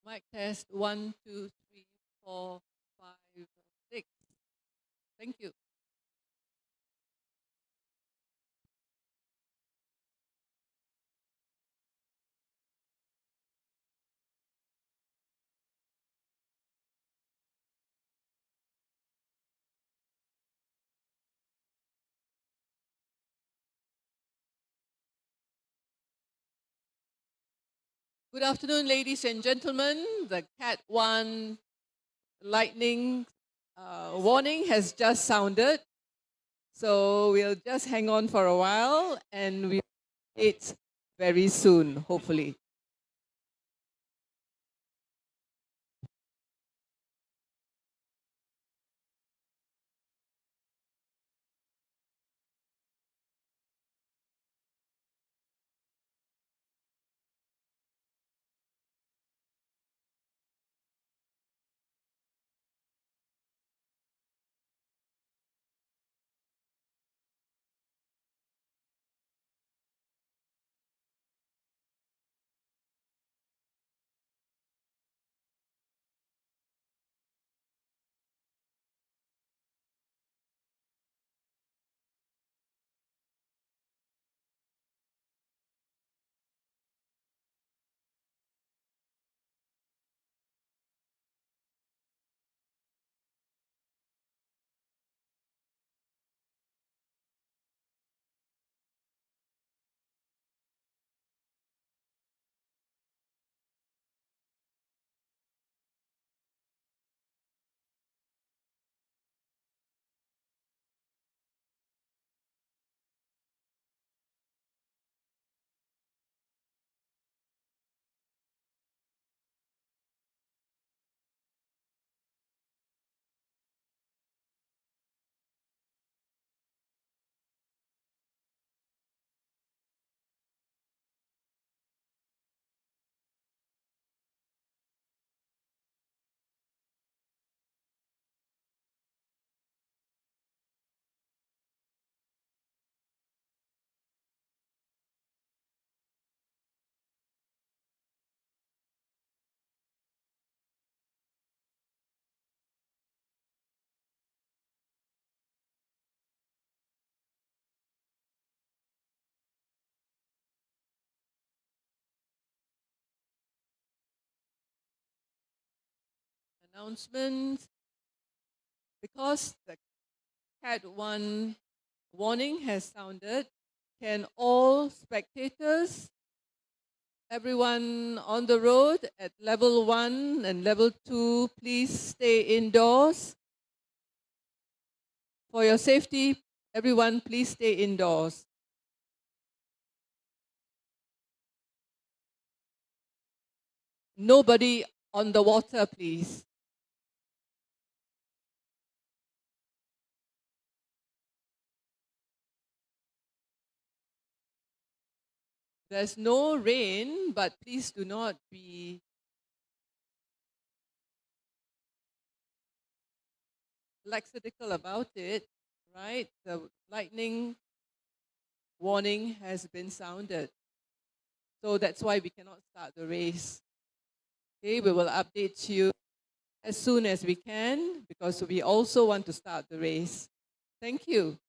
Mic test 1, 2, 3, 4, 5, 6. Thank you. Good afternoon, ladies and gentlemen. The Cat 1 lightning warning has just sounded. So we'll just hang on for a while and we'll meet very soon, hopefully. Announcement. Because the Cat 1 warning has sounded, can all spectators, everyone on the road at level 1 and level 2, please stay indoors? For your safety, everyone please stay indoors. Nobody on the water, please. There's no rain, but please do not be lackadaisical about it, right? The lightning warning has been sounded. So that's why we cannot start the race. Okay, we will update you as soon as we can because we also want to start the race. Thank you.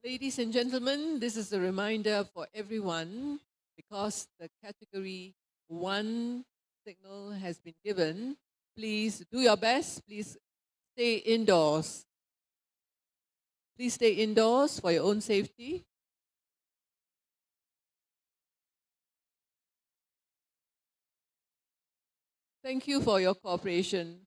Ladies and gentlemen, this is a reminder for everyone because the category 1 signal has been given. Please do your best. Please stay indoors. Please stay indoors for your own safety. Thank you for your cooperation.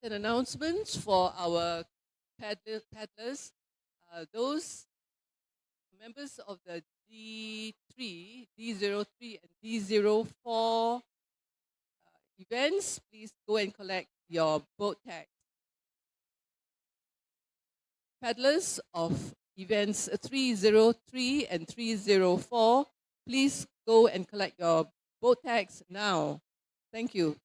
an announcement for our paddlers. Those members of the D3, D03, and D04 events, please go and collect your boat tags. Paddlers of events 303 and 304, please go and collect your boat tags now. Thank you.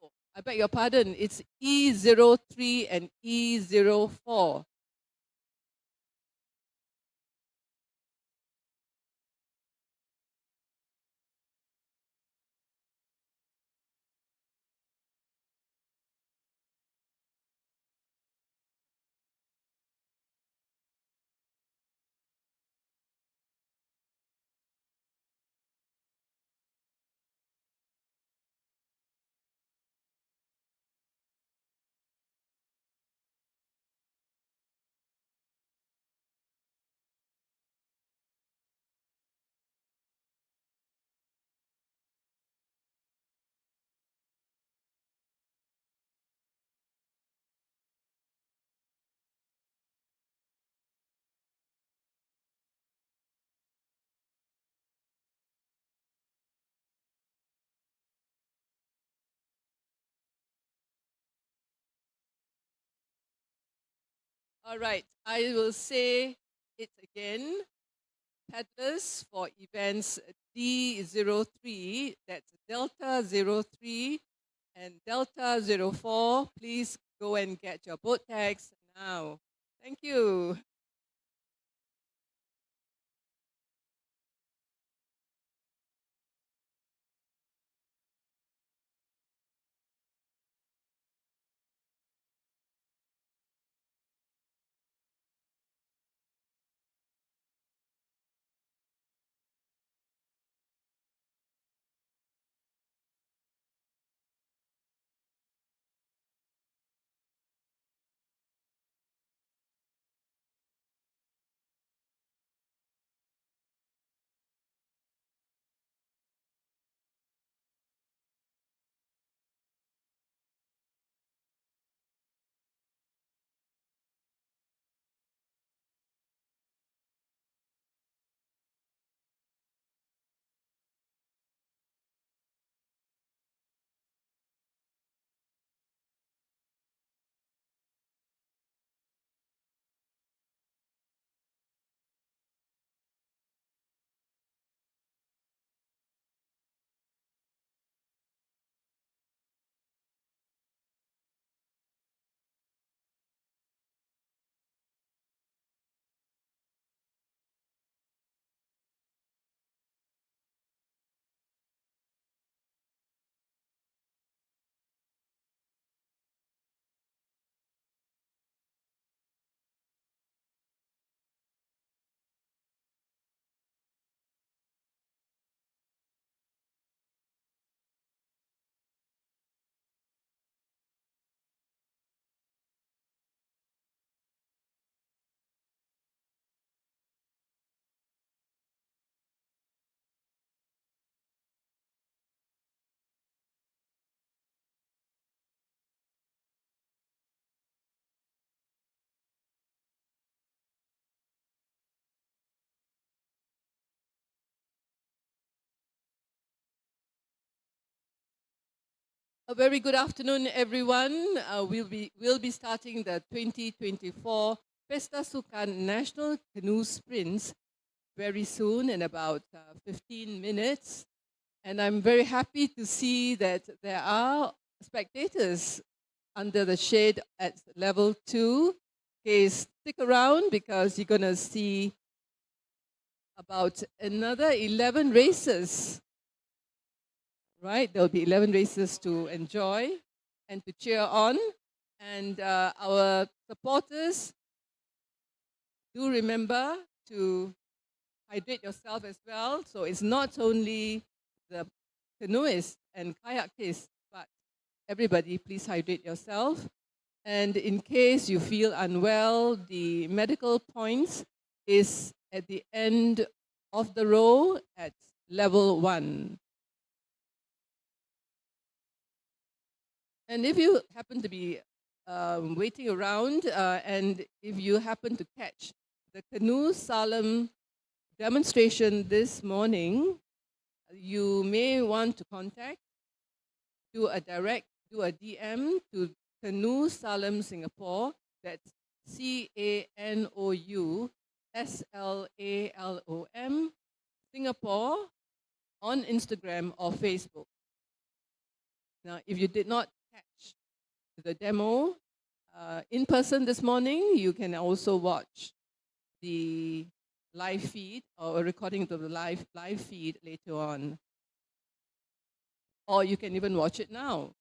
Oh, I beg your pardon, it's E03 and E04. All right, I will say it again. Paddlers for events D03, that's Delta 03 and Delta 04, please go and get your boat tags now. Thank you. A very good afternoon, everyone. We'll be starting the 2024 Pesta Sukan National Canoe Sprints very soon in about 15 minutes. And I'm very happy to see that there are spectators under the shade at level 2. Okay, stick around because you're going to see about another 11 races. Right, there'll be 11 races to enjoy and to cheer on. And our supporters, do remember to hydrate yourself as well. So it's not only the canoeists and kayakists, but everybody, please hydrate yourself. And in case you feel unwell, the medical points is at the end of the row at level 1. And if you happen to be waiting around and if you happen to catch the canoe slalom demonstration this morning, you may want to contact, do a DM to Canoe Slalom Singapore. That's CANOU SLALOM Singapore on Instagram or Facebook. Now, if you did not catch the demo in person this morning, you can also watch the live feed or a recording of the live feed later on. Or you can even watch it now.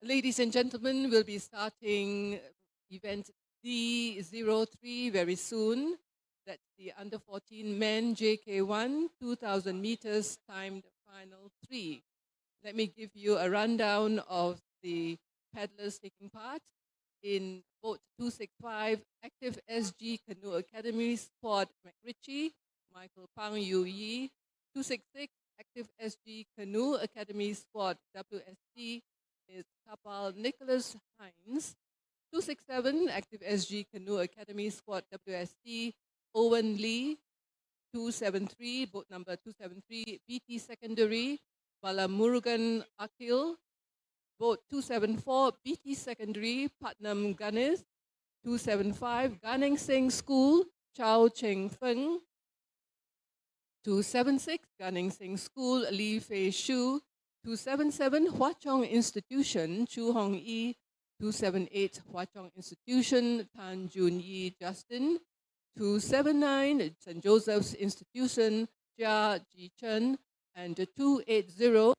Ladies and gentlemen, we'll be starting event D03 very soon. That's the under 14 men JK1, 2,000 meters timed final 3. Let me give you a rundown of the paddlers taking part. In boat 265, ActiveSG Canoe Academy Squad McRitchie, Michael Pang Yu Yi. 266, ActiveSG Canoe Academy Squad WSC is Kapal Nicholas Hines. 267, ActiveSG Canoe Academy Squad WSC, Owen Lee. 273, boat number 273, BT Secondary, Balamurugan Akil. Boat 274, BT Secondary, Putnam Gunners. 275, Ganeng Sing School, Chow Cheng Feng. 276, Ganeng Sing School, Li Fei Shu. 277, Hua Chong Institution, Chu Hong Yi. 278, Hua Chong Institution, Tan Jun Yi Justin. 279, St. Joseph's Institution, Jia Ji Chen. And 280,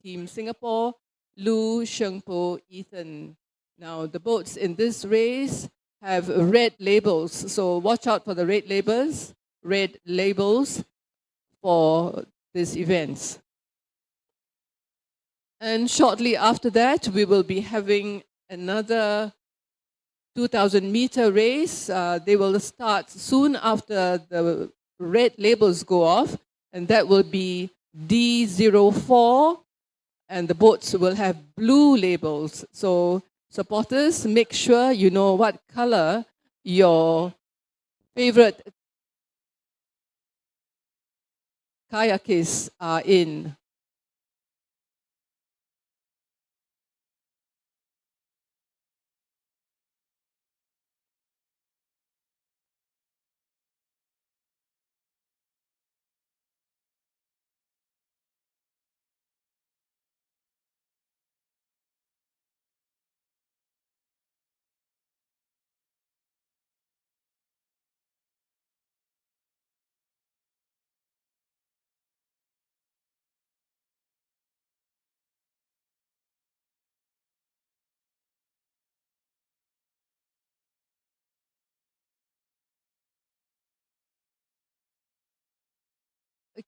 Team Singapore, Lu Shengpo Ethan. Now, the boats in this race have red labels, so watch out for the red labels for this event. And shortly after that, we will be having another 2,000-meter race. They will start soon after the red labels go off, and that will be D04, and the boats will have blue labels. So supporters, make sure you know what color your favorite kayakers are in.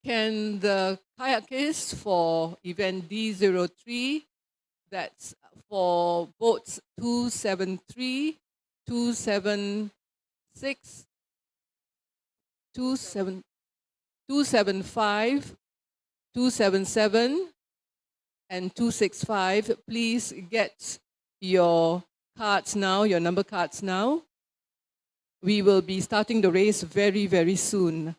Can the kayakers for event D03, that's for boats 273, 276, 275, 277, and 265, please get your cards now, your number cards now. We will be starting the race very, very soon.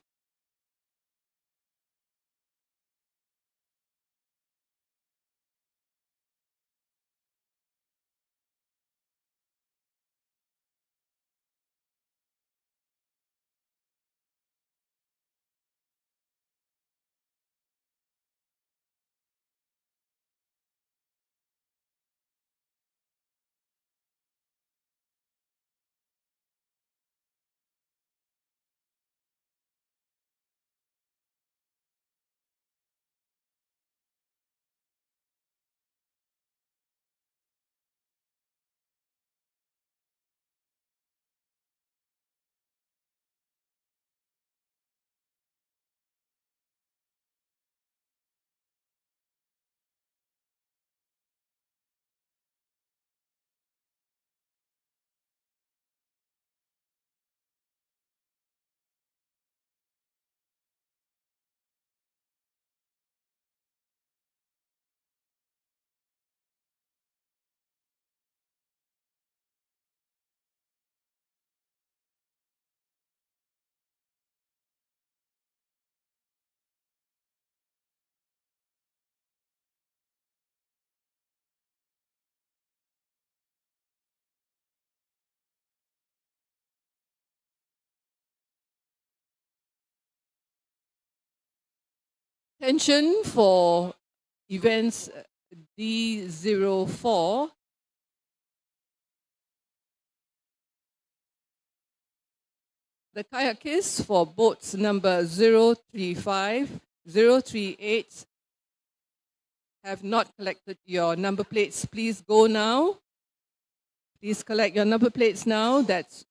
Attention for events D04. The kayakers for boats number 035, 038 have not collected your number plates, please go now. Please collect your number plates now. That's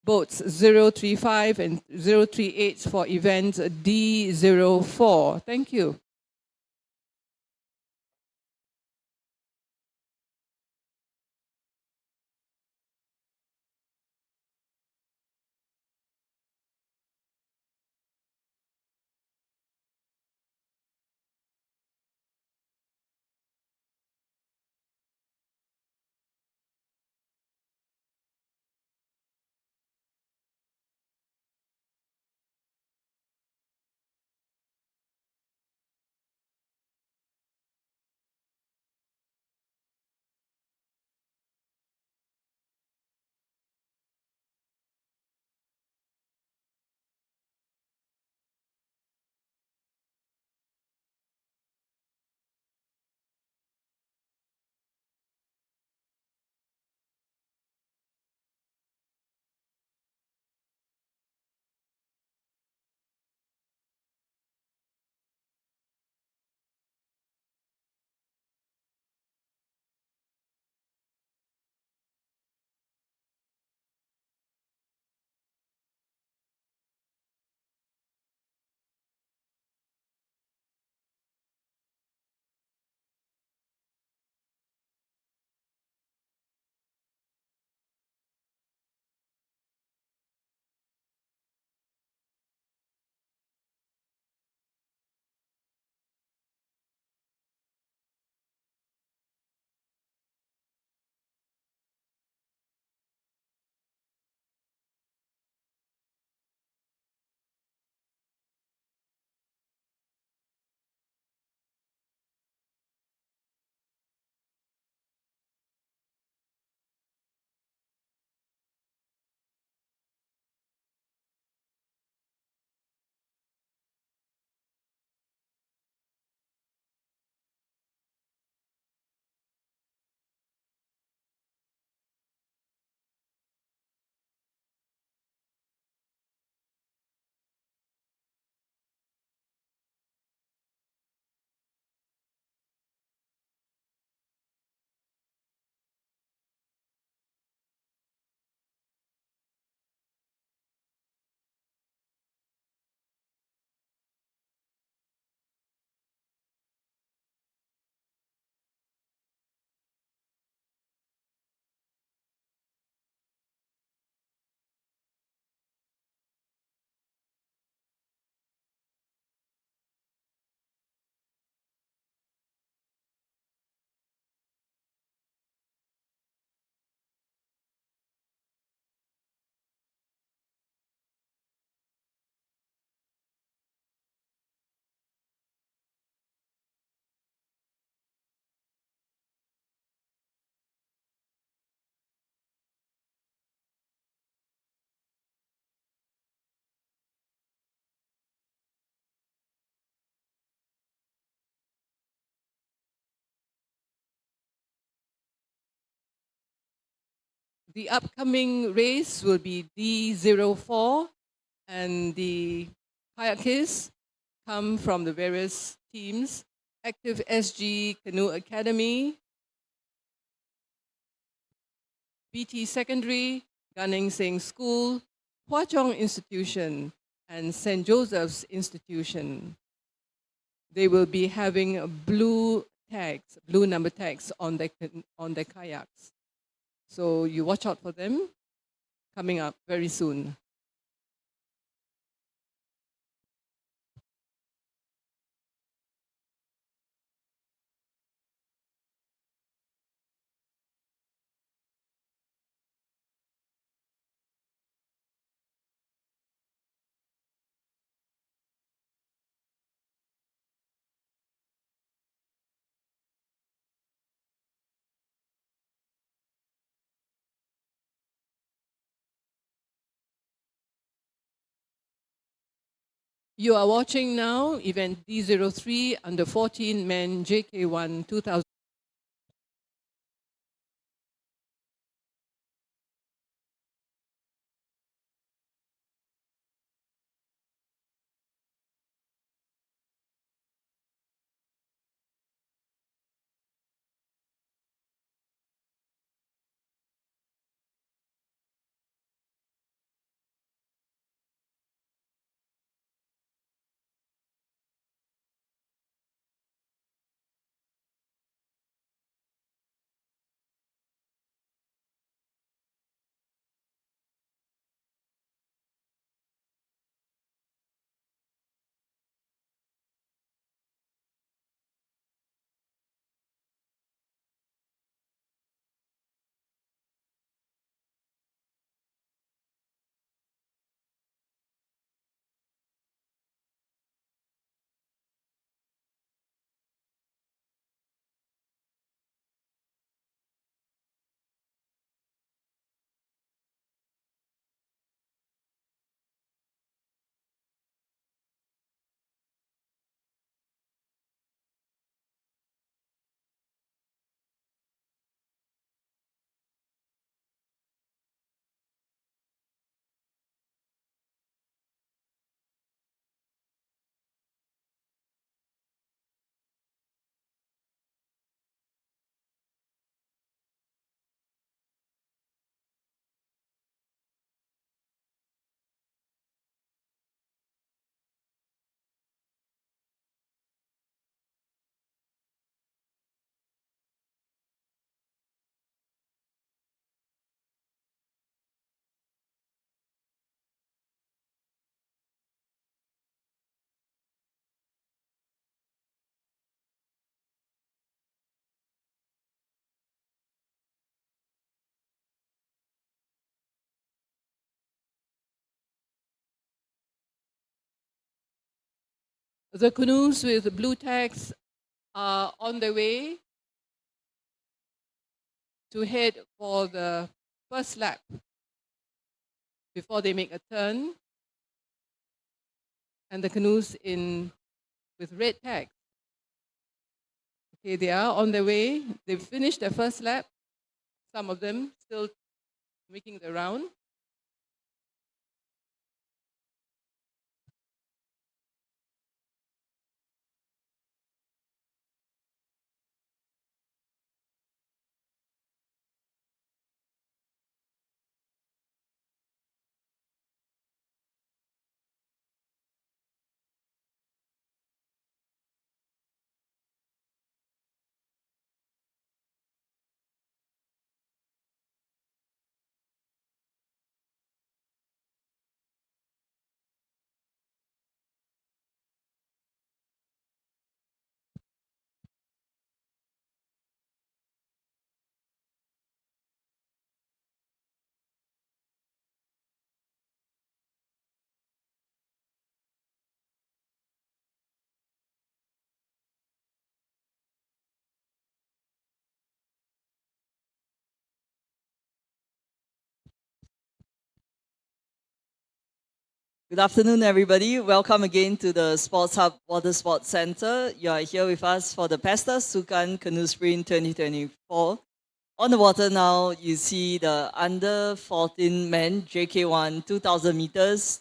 boats 035 and 038 for event D04. Thank you. The upcoming race will be D04, and the kayakers come from the various teams: ActiveSG Canoe Academy, BT Secondary, Gunning Sing School, Hua Chong Institution, and St. Joseph's Institution. They will be having blue tags, blue number tags on their kayaks. So you watch out for them coming up very soon. You are watching now event D03 under 14 men JK1 2000. The canoes with the blue tags are on their way to head for the first lap before they make a turn. And the canoes with red tags, okay, they are on their way. They've finished their first lap. Some of them still making the round. Good afternoon, everybody. Welcome again to the Sports Hub Water Sports Center. You are here with us for the Pesta Sukan Canoe Sprint 2024. On the water now, you see the under 14 men JK1 2000 meters,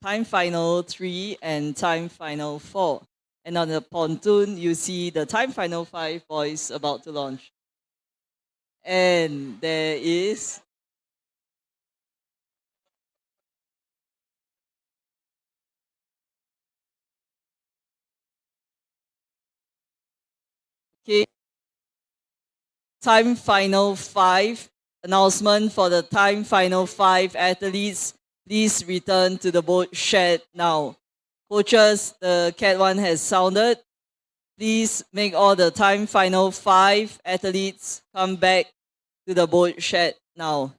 time final 3 and time final 4. And on the pontoon, you see the time final 5 boys about to launch. And there is okay, time final 5 announcement for the time final 5 athletes. Please return to the boat shed now. Coaches, the Cat 1 has sounded. Please make all the time final 5 athletes come back to the boat shed now.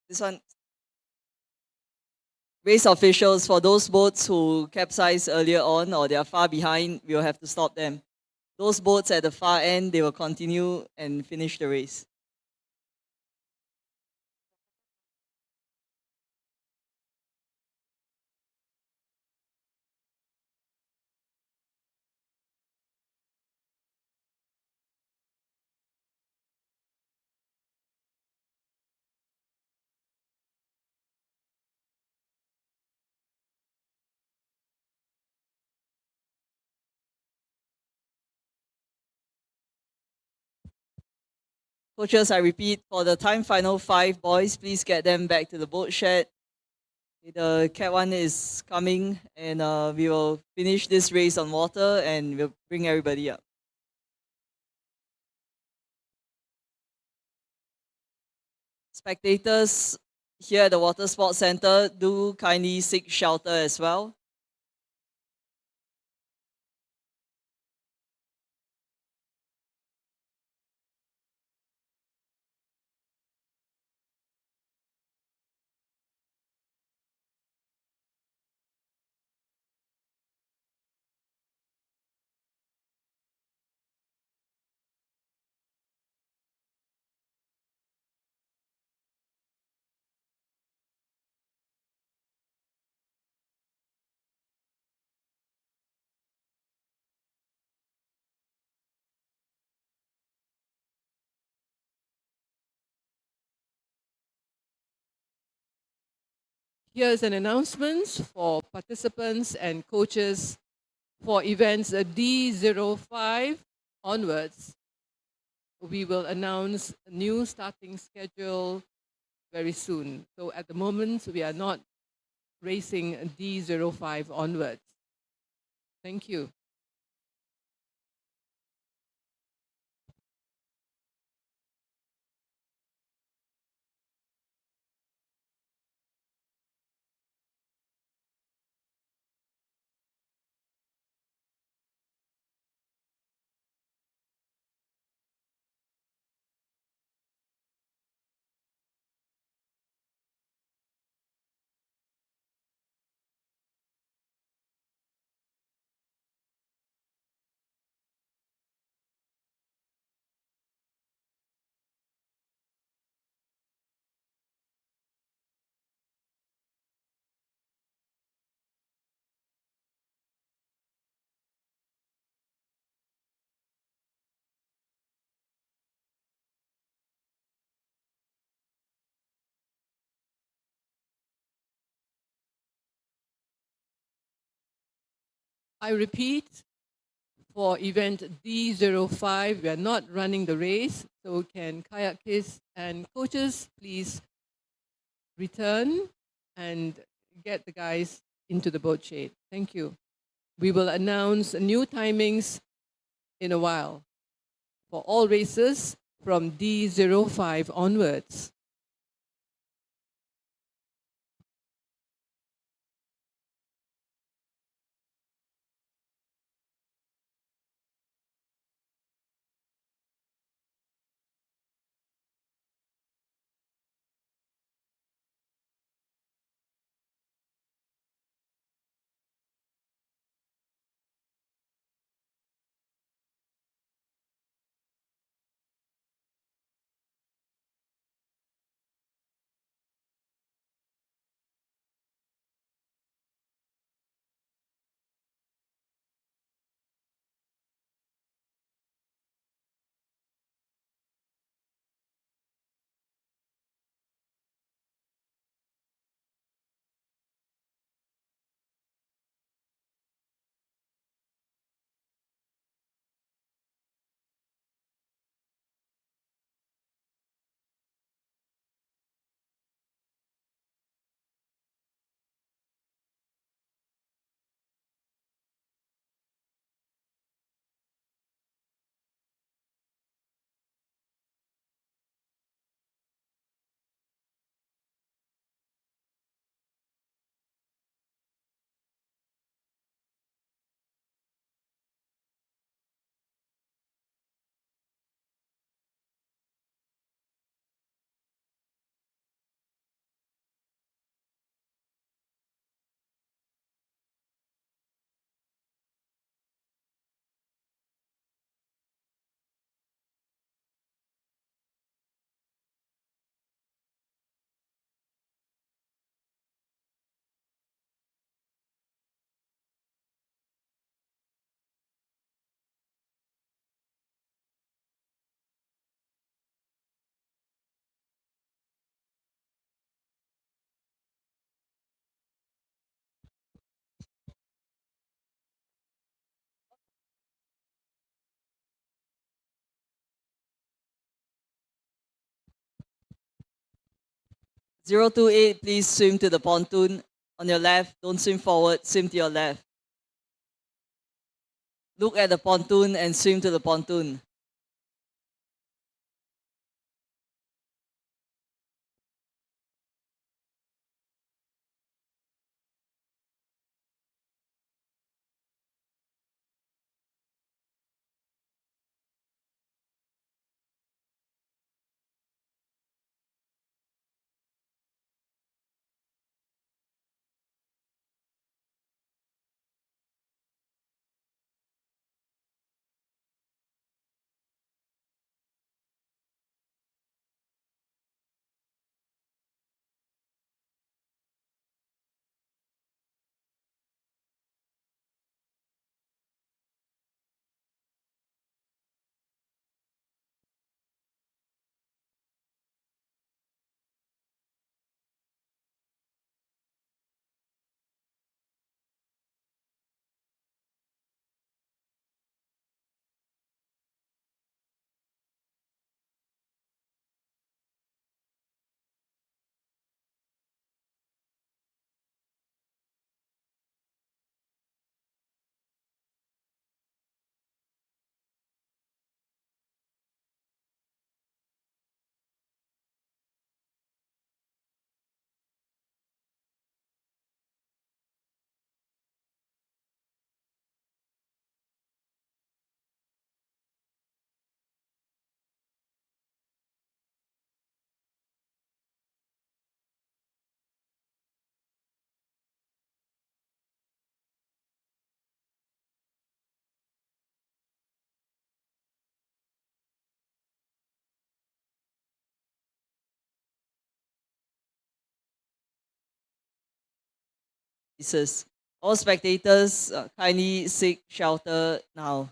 This one. Race officials, for those boats who capsized earlier on or they are far behind, we'll have to stop them. Those boats at the far end, they will continue and finish the race. Coaches, I repeat, for the time final 5 boys, please get them back to the boat shed. The Cat 1 is coming and we will finish this race on water and we'll bring everybody up. Spectators here at the Water Sports Center, do kindly seek shelter as well. Here's an announcement for participants and coaches for events D05 onwards. We will announce a new starting schedule very soon. So at the moment, we are not racing D05 onwards. Thank you. I repeat, for event D05, we are not running the race, so can kayakers and coaches please return and get the guys into the boat shade. Thank you. We will announce new timings in a while for all races from D05 onwards. Zero two eight, please swim to the pontoon. On your left, don't swim forward, swim to your left. Look at the pontoon and swim to the pontoon. All spectators, kindly seek shelter now.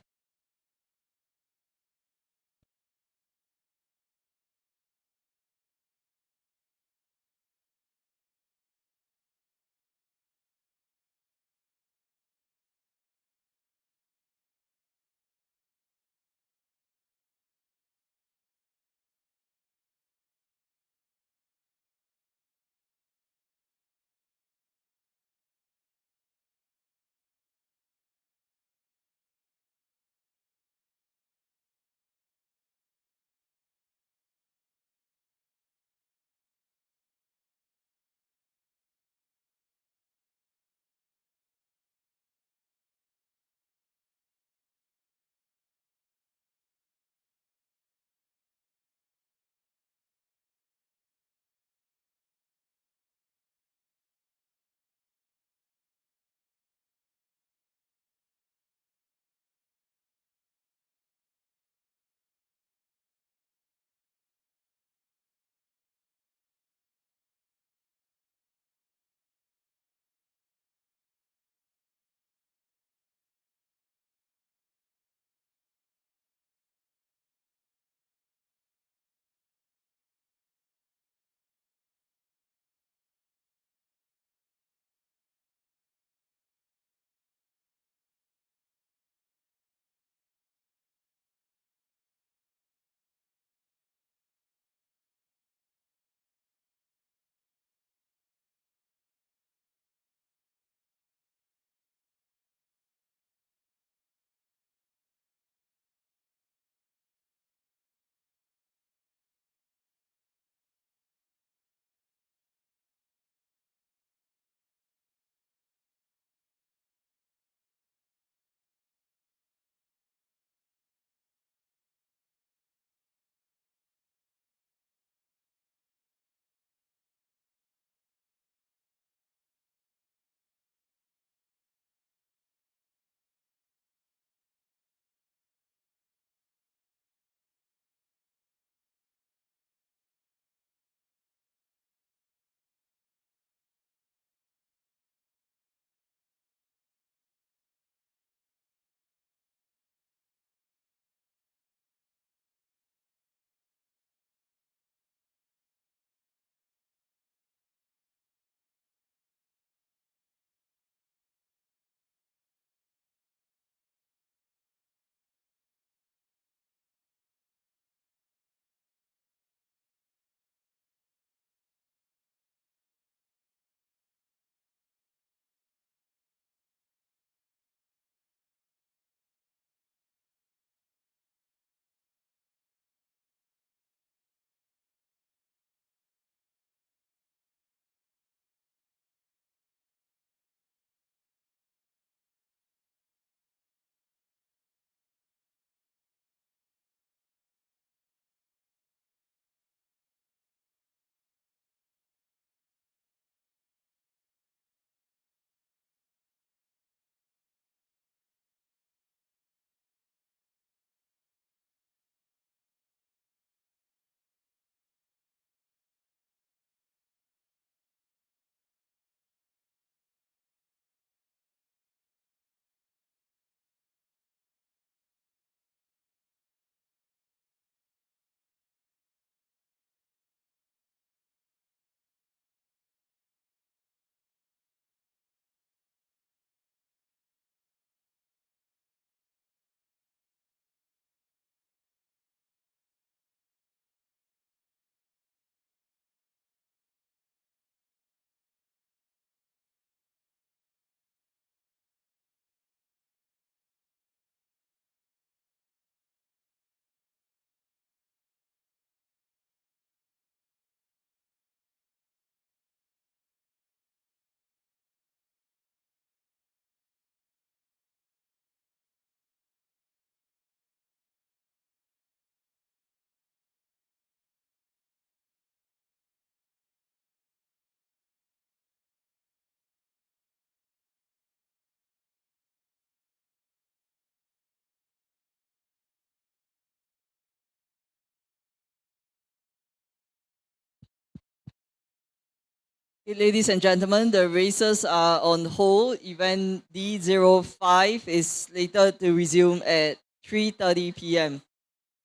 Okay, ladies and gentlemen, the races are on hold. Event D05 is slated to resume at 3:30 p.m.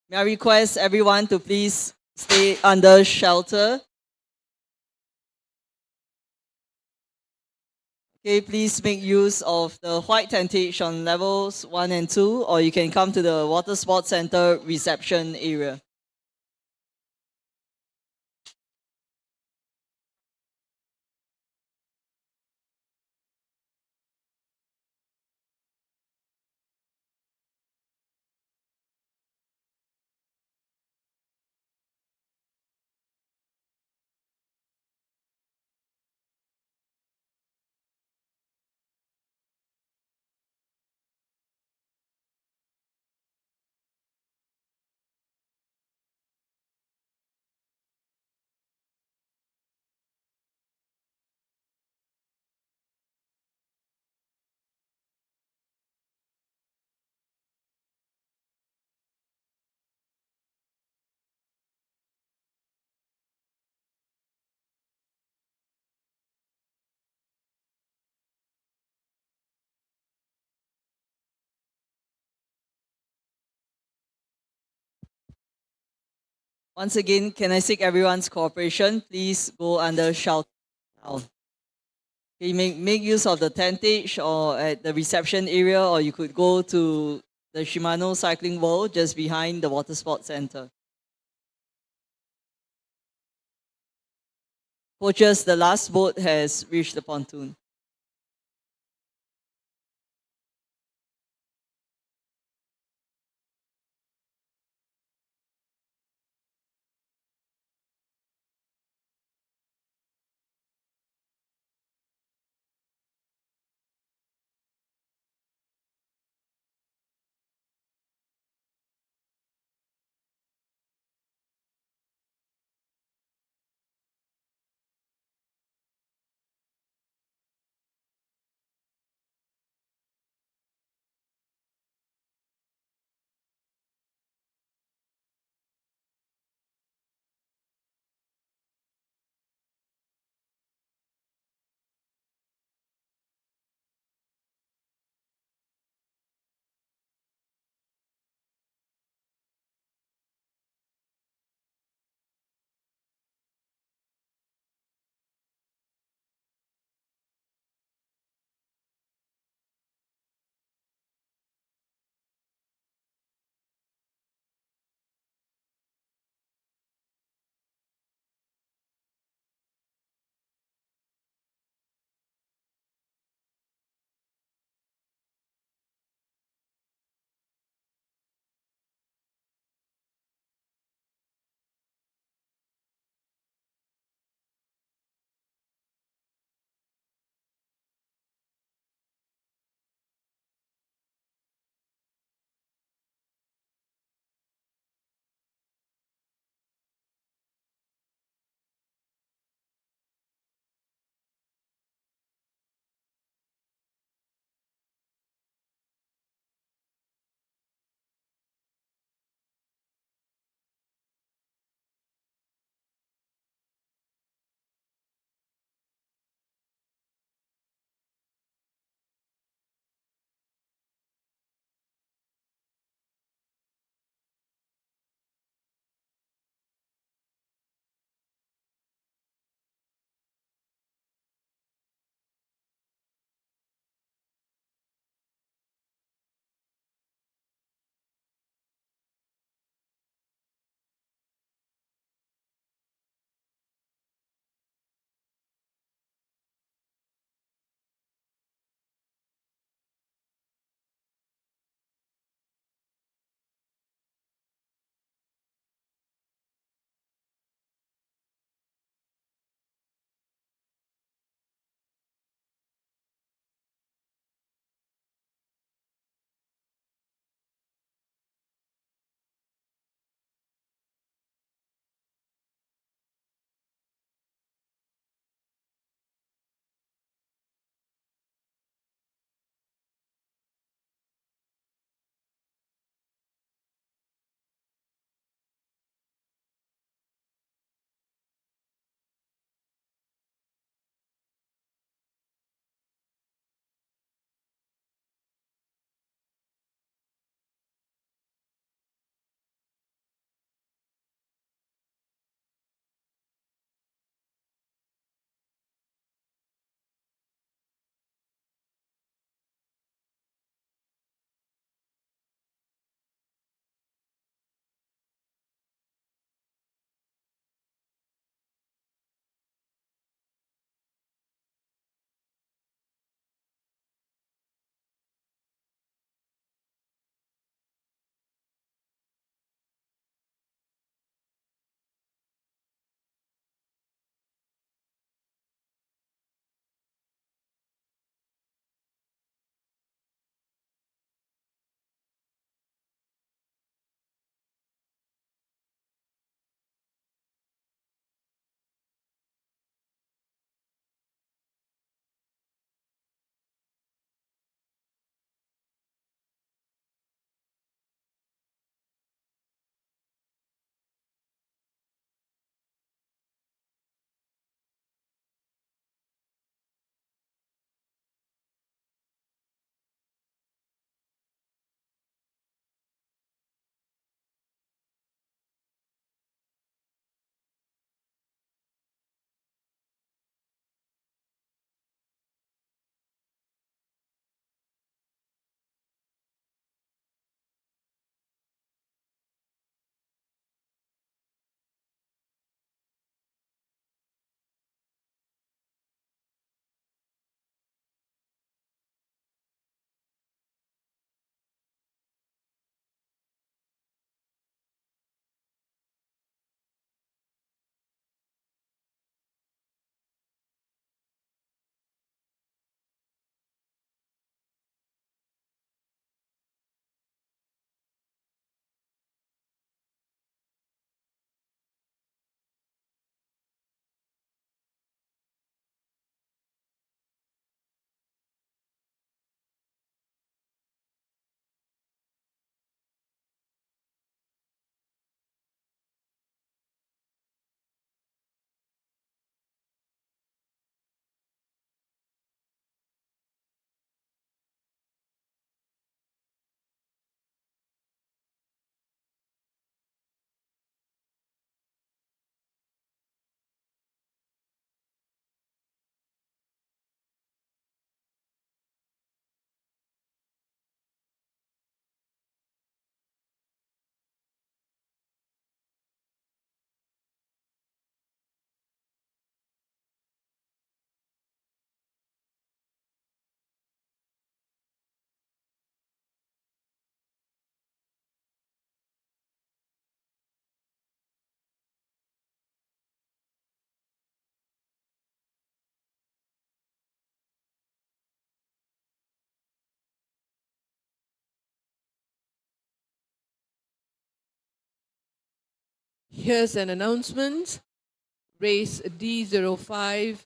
May I request everyone to please stay under shelter. Okay, please make use of the white tentage on levels 1 and 2, or you can come to the Water Sports Center reception area. Once again, can I seek everyone's cooperation? Please go under shelter now. Okay, make use of the tentage or at the reception area, or you could go to the Shimano Cycling World just behind the Water Sports Center. Coaches, the last boat has reached the pontoon. Here's an announcement. Race D05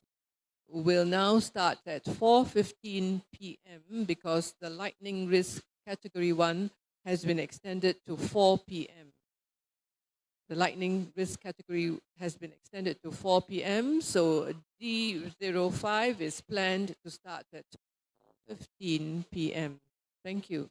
will now start at 4:15 p.m. because the lightning risk category 1 has been extended to 4 p.m. The lightning risk category has been extended to 4 p.m. So D05 is planned to start at 15 p.m. Thank you.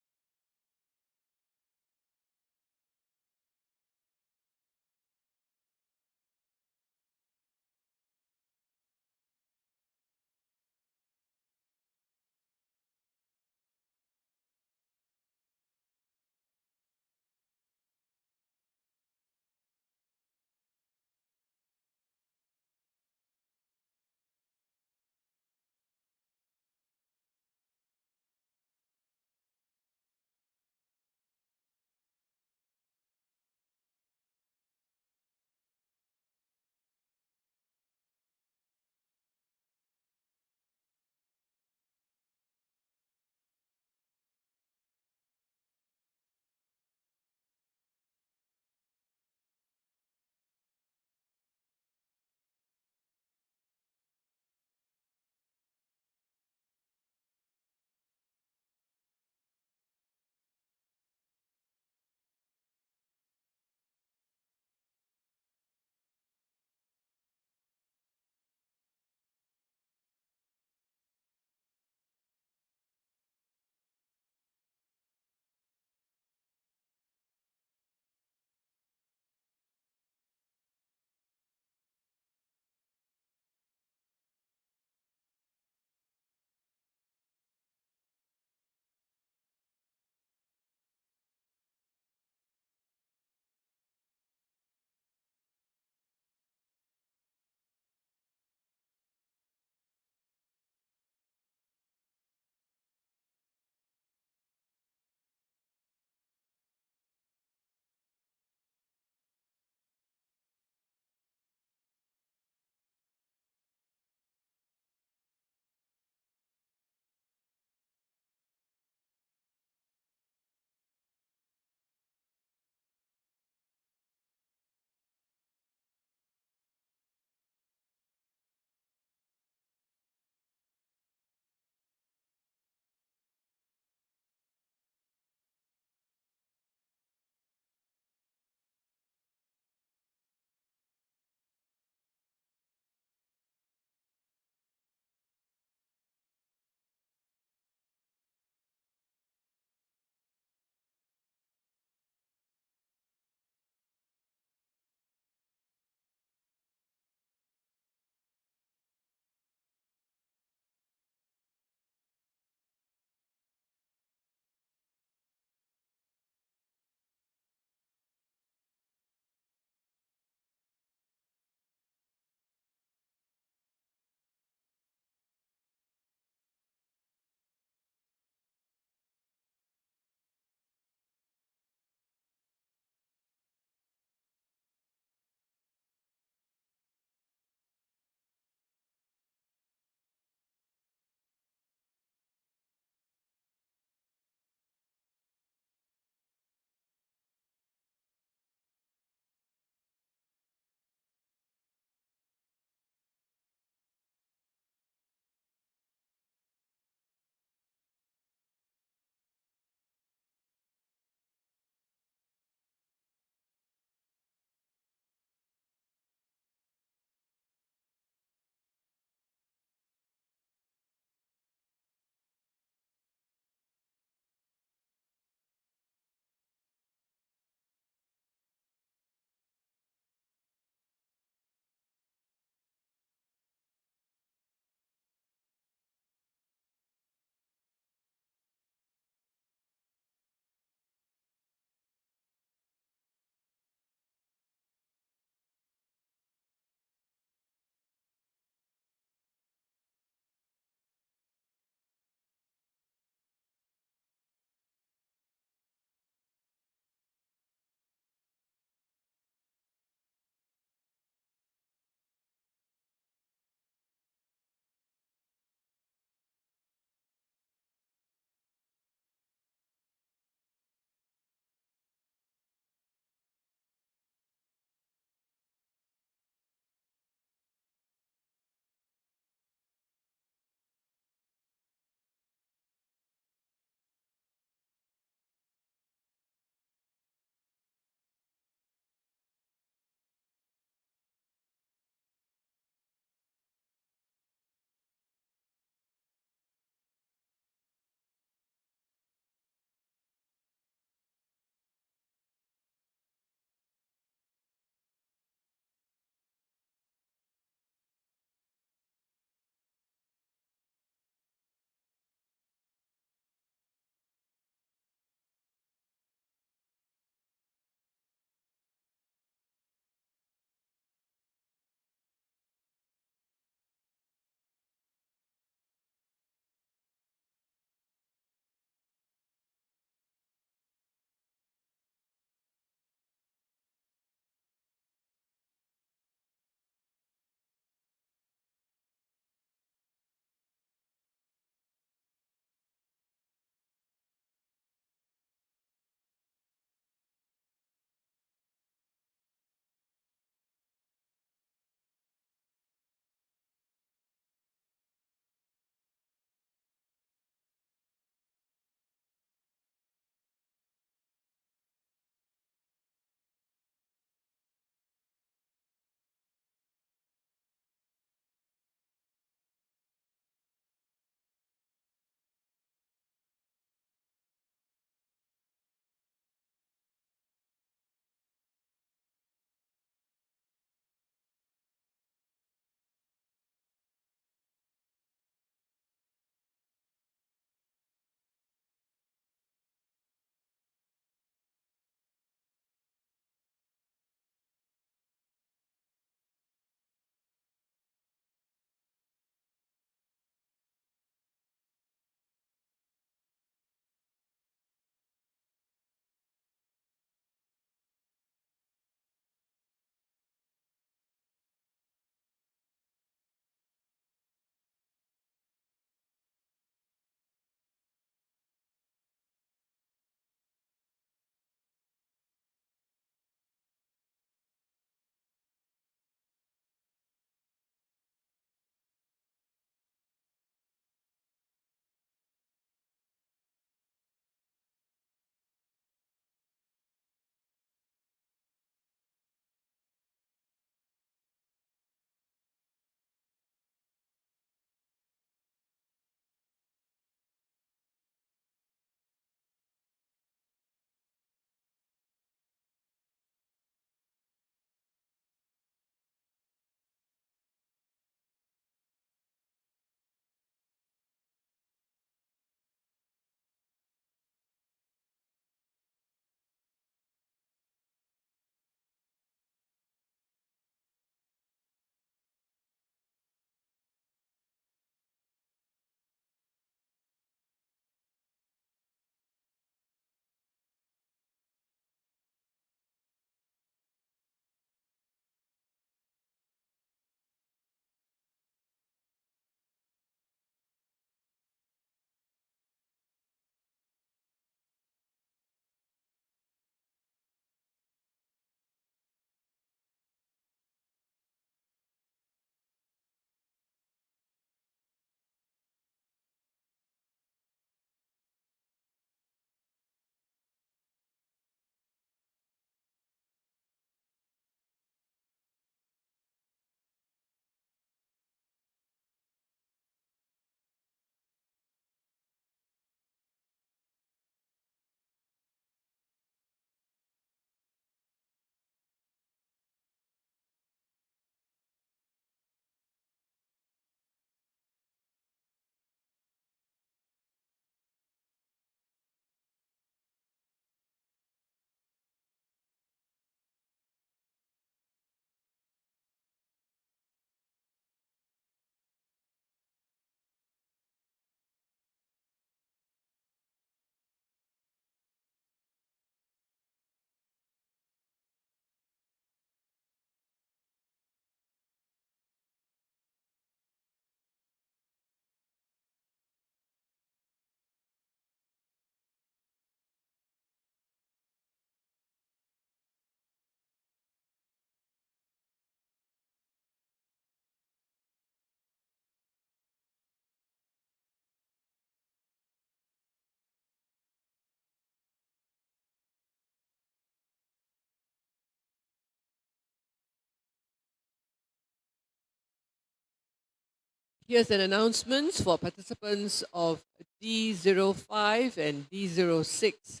Here's an announcement for participants of D05 and D06.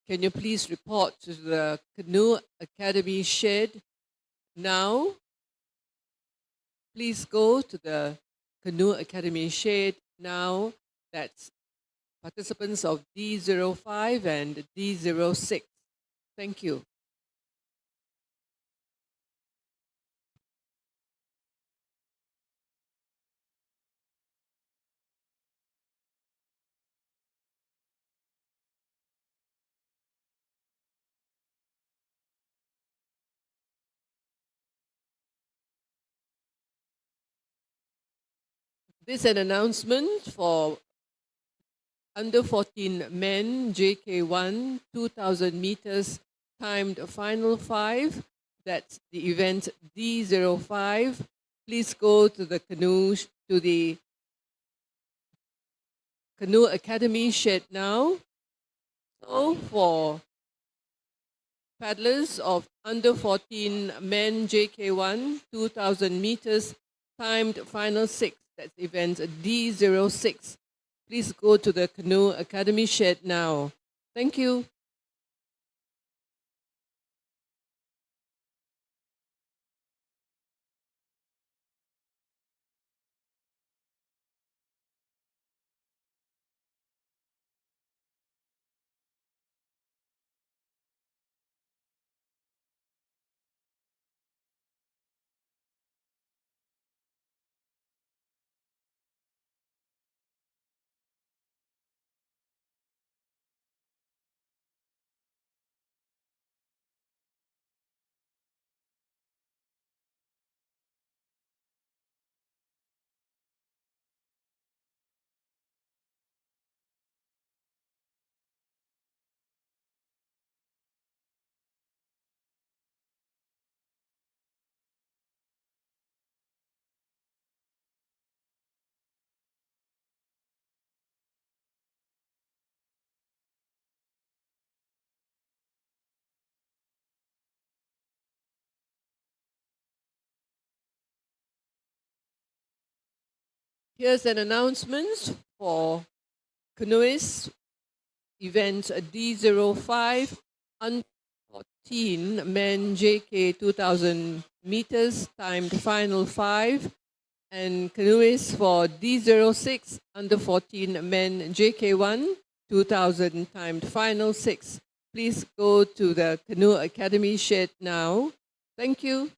Can you please report to the Canoe Academy shed now? Please go to the Canoe Academy shed now. That's participants of D05 and D06. Thank you. This is an announcement for under 14 men, JK1, 2,000 meters, timed final 5. That's the event D05. Please go to the Canoe Academy shed now. So for paddlers of under 14 men, JK1, 2,000 meters, timed final 6. That's event D06. Please go to the Canoe Academy shed now. Thank you. Here's an announcement for canoeists event D05 under 14 men JK 2000 meters timed final 5, and canoeists for D06 under 14 men JK1 2000 timed final 6. Please go to the Canoe Academy shed now. Thank you.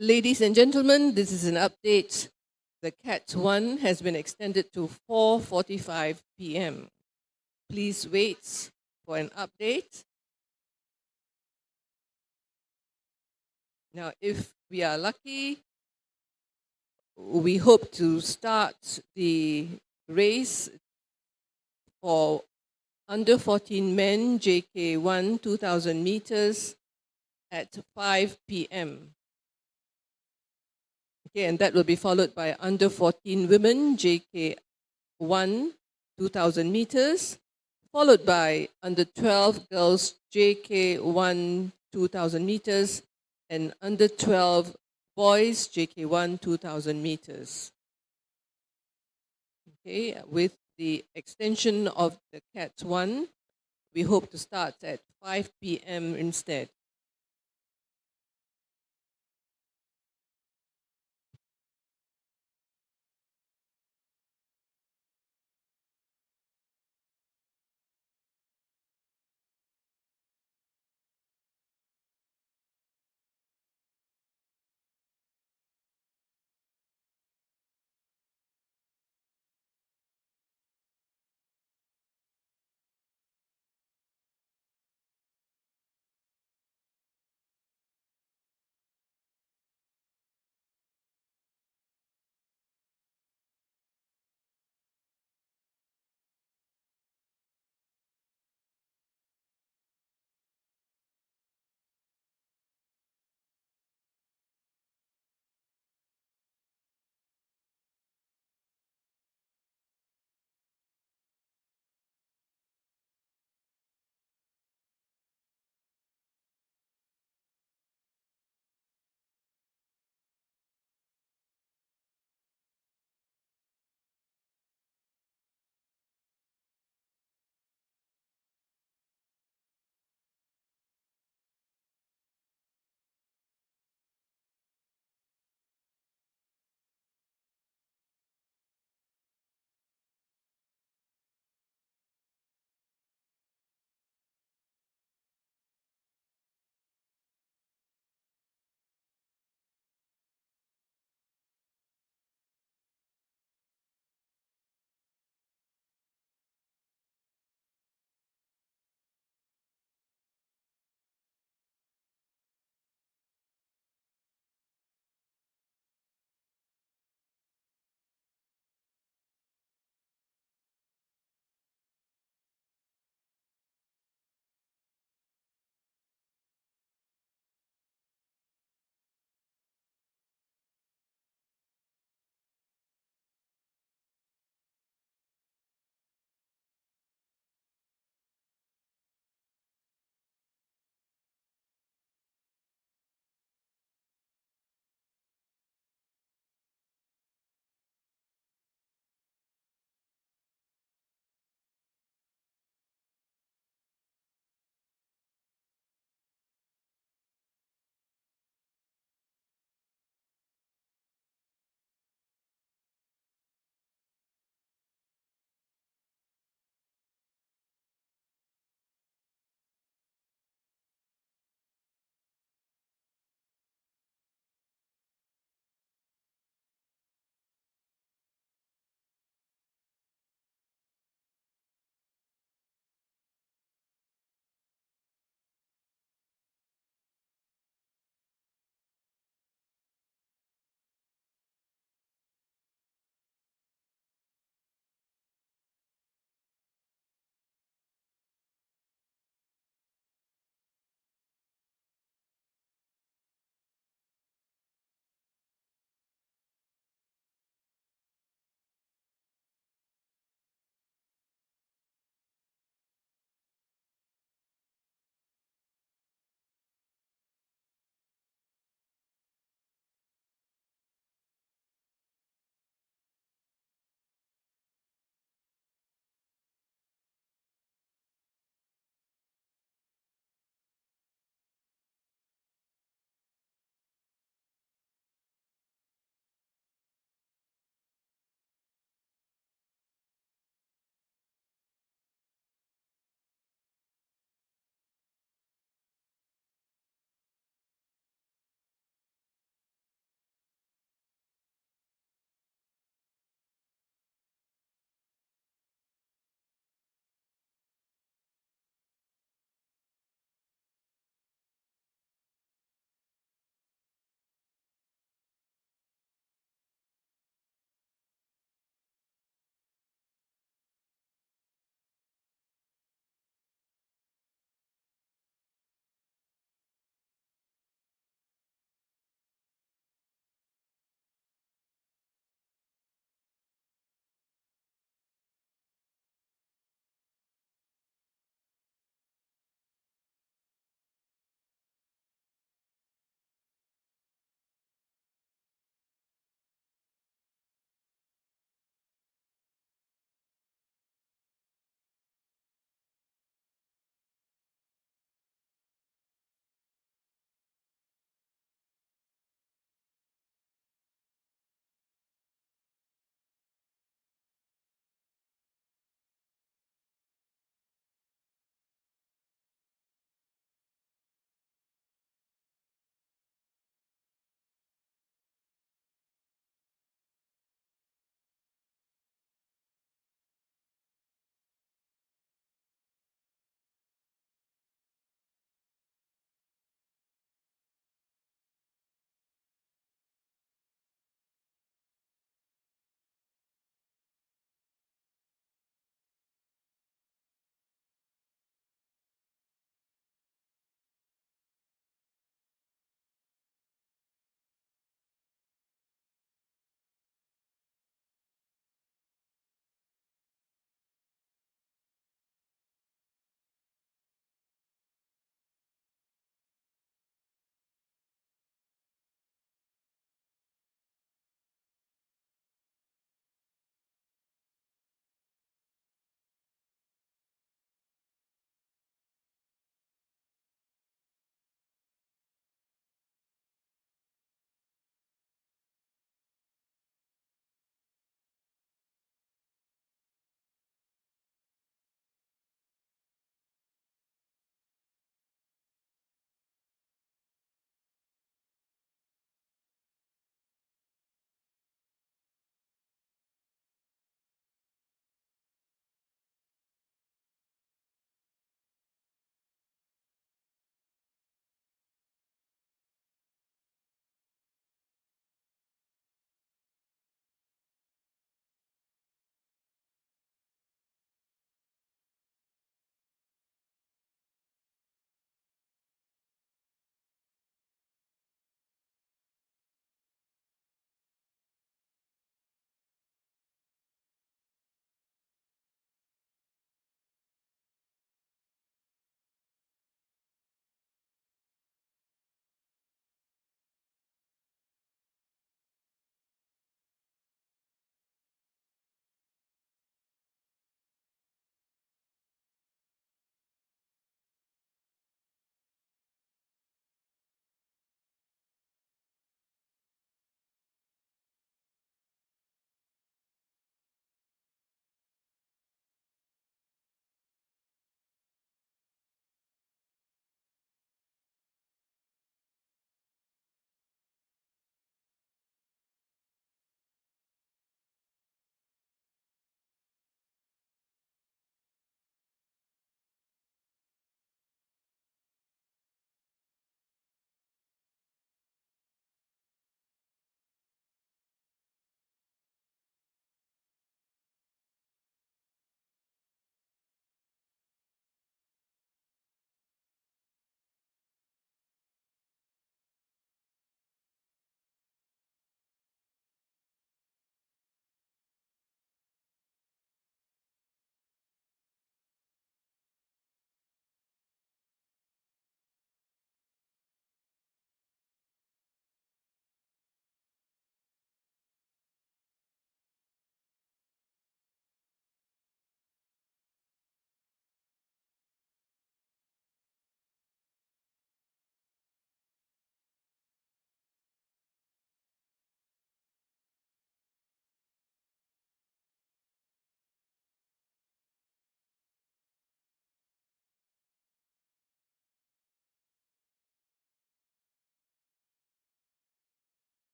Ladies and gentlemen, this is an update. The CAT 1 has been extended to 4:45 p.m. Please wait for an update. Now, if we are lucky, we hope to start the race for under 14 men, JK1, 2,000 meters at 5 p.m. Okay, and that will be followed by under 14 women, JK1, 2,000 meters, followed by under 12 girls, JK1, 2,000 meters, and under 12 boys, JK1, 2,000 meters. Okay, with the extension of the CAT 1, we hope to start at 5 p.m. instead.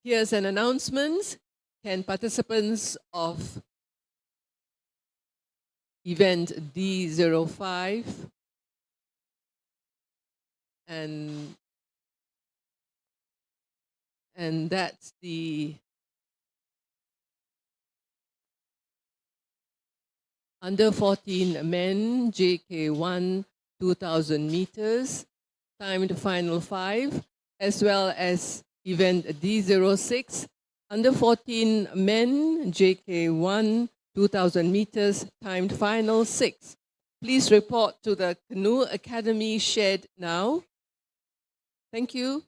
Here's an announcement. Can participants of event D05 and that's the under 14 men JK1 2000 meters timed final 5, as well as event D06 under 14 men JK1 2000 meters timed final 6. Please report to the Canoe Academy shed now. Thank you.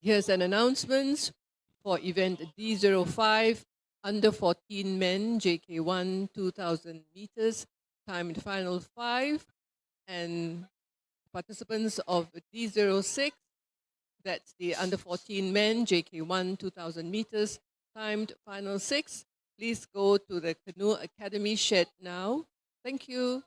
Here's an announcement for event D05 under 14 men JK1 2000 meters timed final 5, and participants of D06, that's the under 14 men JK1 2000 meters timed final 6. Please go to the Canoe Academy shed now. Thank you.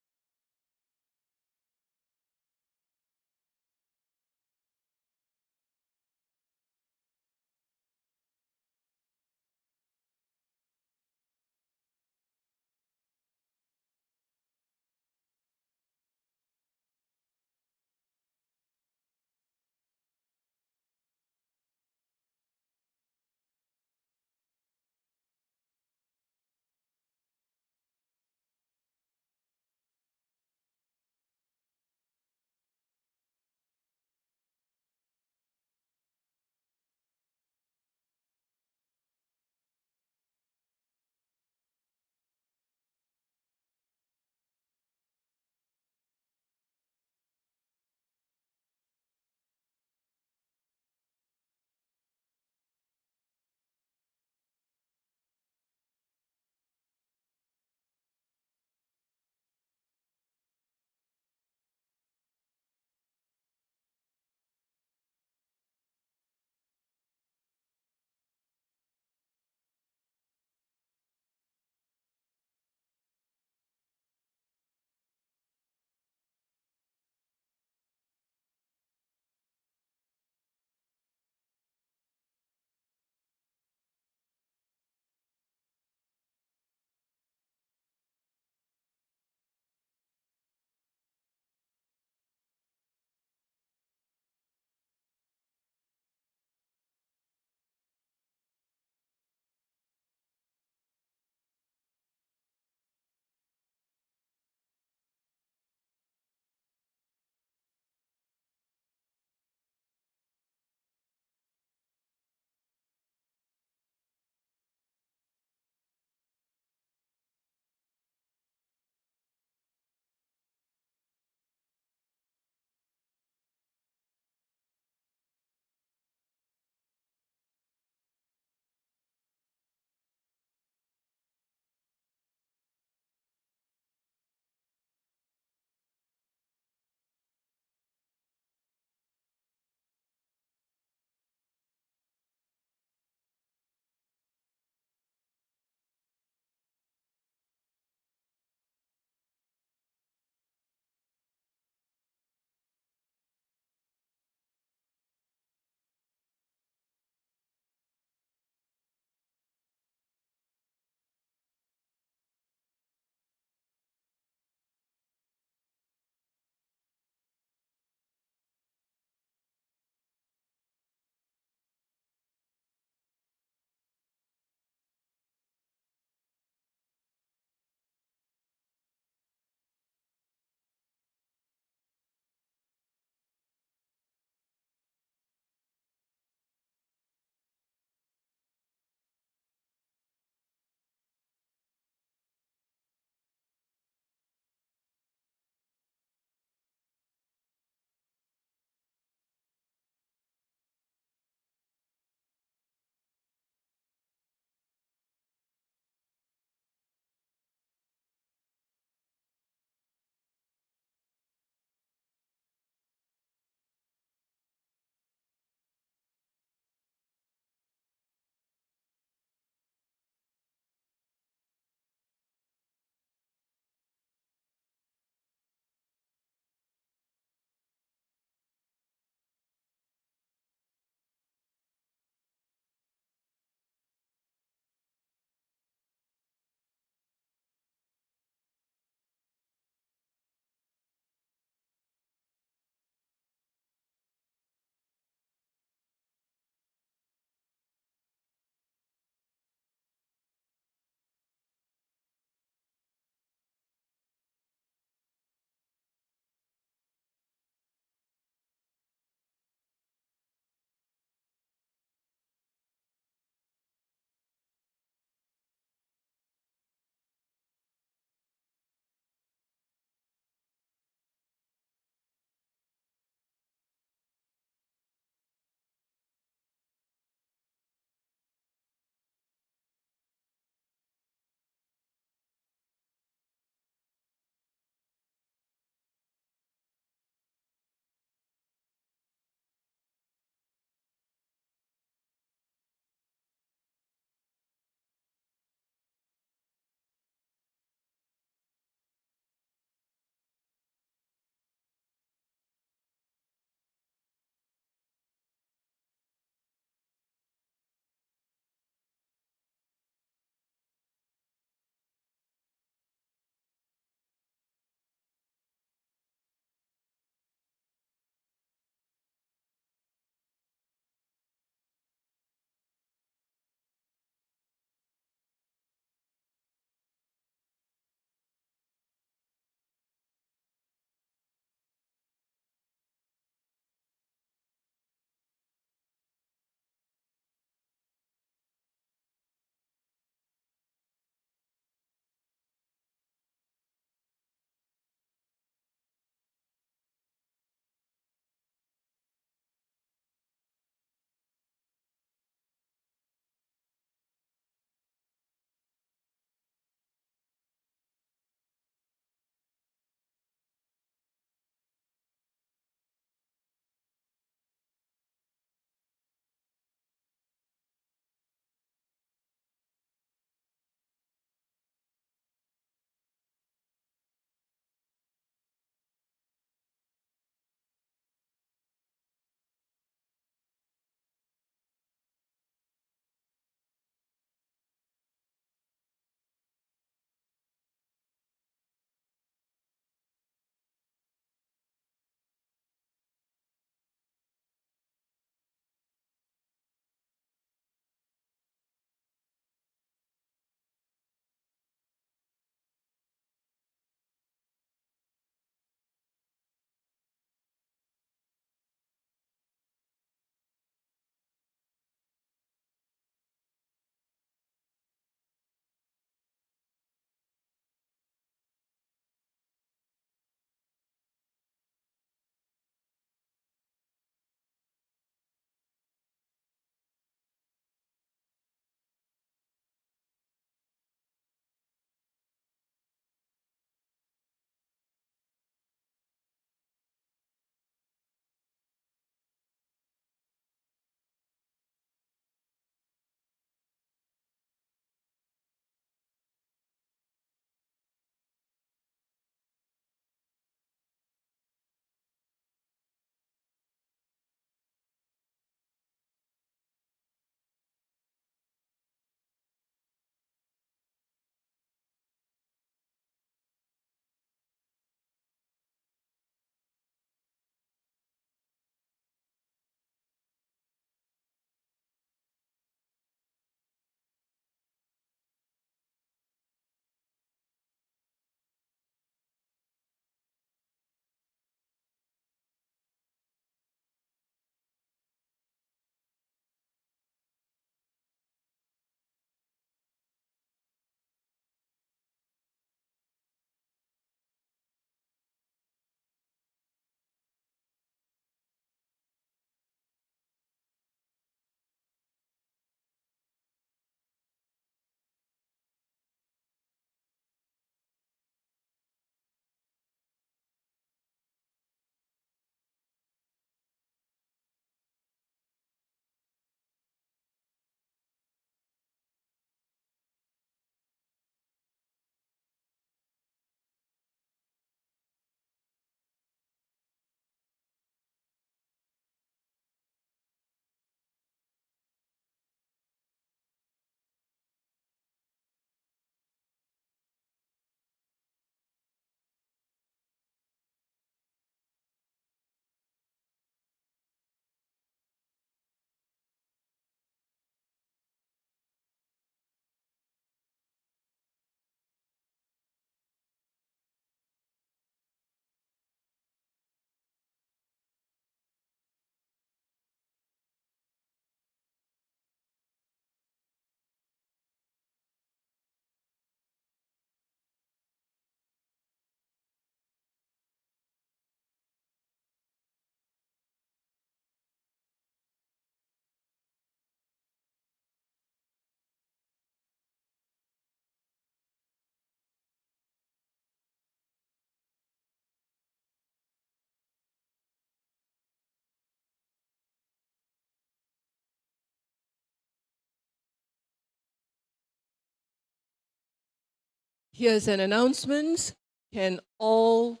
Here's an announcement. Can all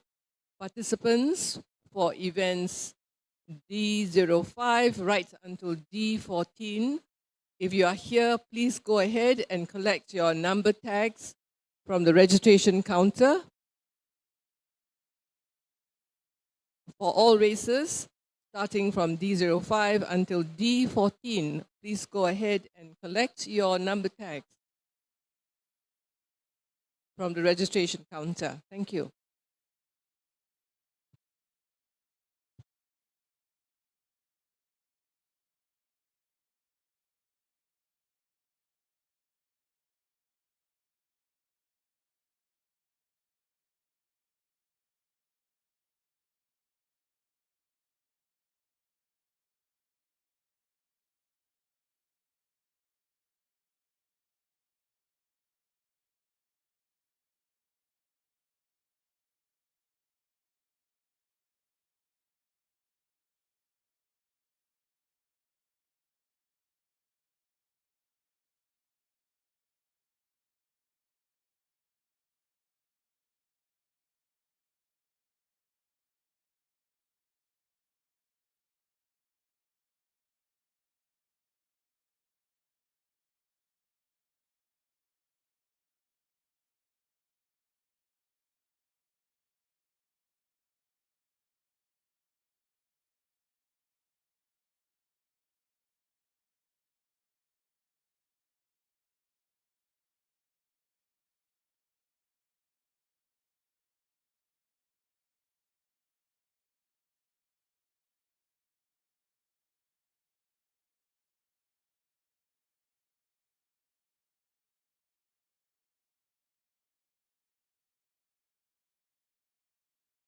participants for events D05 right until D14, if you are here, please go ahead and collect your number tags from the registration counter. For all races, starting from D05 until D14, please go ahead and collect your number tags from the registration counter. Thank you.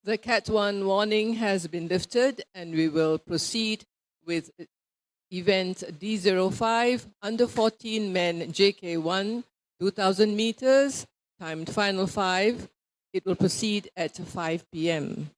The Cat 1 warning has been lifted, and we will proceed with event D05, under 14 men JK1, 2,000 meters, timed final 5. It will proceed at 5 p.m.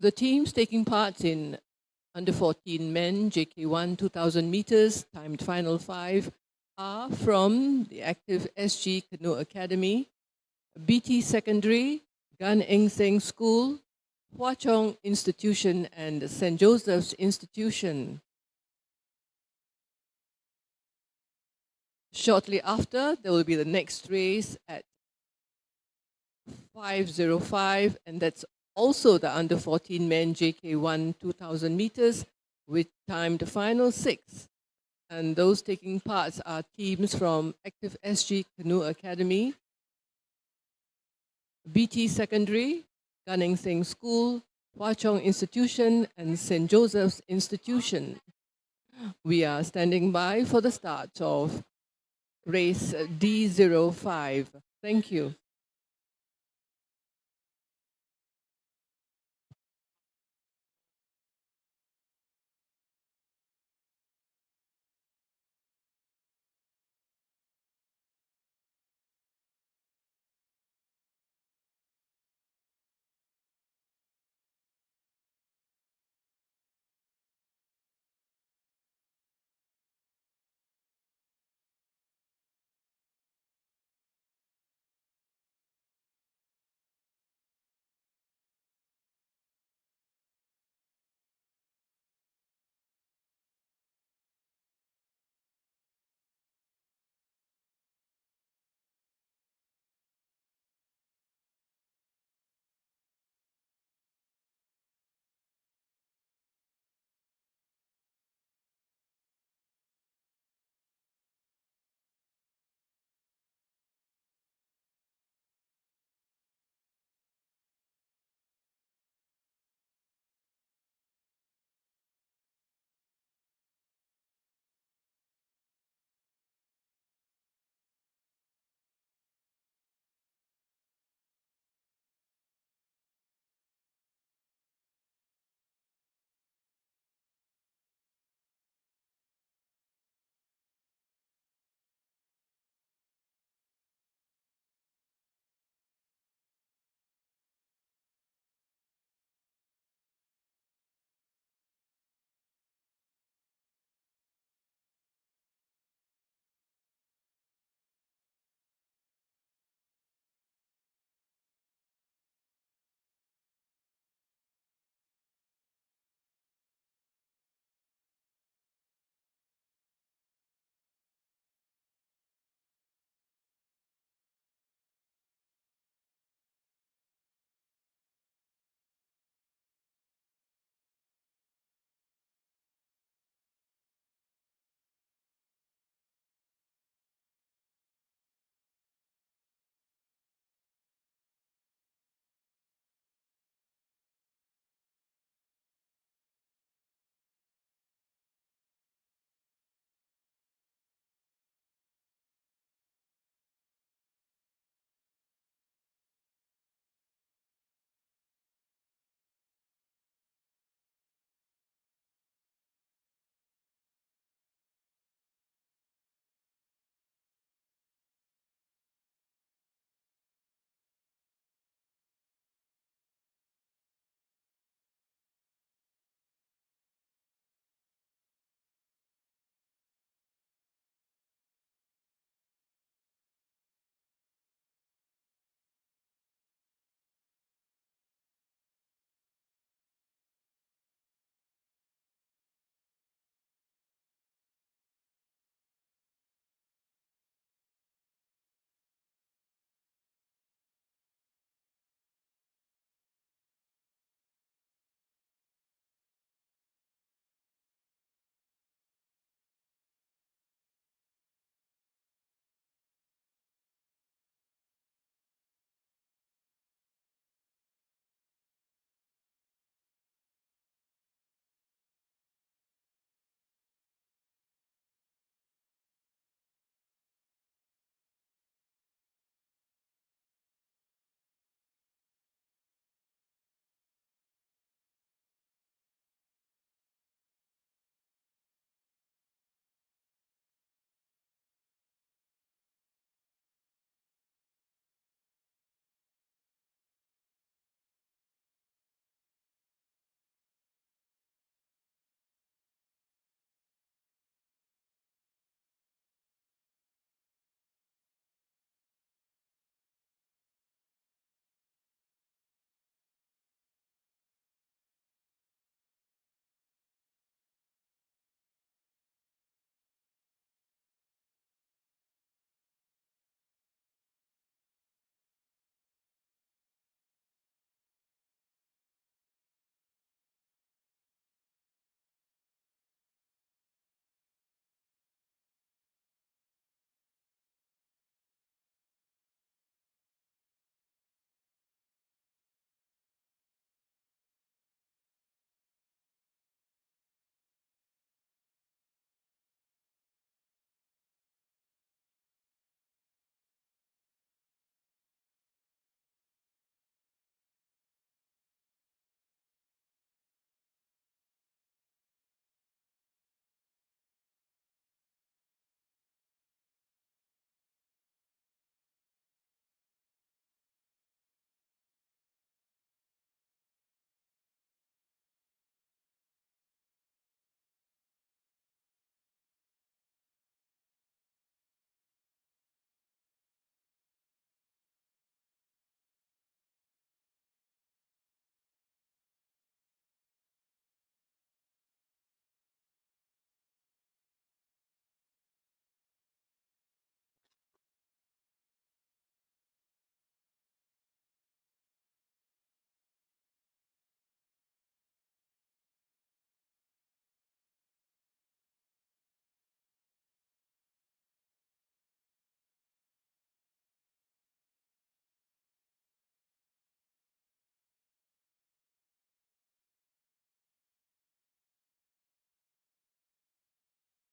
The teams taking part in under 14 men, JK1, 2,000 meters, timed final 5, are from the ActiveSG Canoe Academy, BT Secondary, Gan Eng Seng School, Hua Chong Institution, and St. Joseph's Institution. Shortly after, there will be the next race at 5:05, and that's also the under 14 men JK1 2,000 meters with timed final 6. And those taking parts are teams from ActiveSG Canoe Academy, BT Secondary, Gan Seng School, Hwa Chong Institution, and St. Joseph's Institution. We are standing by for the start of race D05. Thank you.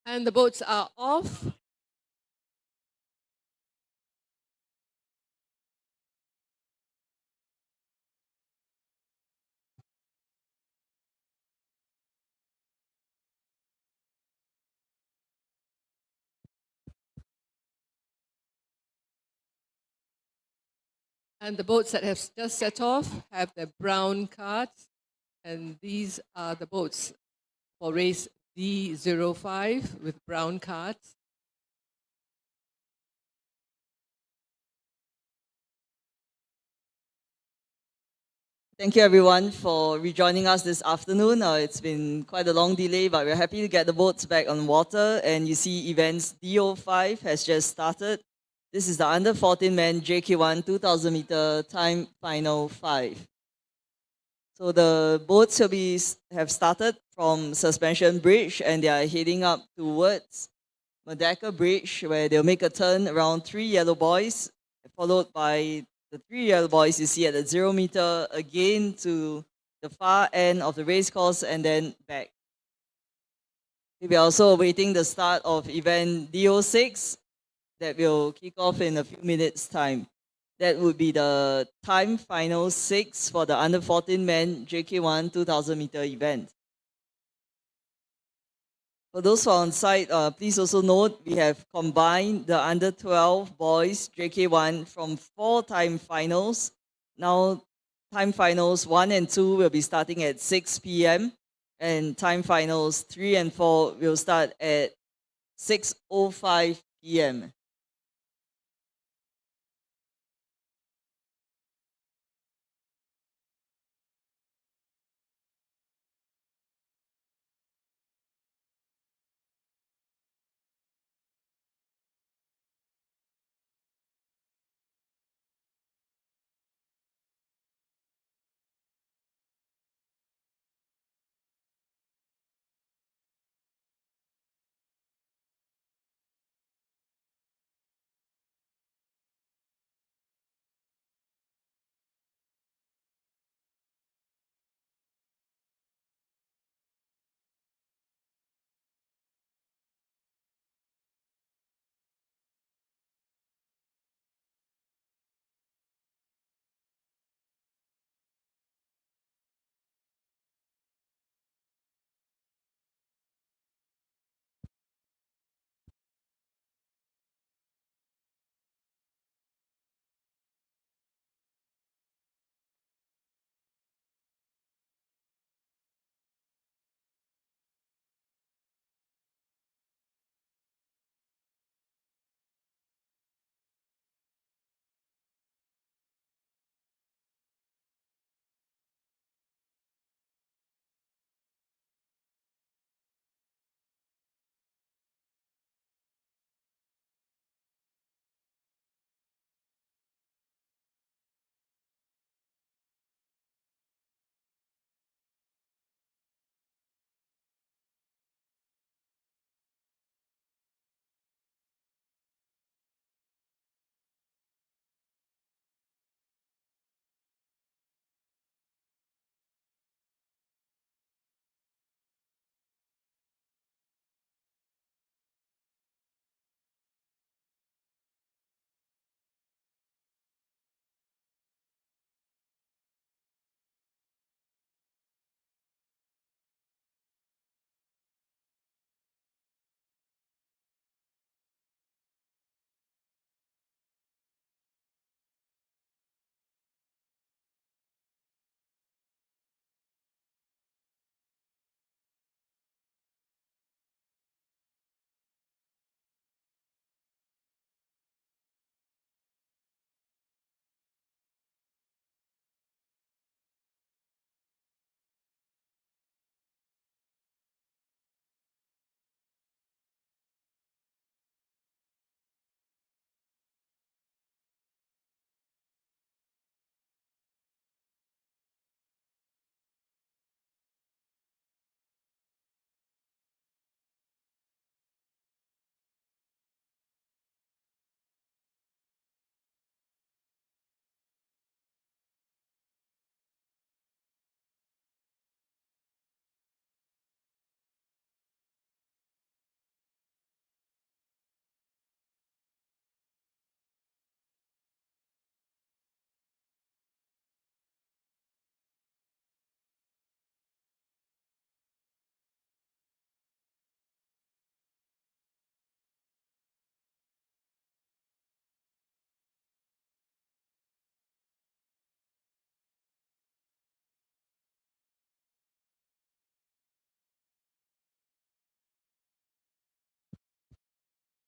And the boats are off. And the boats that have just set off have their brown cards. And these are the boats for race D05 with brown cards. Thank you everyone for rejoining us this afternoon. It's been quite a long delay, but we're happy to get the boats back on water. And you see events DO5 has just started. This is the under 14 men JK1 2000 meter time final 5. So the boats have started from Suspension Bridge and they are heading up towards Merdeka Bridge, where they'll make a turn around 3 yellow buoys, followed by the 3 yellow buoys you see at the 0 meter again to the far end of the race course and then back. We are also awaiting the start of event DO6 that will kick off in a few minutes' time. That would be the time final 6 for the under 14 men JK1 2000 meter event. For those who are on site, please also note we have combined the under 12 boys JK1 from 4 time finals. Now time finals 1 and 2 will be starting at 6 p.m. and time finals 3 and 4 will start at 6:05 p.m.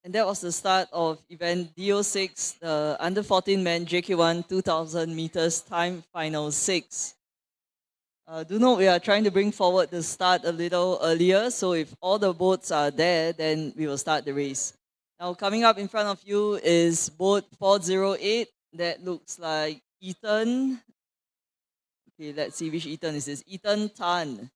And that was the start of event DO6, the under 14 men JK1 2000 meters time final 6. Do note we are trying to bring forward the start a little earlier, so if all the boats are there, then we will start the race. Now coming up in front of you is boat 408. That looks like Ethan. Okay, let's see which Ethan is this. Ethan Tan.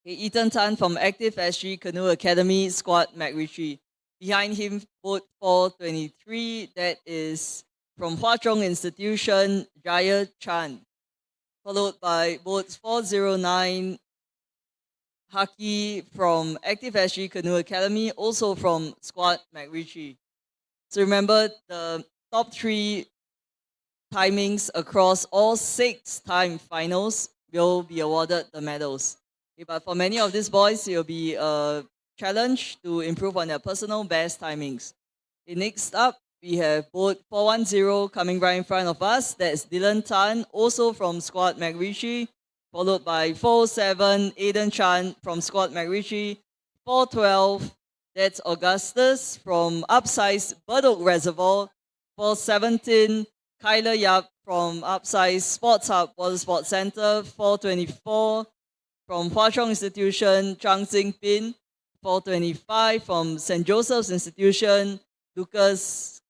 Okay, Ethan Tan from ActiveSG Canoe Academy, Squad McRitchie. Behind him, boat 423, that is from Hwa Chong Institution, Jaya Chan. Followed by boats 409, Haki from ActiveSG Canoe Academy, also from Squad McRitchie. So remember, the top 3 timings across all 6 time finals will be awarded the medals. Okay, but for many of these boys, it will be a challenge to improve on their personal best timings. Okay, next up, we have boat 410 coming right in front of us. That's Dylan Tan, also from Squad McRitchie, followed by 407, Aidan Chan from Squad McRitchie, 412, that's Augustus from Upsize Burdock Reservoir, 417, Kyler Yap from Upsize Sports Hub Water Sports Center, 424, from Hwa Chong Institution, Chang Xing Pin, 425 from St. Joseph's Institution, Lucas,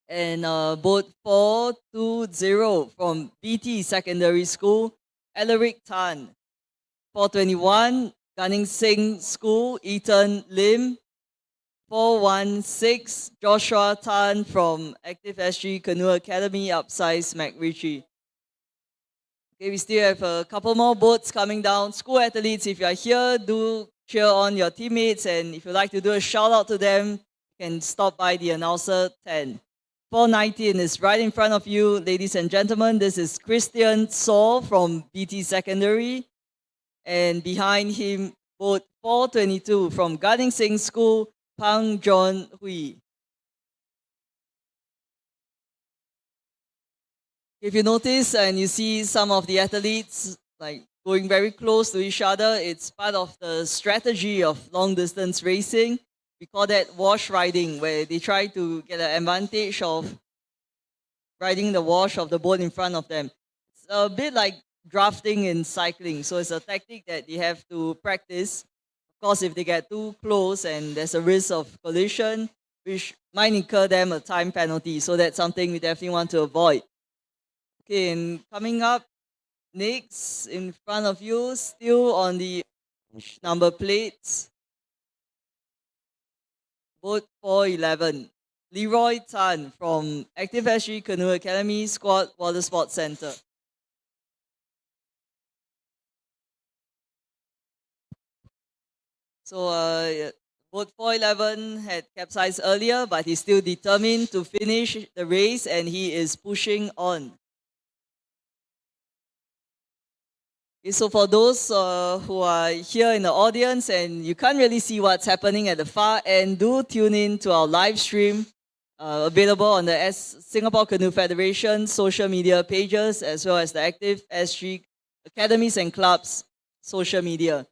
and boat 420 from BT Secondary School, Alaric Tan, 421, Gunning Singh School, Ethan Lim, 416, Joshua Tan from ActiveSG Canoe Academy, Upsize McRitchie. Okay, we still have a couple more boats coming down. School athletes, if you are here, do cheer on your teammates, and if you'd like to do a shout out to them, you can stop by the announcer tent. 419 is right in front of you, ladies and gentlemen. This is Christian Saw from BT Secondary, and behind him, boat 422 from Gunning Singh School, Pang John Hui. If you notice and you see some of the athletes like going very close to each other, it's part of the strategy of long distance racing. We call that wash riding, where they try to get an advantage of riding the wash of the boat in front of them. It's a bit like drafting in cycling, so it's a tactic that they have to practice. Of course, if they get too close and there's a risk of collision, which might incur them a time penalty, so that's something we definitely want to avoid. Okay, and coming up next in front of you, still on the number plates, boat 411, Leroy Tan from ActiveSG Canoe Academy, Squad Water Sports Center. So boat 411 had capsized earlier, but he's still determined to finish the race, and he is pushing on. Okay, so for those who are here in the audience and you can't really see what's happening at the far end, do tune in to our live stream available on the Singapore Canoe Federation social media pages, as well as the ActiveSG Academies and Clubs social media.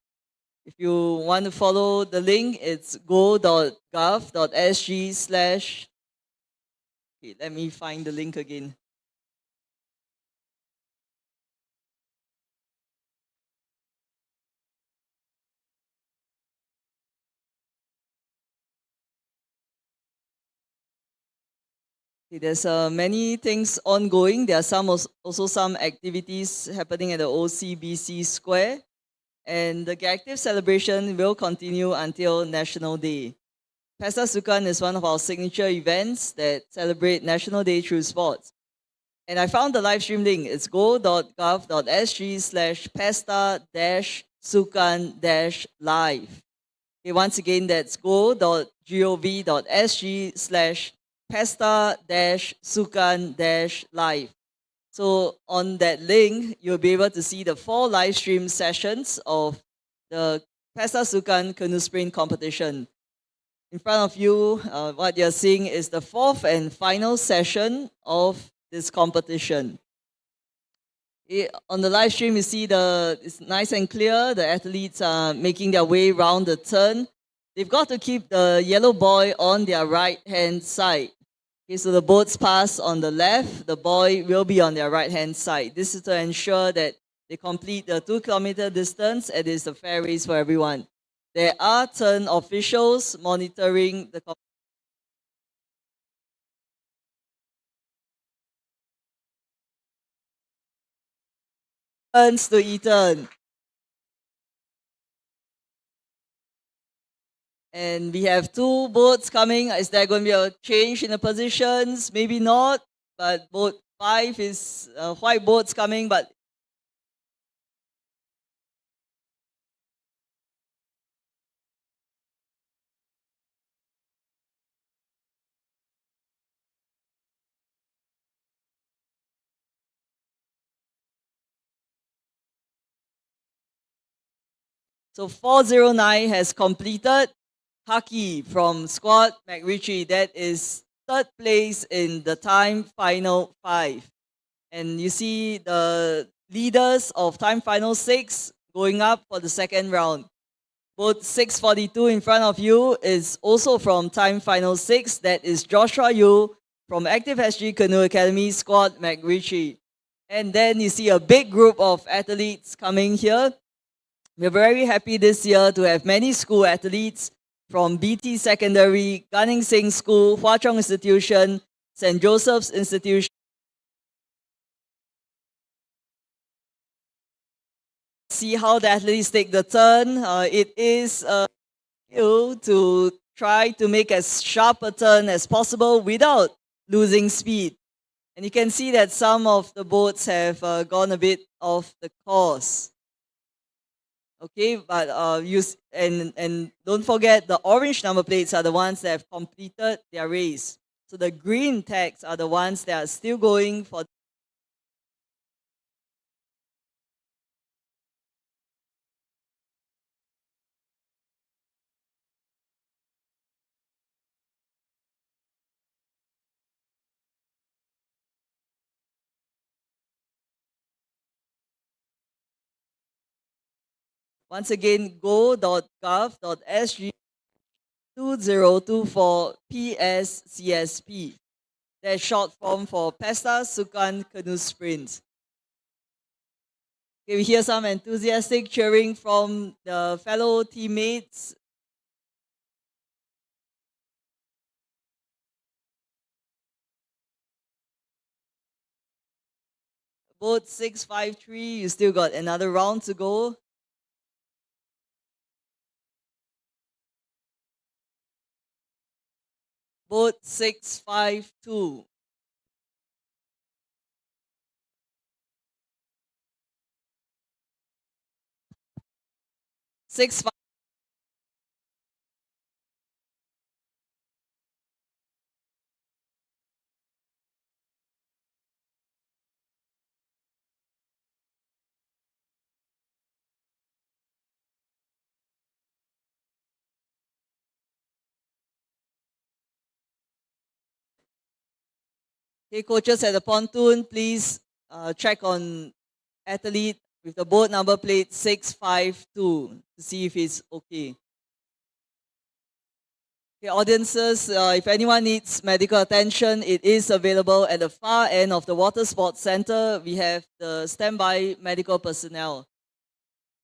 If you want to follow the link, it's go.gov.sg/. Okay, let me find the link again. Okay, there's many things ongoing. There are also some activities happening at the OCBC Square, and the active celebration will continue until National Day. Pesta Sukan is one of our signature events that celebrate National Day through sports. And I found the live stream link. It's go.gov.sg/pesta-sukan-live. Okay, once again, that's go.gov.sg/pesta-sukan-live. So on that link, you'll be able to see the 4 live stream sessions of the Pesta Sukan Canoe Sprint competition. In front of you, what you're seeing is the 4th and final session of this competition. On the live stream, you see it's nice and clear. The athletes are making their way around the turn. they've got to keep the yellow buoy on their right-hand side. Okay, so the boats pass on the left, the buoy will be on their right-hand side. This is to ensure that they complete the 2-kilometer distance, and it's a fair race for everyone. There are turn officials monitoring the turns to Eton. And we have 2 boats coming. Is there going to be a change in the positions? Maybe not, but boat 5 is white boats coming, but so 409 has completed. Haki from squad McRitchie, that is 3rd place in the time final 5. And you see the leaders of time final 6 going up for the 2nd round. Boat 642 in front of you is also from time final 6. That is Joshua Yu from ActiveSG Canoe Academy squad McRitchie. And then you see a big group of athletes coming here. We're very happy this year to have many school athletes from BT Secondary, Gunning Singh School, Hwa Chong Institution, St. Joseph's Institution. See how the athletes take the turn. It is to try to make as sharp a turn as possible without losing speed. And you can see that some of the boats have gone a bit off the course. Okay, but and don't forget the orange number plates are the ones that have completed their race. So the green tags are the ones that are still going for. Once again, go.gov.sg 2024 PSCSP. That's short form for Pesta Sukan Canoe Sprint. Okay, we hear some enthusiastic cheering from the fellow teammates. Boat 653, you still got another round to go. Boat 652. 6 Okay, coaches at the pontoon, please check on athlete with the boat number plate 652 to see if it's okay. Okay, audiences, if anyone needs medical attention, it is available at the far end of the Water Sports Center. We have the standby medical personnel.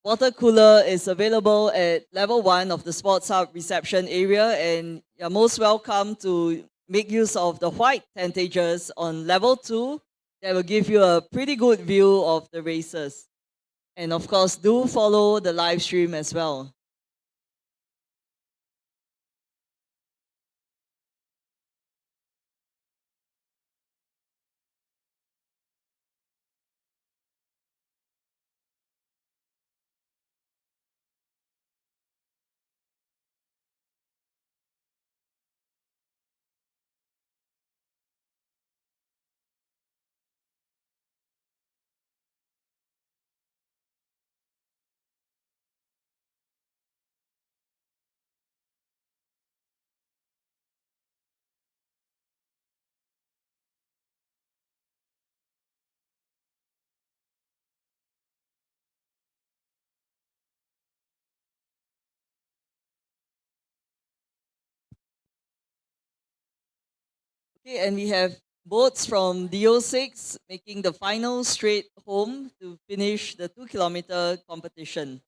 Water cooler is available at level 1 of the Sports Hub reception area, and you're most welcome to make use of the white tentages on level 2 that will give you a pretty good view of the races. And of course, do follow the live stream as well. Okay, and we have boats from DO6 making the final straight home to finish the 2-kilometer competition.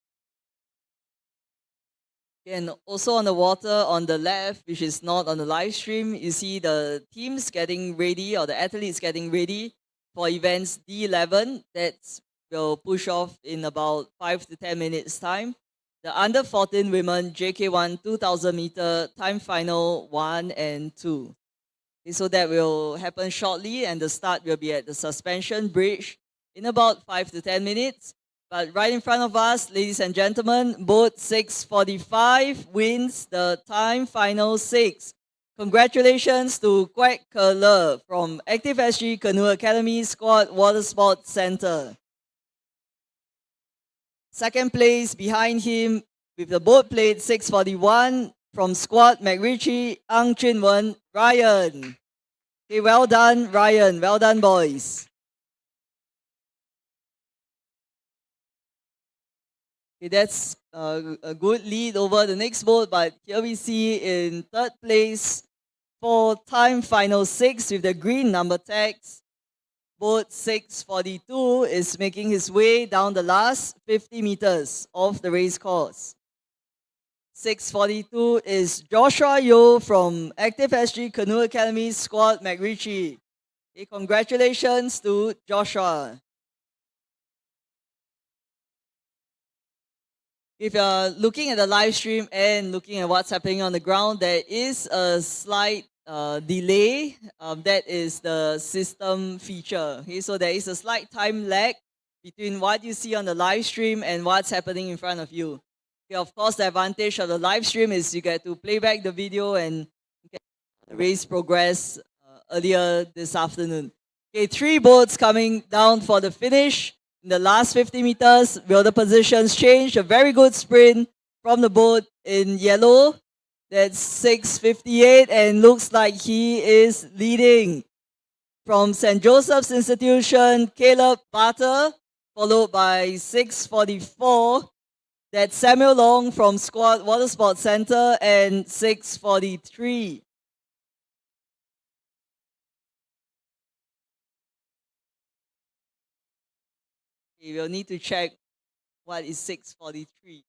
And also on the water on the left, which is not on the live stream, you see the teams getting ready or the athletes getting ready for events D11 that will push off in about 5 to 10 minutes time. The under 14 women JK1 2000 meter time final 1 and 2. Okay, so that will happen shortly, and the start will be at the suspension bridge in about 5 to 10 minutes. But right in front of us, ladies and gentlemen, boat 645 wins the time final 6. Congratulations to Kwek Ke Le from ActiveSG Canoe Academy Squad Water Sports Center. Second place behind him with the boat plate 641 from Squad McRitchie, Ang Chinwen, Ryan. Okay, well done, Ryan. Well done, boys. Okay, that's a good lead over the next boat, but here we see in third place for time final 6 with the green number tags. Boat 642 is making his way down the last 50 meters of the race course. 642 is Joshua Yo from ActiveSG Canoe Academy Squad McRitchie. Okay, congratulations to Joshua. If you're looking at the live stream and looking at what's happening on the ground, there is a slight delay. That is the system feature. Okay, so there is a slight time lag between what you see on the live stream and what's happening in front of you. Okay, of course, the advantage of the live stream is you get to play back the video and get the race progress earlier this afternoon. Okay, 3 boats coming down for the finish. In the last 50 meters, will the positions change? A very good sprint from the boat in yellow. That's 6:58 and looks like he is leading. From St. Joseph's Institution, Caleb Butter, followed by 6:44. That's Samuel Long from Squad Water Sports Center and 6:43. We will need to check what is 6:43.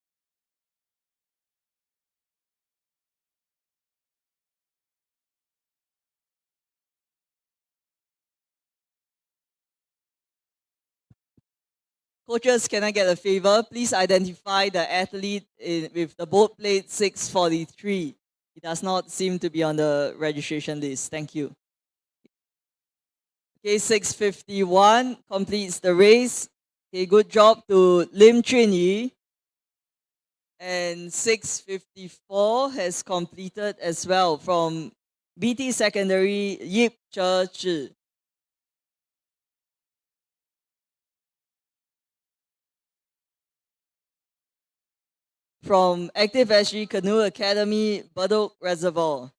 Coaches, can I get a favor? Please identify the athlete with the boat plate 6:43. It does not seem to be on the registration list. Thank you. Okay, 6:51 completes the race. Okay, good job to Lim Chunyi. And 6:54 has completed as well from BT Secondary Yip Che Zhi. From ActiveSG Canoe Academy, Bedok Reservoir.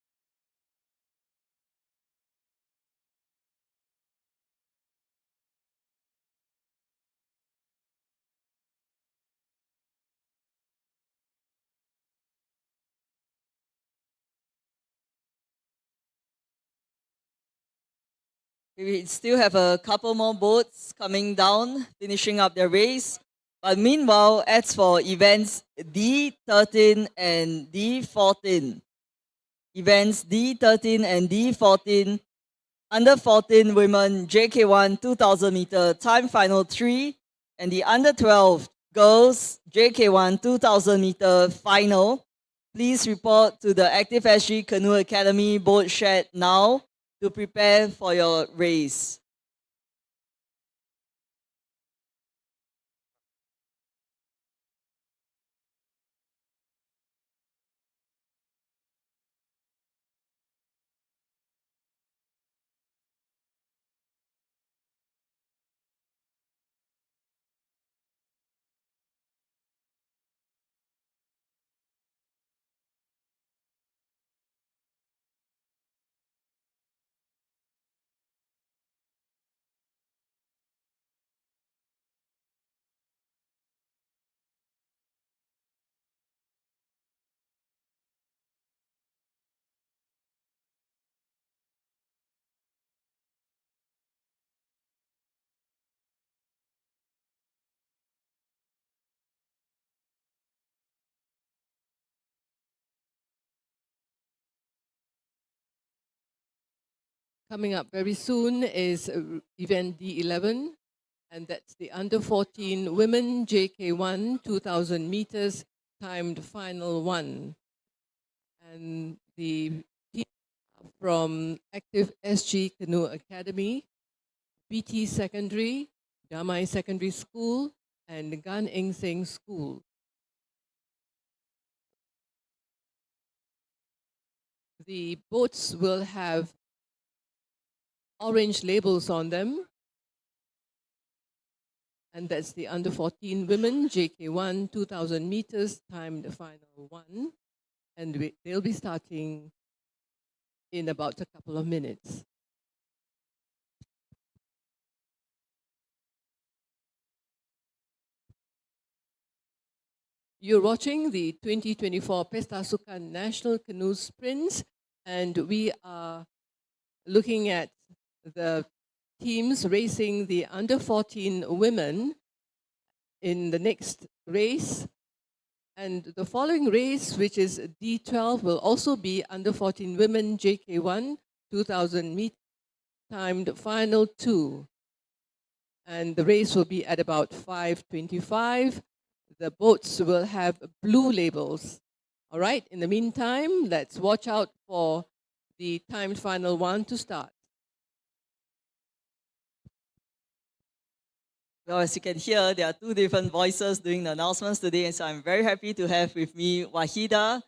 We still have a couple more boats coming down, finishing up their race. But meanwhile, as for events D13 and D14, events D13 and D14, under 14 women JK1 2000 meter time final 3, and the under 12 girls JK1 2000 meter final. Please report to the ActiveSG Canoe Academy boat shed now to prepare for your race. Coming up very soon is event D11, and that's the under 14 women JK1 2000 meters timed final one. And the team from ActiveSG Canoe Academy, BT Secondary, Damai Secondary School, and Gan Eng Seng School. The boats will have orange labels on them, and that's the under 14 women JK1 2000 meters timed final one, and they'll be starting in about a couple of minutes. You're watching the 2024 Pesta Sukan National Canoe Sprint, and we are looking at the teams racing the under 14 women in the next race. And the following race, which is D12, will also be under 14 women JK1 2000 meters timed final two. And the race will be at about 5:25. The boats will have blue labels. All right, in the meantime, let's watch out for the timed final one to start. Well, as you can hear, there are two different voices doing the announcements today, and so I'm very happy to have with me Wahida.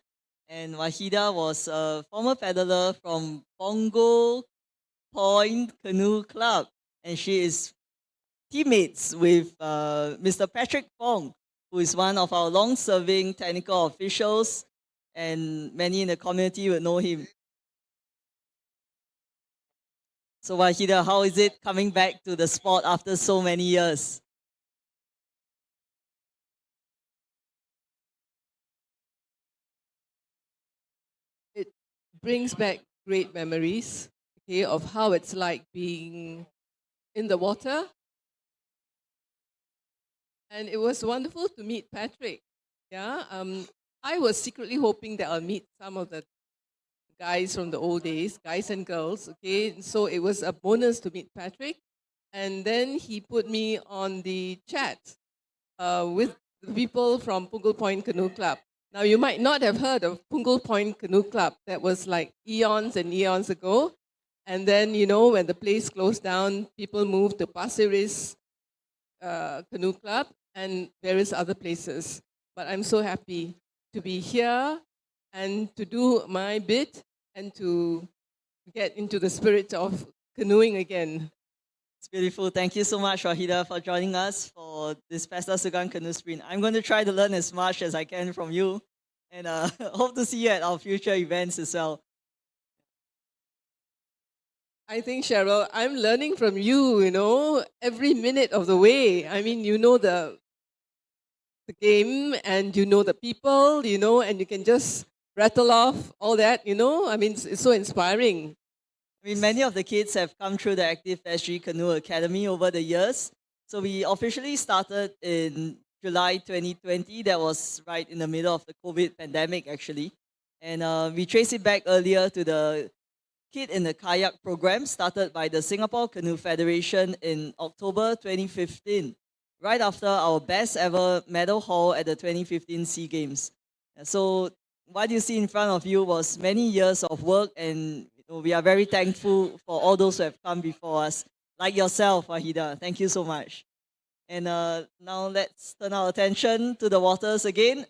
And Wahida was a former paddler from Pongo Point Canoe Club, and she is teammates with Mr. Patrick Fong, who is one of our long-serving technical officials, and many in the community will know him. So Wahida, how is it coming back to the sport after so many years? It brings back great memories, okay, of how it's like being in the water. And it was wonderful to meet Patrick. Yeah, I was secretly hoping that I'll meet some of the guys from the old days, guys and girls, okay? So it was a bonus to meet Patrick. And then he put me on the chat with the people from Punggol Point Canoe Club. Now, you might not have heard of Punggol Point Canoe Club. That was like eons and eons ago. And then, you know, when the place closed down, people moved to Pasir Ris Canoe Club and various other places. But I'm so happy to be here and to do my bit and to get into the spirit of canoeing again. It's beautiful. Thank you so much, Wahida, for joining us for this Pesta Sukan Canoe Sprint. I'm going to try to learn as much as I can from you, and hope to see you at our future events as well. I think, Cheryl, I'm learning from you, you know, every minute of the way. I mean, you know the game and you know the people, you know, and you can just rattle off all that, you know. I mean, it's so inspiring. I mean, many of the kids have come through the ActiveSG Canoe Academy over the years. So we officially started in July 2020. That was right in the middle of the COVID pandemic, actually. And we trace it back earlier to the Kid in the Kayak program started by the Singapore Canoe Federation in October 2015, right after our best ever medal haul at the 2015 SEA Games. So what you see in front of you was many years of work, and we are very thankful for all those who have come before us, like yourself, Wahida. Thank you so much. And now let's turn our attention to the waters again.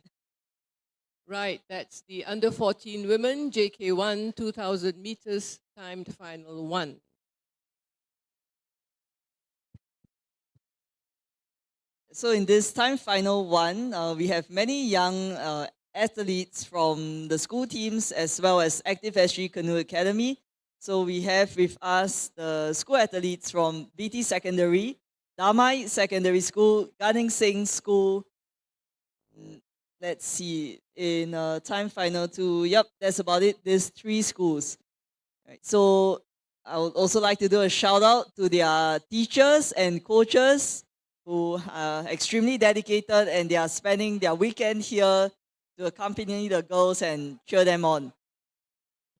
Right, that's the under 14 women JK1 2000 meters timed final one. So in this time final one, we have many young athletes from the school teams as well as ActiveSG Canoe Academy. So we have with us the school athletes from BT Secondary, Damai Secondary School, Gan Eng Seng School. Let's see, in time final two, yep, that's about it. There's three schools. Right, so I would also like to do a shout out to their teachers and coaches who are extremely dedicated, and they are spending their weekend here to accompany the girls and cheer them on.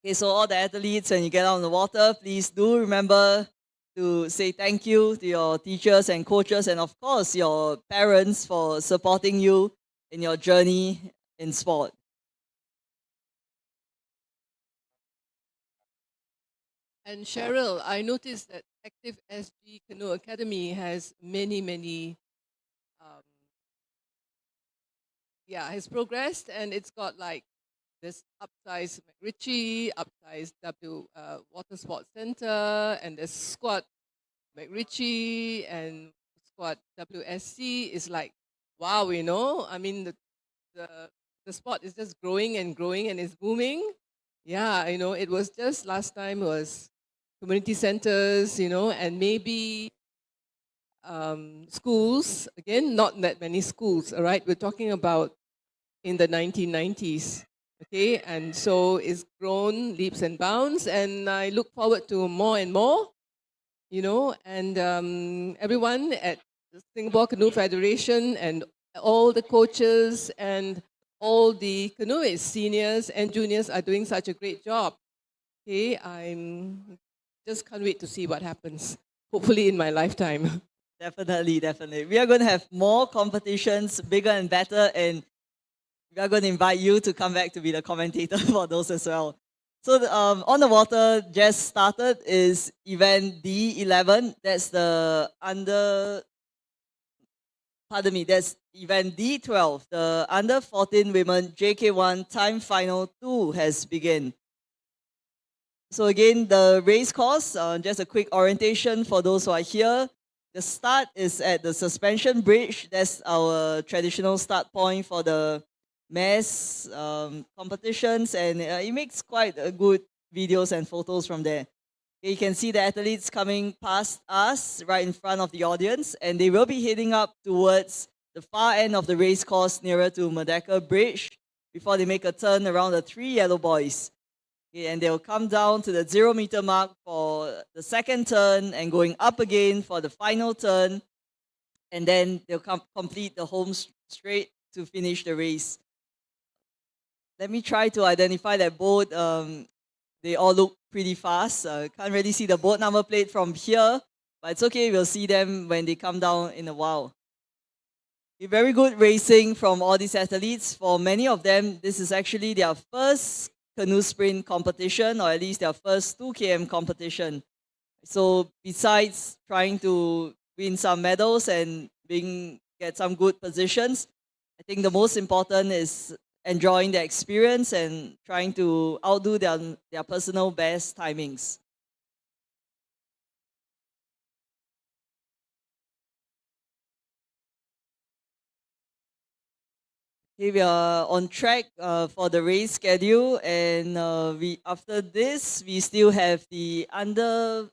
Okay, so all the athletes, when you get out on the water, please do remember to say thank you to your teachers and coaches, and of course your parents for supporting you in your journey in sport. And Cheryl, I noticed that ActiveSG Canoe Academy has many, um, has progressed, and it's got like this upsize McRitchie, upsize Water Sports Center, and there's squad McRitchie and squad WSC. Is like, wow, I mean, the, the sport is just growing and growing and it's booming. Yeah, it was just last time was community centers, and maybe schools. Again, not that many schools, all right? We're talking about in the 1990s, okay? And so it's grown leaps and bounds, and I look forward to more and more, and everyone at the Singapore Canoe Federation and all the coaches and all the canoeists, seniors and juniors, are doing such a great job. Okay, I'm just can't wait to see what happens. Hopefully in my lifetime. Definitely, definitely. We are going to have more competitions, bigger and better, and we are going to invite you to come back to be the commentator for those as well. So on the water just started is event D11. That's the that's event D12. The under 14 women JK1 time final 2 has begun. So again, the race course, just a quick orientation for those who are here. The start is at the suspension bridge. That's our traditional start point for the mass competitions, and it makes quite a good videos and photos from there. You can see the athletes coming past us right in front of the audience, and they will be heading up towards the far end of the race course nearer to Merdeka Bridge before they make a turn around the 3 yellow buoys. Okay, and they'll come down to the 0 meter mark for the second turn and going up again for the final turn, and then they'll complete the home straight to finish the race. Let me try to identify that boat. They all look pretty fast. Can't really see the boat number plate from here, but it's okay. We'll see them when they come down in a while. Very good racing from all these athletes. For many of them, this is actually their first canoe sprint competition, or at least their first 2 km competition. So besides trying to win some medals and get some good positions, I think the most important is enjoying the experience and trying to outdo their personal best timings. Okay, we are on track for the race schedule, and after this we still have the under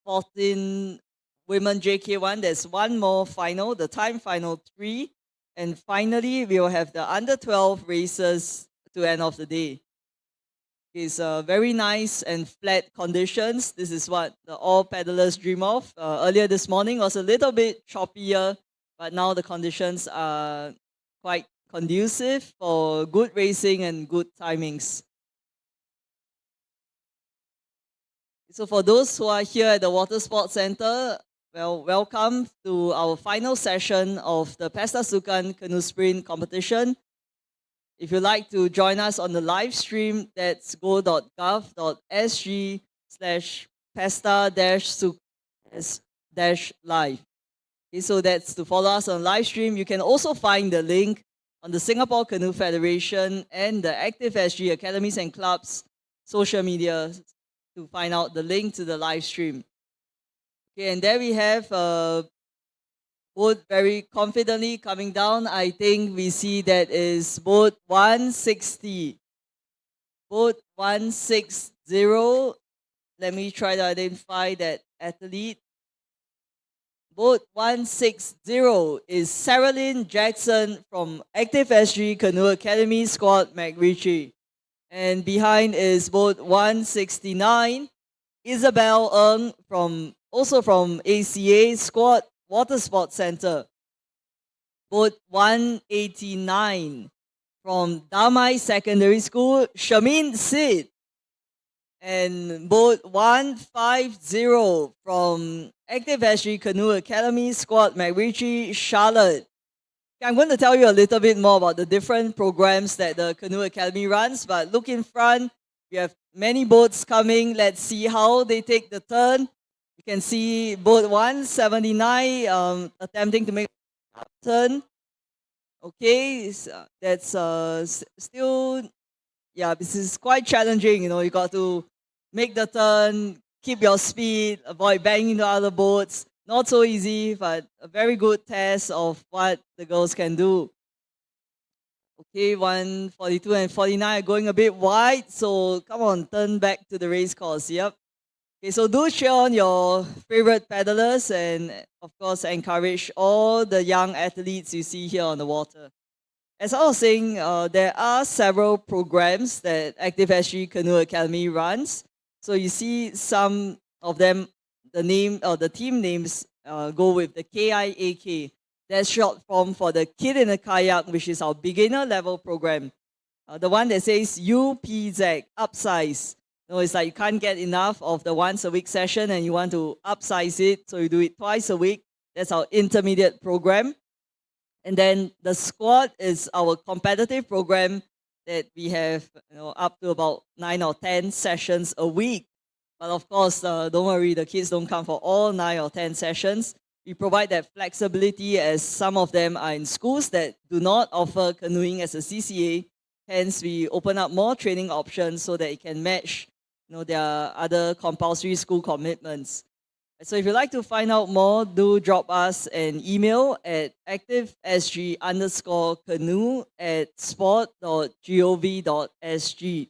14 women JK1. There's one more final, the time final 3, and finally we will have the under 12 races to end of the day. It's very nice and flat conditions. This is what all paddlers dream of. Earlier this morning was a little bit choppier, but now the conditions are quite conducive for good racing and good timings. So for those who are here at the Water Sports Center, well, welcome to our final session of the Pesta Sukan Canoe Sprint competition. If you'd like to join us on the live stream, that's go.gov.sg/pesta-live. Okay, so that's to follow us on live stream. You can also find the link on the Singapore Canoe Federation and the ActiveSG Academies and Clubs social media to find out the link to the live stream. Okay, and there we have boat very confidently coming down. I think we see that is boat 160. Boat 160. Let me try to identify that athlete. Boat 160 is Sarah Lynn Jackson from ActiveSG Canoe Academy Squad McRitchie. And behind is boat 169, Isabel Ng also from ACA Squad Water Sports Center. Boat 189 from Damai Secondary School, Shamin Sid. And boat 150 from ActiveSG Canoe Academy Squad, McRitchie, Charlotte. I'm going to tell you a little bit more about the different programs that the Canoe Academy runs, but look in front, we have many boats coming. Let's see how they take the turn. You can see boat 179 attempting to make a turn. Okay, that's still, yeah, this is quite challenging. You know, you got to make the turn, keep your speed, avoid banging into other boats. Not so easy, but a very good test of what the girls can do. Okay, 142 and 49 are going a bit wide, so come on, turn back to the race course. Yep. Okay, so do cheer on your favorite paddlers and, of course, encourage all the young athletes you see here on the water. As I was saying, there are several programs that ActiveSG Canoe Academy runs. So you see some of them, the name or the team names go with the KIAK. That's short form for the Kid in a Kayak, which is our beginner level program. The one that says UPZ, upsize. No, it's like you can't get enough of the once a week session and you want to upsize it, so you do it twice a week. That's our intermediate program. And then the squad is our competitive program that we have, up to about 9 or 10 sessions a week. But of course, don't worry, the kids don't come for all 9 or 10 sessions. We provide that flexibility as some of them are in schools that do not offer canoeing as a CCA. Hence, we open up more training options so that it can match, their other compulsory school commitments. So if you'd like to find out more, do drop us an email at activesg_canoe@sport.gov.sg.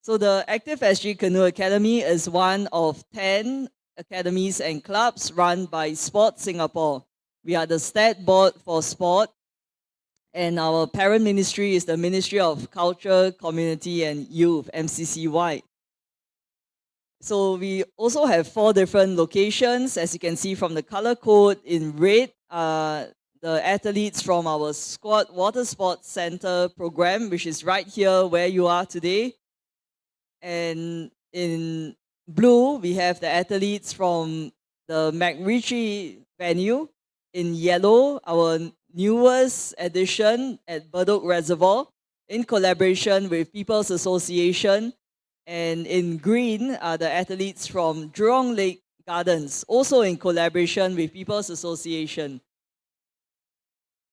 So the ActiveSG Canoe Academy is one of 10 academies and clubs run by Sport Singapore. We are the state board for sport, and our parent ministry is the Ministry of Culture, Community and Youth, MCCY. So we also have 4 different locations, as you can see from the color code in red. The athletes from our squad water sports center program, which is right here where you are today. And in blue, we have the athletes from the McRitchie venue. In yellow, our newest addition at Bedok Reservoir in collaboration with People's Association. And in green are the athletes from Jurong Lake Gardens, also in collaboration with People's Association.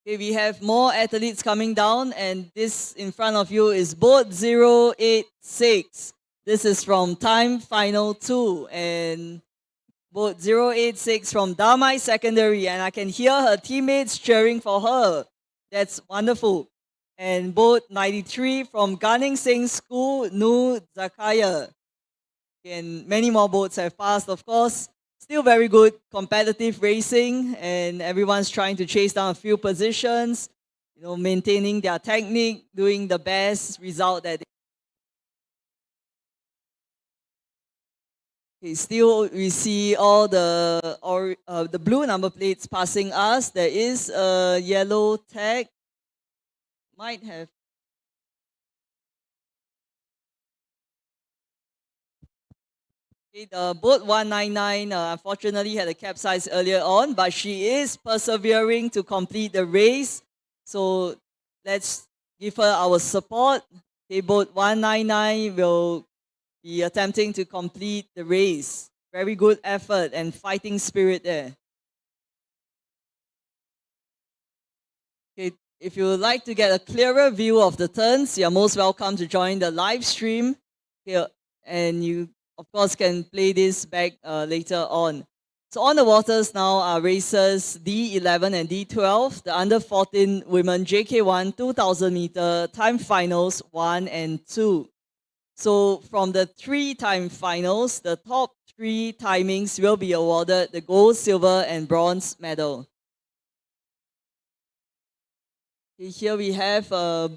Okay, we have more athletes coming down, and this in front of you is boat 086. This is from Time Final 2, and boat 086 from Damai Secondary, and I can hear her teammates cheering for her. That's wonderful. And boat 93 from Gunning Singh School, Nu Zakaya. And many more boats have passed, of course. Still very good competitive racing, and everyone's trying to chase down a few positions, maintaining their technique, doing the best result that Okay, still we see all the blue number plates passing us. There is a yellow tag. Might have. Okay, the boat 199 unfortunately had a capsize earlier on, but she is persevering to complete the race. So let's give her our support. Okay, boat 199 will be attempting to complete the race. Very good effort and fighting spirit there. Okay, if you would like to get a clearer view of the turns, you're most welcome to join the live stream here, and you, of course, can play this back later on. So on the waters now are races D11 and D12, the under 14 women JK1 2000 meter time finals 1 and 2. So from the 3 time finals, the top 3 timings will be awarded the gold, silver, and bronze medal. Okay, here we have a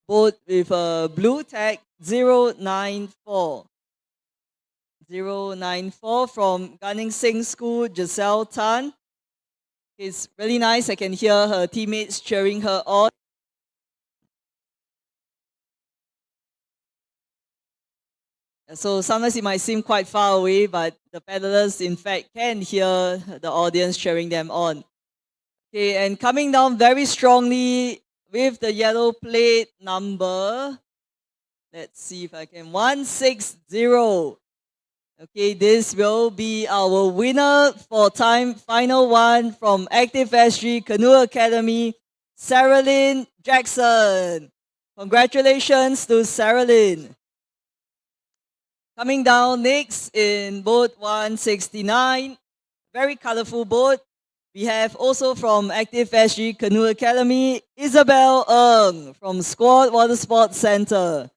boat with a blue tag 094. 094 from Gunning Singh School, Giselle Tan. It's really nice. I can hear her teammates cheering her on. So sometimes it might seem quite far away, but the paddlers, in fact, can hear the audience cheering them on. Okay, and coming down very strongly with the yellow plate number. Let's see if I can. 160. Okay, this will be our winner for time final one from ActiveSG Canoe Academy, Sarah Lynn Jackson. Congratulations to Sarah Lynn. Coming down next in boat 169, very colorful boat. We have also from ActiveSG Canoe Academy, Isabel Ng from Squad Water Sports Center.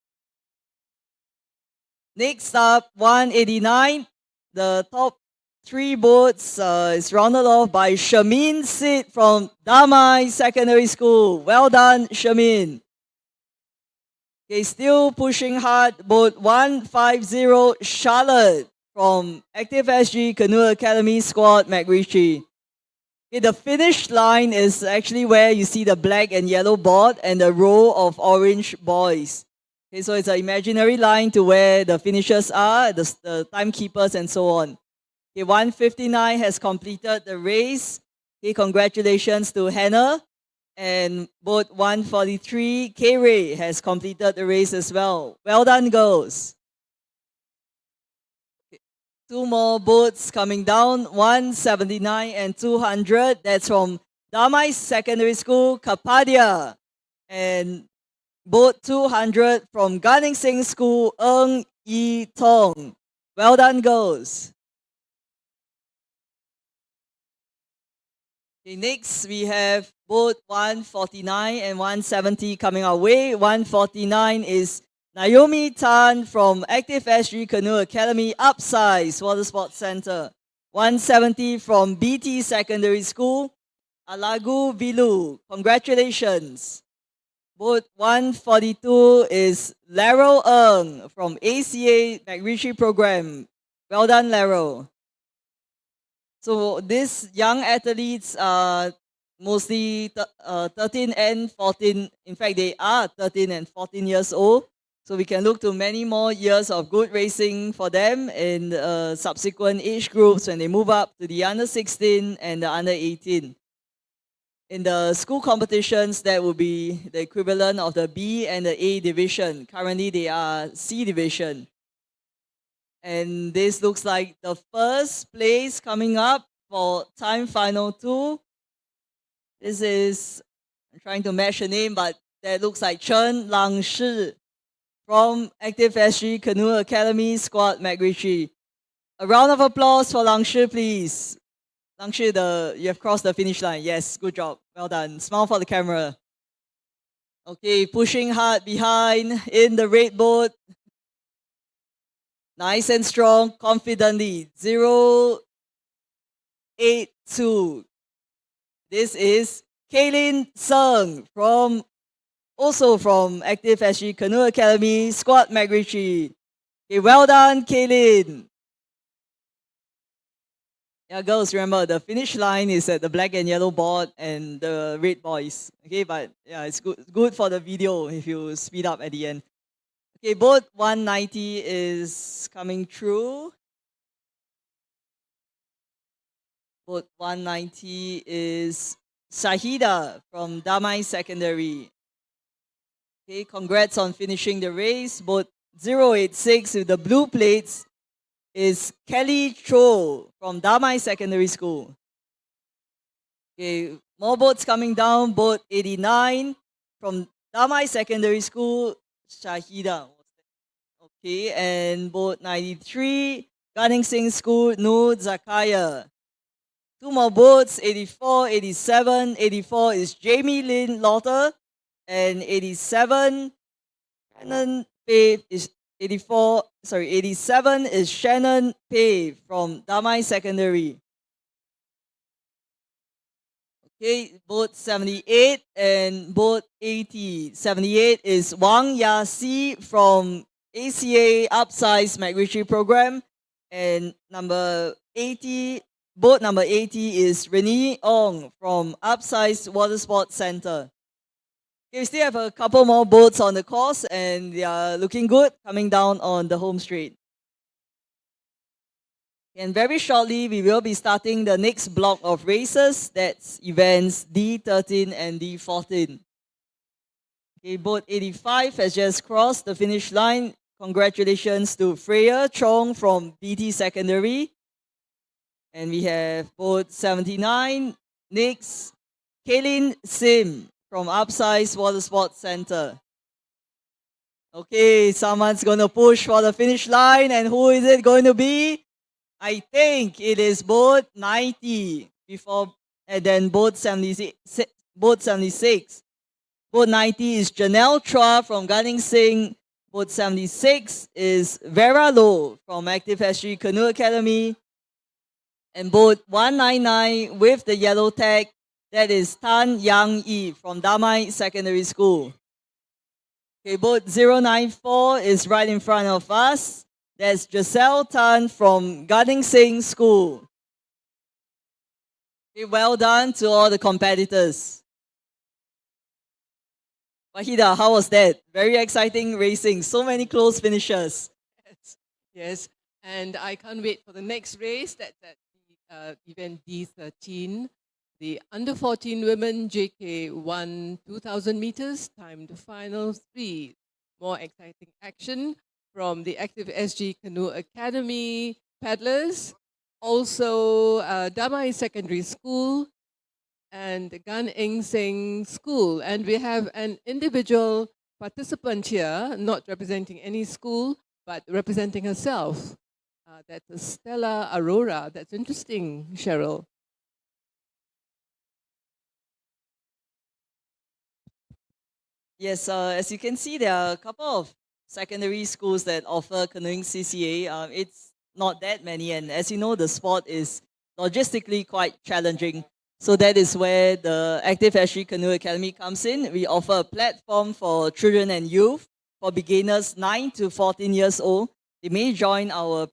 Next up, 189. The top three boats is rounded off by Shamin Sid from Damai Secondary School. Well done, Shamin. Okay, still pushing hard, boat 150, Charlotte from ActiveSG Canoe Academy Squad McRitchie. Okay, the finish line is actually where you see the black and yellow board and the row of orange buoys. Okay, so it's an imaginary line to where the finishers are, the timekeepers and so on. Okay, 159 has completed the race. Okay, congratulations to Hannah. And boat 143, K-Ray, has completed the race as well. Well done, girls. Okay, two more boats coming down, 179 and 200. That's from Damai Secondary School, Kapadia. And boat 200 from Gunning Sing School, Ng Yi Tong. Well done, girls. Okay, next we have boat 149 and 170 coming our way. 149 is Naomi Tan from ActiveSG Canoe Academy Upsize Water Sports Center. 170 from BT Secondary School, Alagu Vilu. Congratulations. Boat 142 is Laryl Ng from ACA McRitchie Program. Well done, Laryl. So these young athletes are mostly 13 and 14. In fact, they are 13 and 14 years old. So we can look to many more years of good racing for them in subsequent age groups when they move up to the under 16 and the under 18. In the school competitions, that would be the equivalent of the B and the A division. Currently, they are C division. And this looks like the first place coming up for time final 2. This is, I'm trying to match the name, but that looks like Chen Lang Shi from ActiveSG Canoe Academy Squad McRitchie. A round of applause for Lang Shi, please. Lang Shi, you have crossed the finish line. Yes, good job. Well done. Smile for the camera. Okay, pushing hard behind in the red boat. Nice and strong, confidently. 082. This is Kaylin Sung also from ActiveSG Canoe Academy Squad McRitchie. Okay, well done, Kaylin. Yeah, girls, remember the finish line is at the black and yellow board and the red boys. Okay, but yeah, it's good for the video if you speed up at the end. Okay, boat 190 is coming through. Boat 190 is Shahida from Damai Secondary. Okay, congrats on finishing the race. Boat 086 with the blue plates is Kelly Cho from Damai Secondary School. Okay, more boats coming down. Boat 89 from Damai Secondary School, Shahida. Okay, and boat 93, Gunning Sing School, Noor Zakaya. Two more boats, 84, 87. 84 is Jamie Lynn Lotter, and 87, Shannon Pei is 87 is Shannon Pei from Damai Secondary. Okay, boat 78 and boat 80. 78 is Wang Ya Si from ACA Upsize McRitchie Program, and boat number 80 is Renee Ong from Upsize Water Sports Center. Okay, we still have a couple more boats on the course and they are looking good coming down on the home straight. And very shortly, we will be starting the next block of races. That's events D13 and D14. Okay, boat 85 has just crossed the finish line. Congratulations to Freya Chong from BT Secondary. And we have boat 79, next, Kaylin Sim from Upsize Water Sports Center. Okay, someone's going to push for the finish line, and who is it going to be? I think it is boat 90 before, and then boat 76. Boat 76. Boat 90 is Janelle Chua from Gunning Sing. Boat 76 is Vera Low from ActiveSG Canoe Academy. And boat 199 with the yellow tag, that is Tan Yang Yi from Damai Secondary School. Okay, boat 094 is right in front of us. That's Giselle Tan from Gunning Sing School. Okay, well done to all the competitors. Wahida, how was that? Very exciting racing. So many close finishes. Yes, and I can't wait for the next race. That's at the event D13. The under 14 women JK won 2,000 meters, timed final 3. More exciting action from the ActiveSG Canoe Academy paddlers, also Damai Secondary School and Gan Eng Seng School. And we have an individual participant here, not representing any school, but representing herself. That's Stella Aurora. That's interesting, Cheryl. Yes, as you can see, there are a couple of secondary schools that offer canoeing CCA. It's not that many, and as you know, the sport is logistically quite challenging. So that is where the ActiveSG Canoe Academy comes in. We offer a platform for children and youth, for beginners 9 to 14 years old. They may join our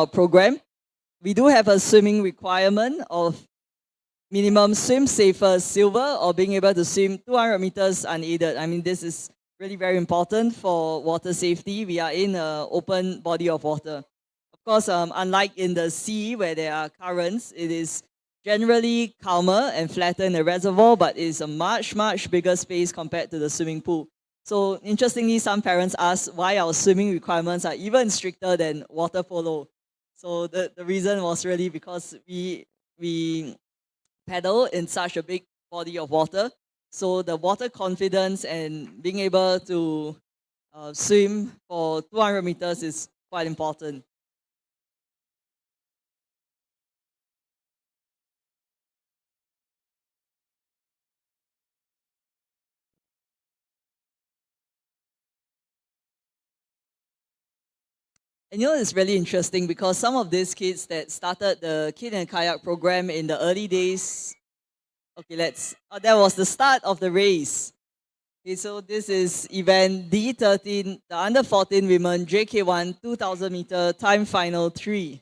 program. We do have a swimming requirement of minimum swim safer silver or being able to swim 200 meters unaided. I mean, this is really very important for water safety. We are in an open body of water. Of course, unlike in the sea where there are currents, it is generally calmer and flatter in the reservoir, but it's a much, much bigger space compared to the swimming pool. So interestingly, some parents ask why our swimming requirements are even stricter than water polo. So the reason was really because we paddle in such a big body of water. So the water confidence and being able to swim for 200 meters is quite important. And you know, it's really interesting because some of these kids that started the Kid and Kayak program in the early days, that was the start of the race. Okay, so this is event D13, the under 14 women JK1 2,000 meter time final 3.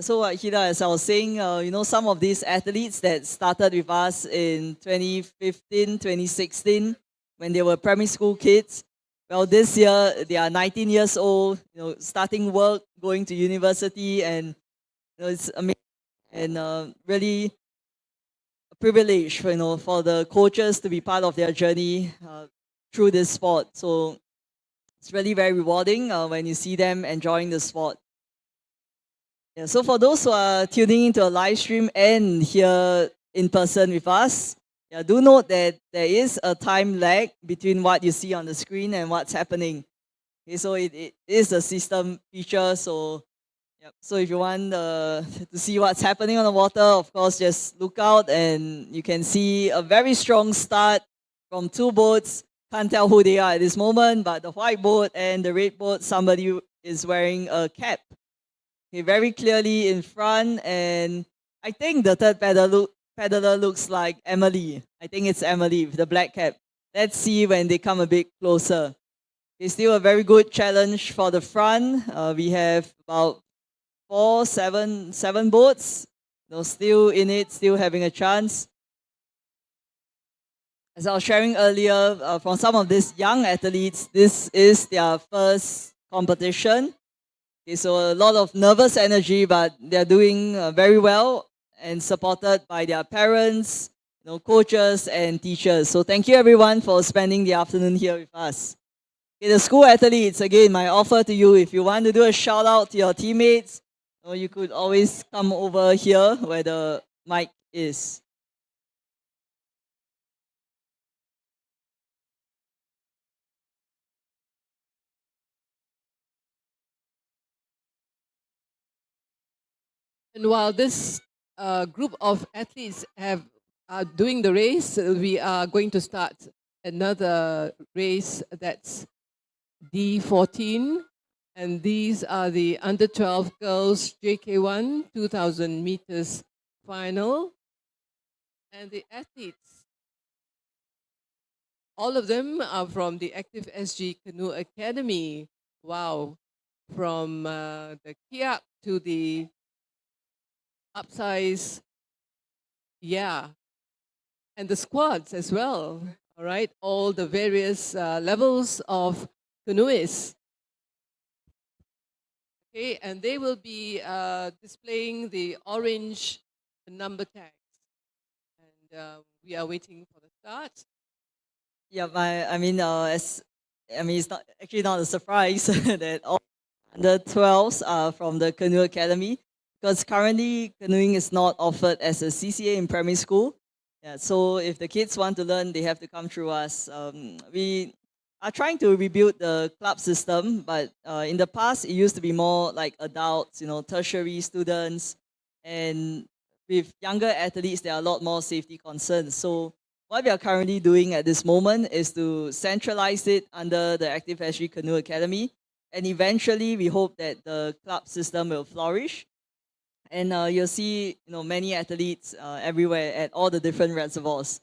So Hida, as I was saying, some of these athletes that started with us in 2015, 2016, when they were primary school kids, well, this year they are 19 years old, starting work, going to university, and it's amazing and really a privilege, for the coaches to be part of their journey through this sport. So it's really very rewarding when you see them enjoying the sport. Yeah, so for those who are tuning into a live stream and here in person with us, do note that there is a time lag between what you see on the screen and what's happening. Okay, so it is a system feature. So if you want to see what's happening on the water, of course, just look out and you can see a very strong start from 2 boats. Can't tell who they are at this moment, but the white boat and the red boat, somebody is wearing a cap. Okay, very clearly in front, and I think the third peddler looks like Emily. I think it's Emily with the black cap. Let's see when they come a bit closer. It's still a very good challenge for the front. We have about 7 boats. Still in it, still having a chance. As I was sharing earlier, from some of these young athletes, this is their first competition. Okay, so a lot of nervous energy, but they're doing very well and supported by their parents, coaches and teachers. So thank you everyone for spending the afternoon here with us. Okay, the school athletes, again, my offer to you, if you want to do a shout out to your teammates, you could always come over here where the mic is. And while this group of athletes are doing the race, we are going to start another race that's D14. And these are the under 12 girls JK1 2000 meters final. And the athletes, all of them are from the ActiveSG Canoe Academy. Wow. From the kiak to the upsize, yeah, and the squads as well. All right, all the various levels of canoeists. Okay, and they will be displaying the orange number tags. And we are waiting for the start. Yeah, it's not actually not a surprise that all under 12s are from the Canoe Academy, because currently canoeing is not offered as a CCA in primary school. Yeah, so if the kids want to learn, they have to come through us. We are trying to rebuild the club system, but in the past it used to be more like adults, tertiary students, and with younger athletes, there are a lot more safety concerns. So what we are currently doing at this moment is to centralize it under the ActiveSG Canoe Academy, and eventually we hope that the club system will flourish, and you'll see many athletes everywhere at all the different reservoirs.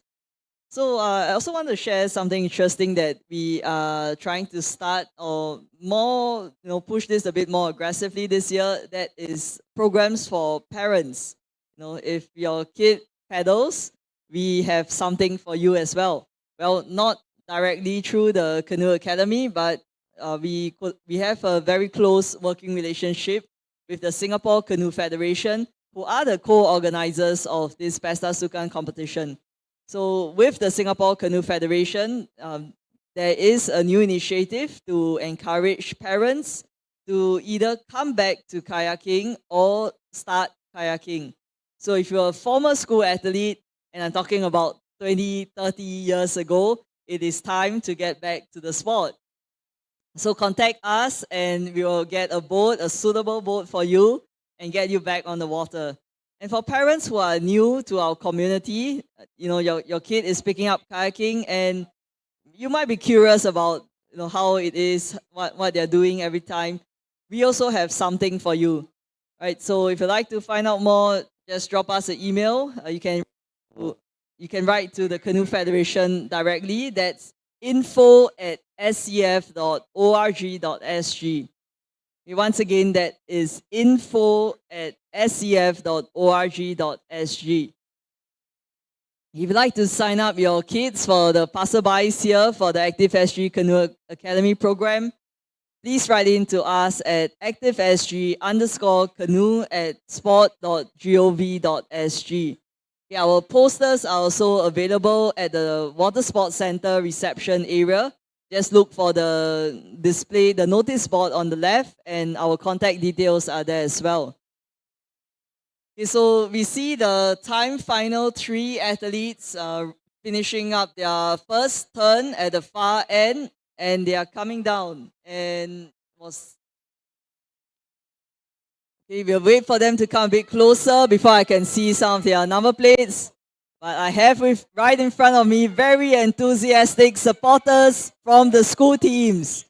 So I also want to share something interesting that we are trying to start, or more push this a bit more aggressively this year. That is programs for parents. If your kid paddles, we have something for you as well. Well, not directly through the Canoe Academy, but we have a very close working relationship with the Singapore Canoe Federation, who are the co-organizers of this Pesta Sukan competition. So with the Singapore Canoe Federation, there is a new initiative to encourage parents to either come back to kayaking or start kayaking. So if you're a former school athlete, and I'm talking about 20, 30 years ago, it is time to get back to the sport. So contact us and we will get a boat, a suitable boat for you, and get you back on the water. And for parents who are new to our community, your kid is picking up kayaking and you might be curious about how it is, what they're doing every time. We also have something for you. Right? So if you'd like to find out more, just drop us an email. You can write to the Canoe Federation directly. That's info@scf.org.sg. Once again, that is info@scf.org.sg. If you'd like to sign up your kids for the passerbys here for the ActiveSG Canoe Academy program, please write in to us at activesg_canoe@sport.gov.sg. Our posters are also available at the Water Sports Center reception area. Just look for the display, the notice board on the left, and our contact details are there as well. Okay, so we see the time final 3 athletes finishing up their first turn at the far end, and they are coming down. And we'll wait for them to come a bit closer before I can see some of their number plates. But I have right in front of me very enthusiastic supporters from the school teams.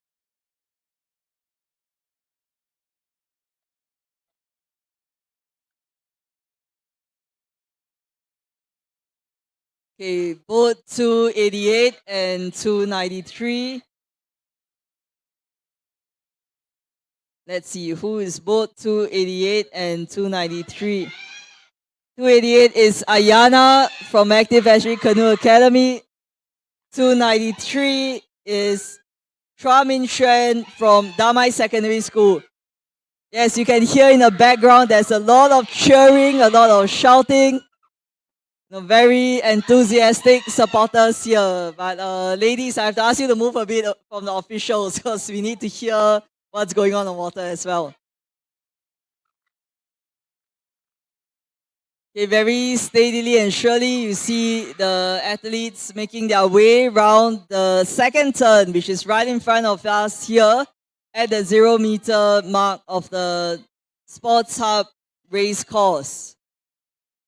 Okay, both 288 and 293. Let's see who is both 288 and 293. 288 is Ayana from ActiveSG Canoe Academy. 293 is Chua Min Xuan from Damai Secondary School. Yes, you can hear in the background there's a lot of cheering, a lot of shouting. Very enthusiastic supporters here. But ladies, I have to ask you to move a bit from the officials because we need to hear what's going on water as well. Okay, very steadily and surely you see the athletes making their way around the second turn, which is right in front of us here at the 0 meter mark of the Sports Hub race course.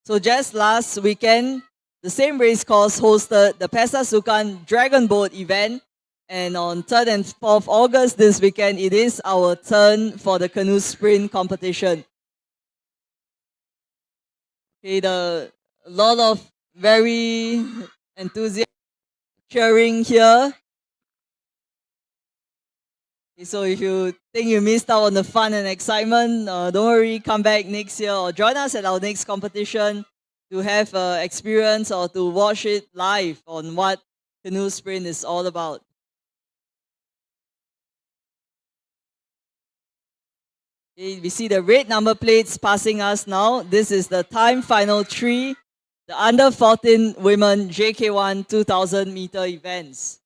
So just last weekend, the same race course hosted the Pesta Sukan Dragon Boat event. And on 3rd and 4th August this weekend, it is our turn for the canoe sprint competition. Okay, a lot of very enthusiastic cheering here. Okay, so if you think you missed out on the fun and excitement, don't worry, come back next year or join us at our next competition to have experience or to watch it live on what canoe sprint is all about. Okay, we see the red number plates passing us now. This is the time final 3, the under 14 women JK1 2000 meter events.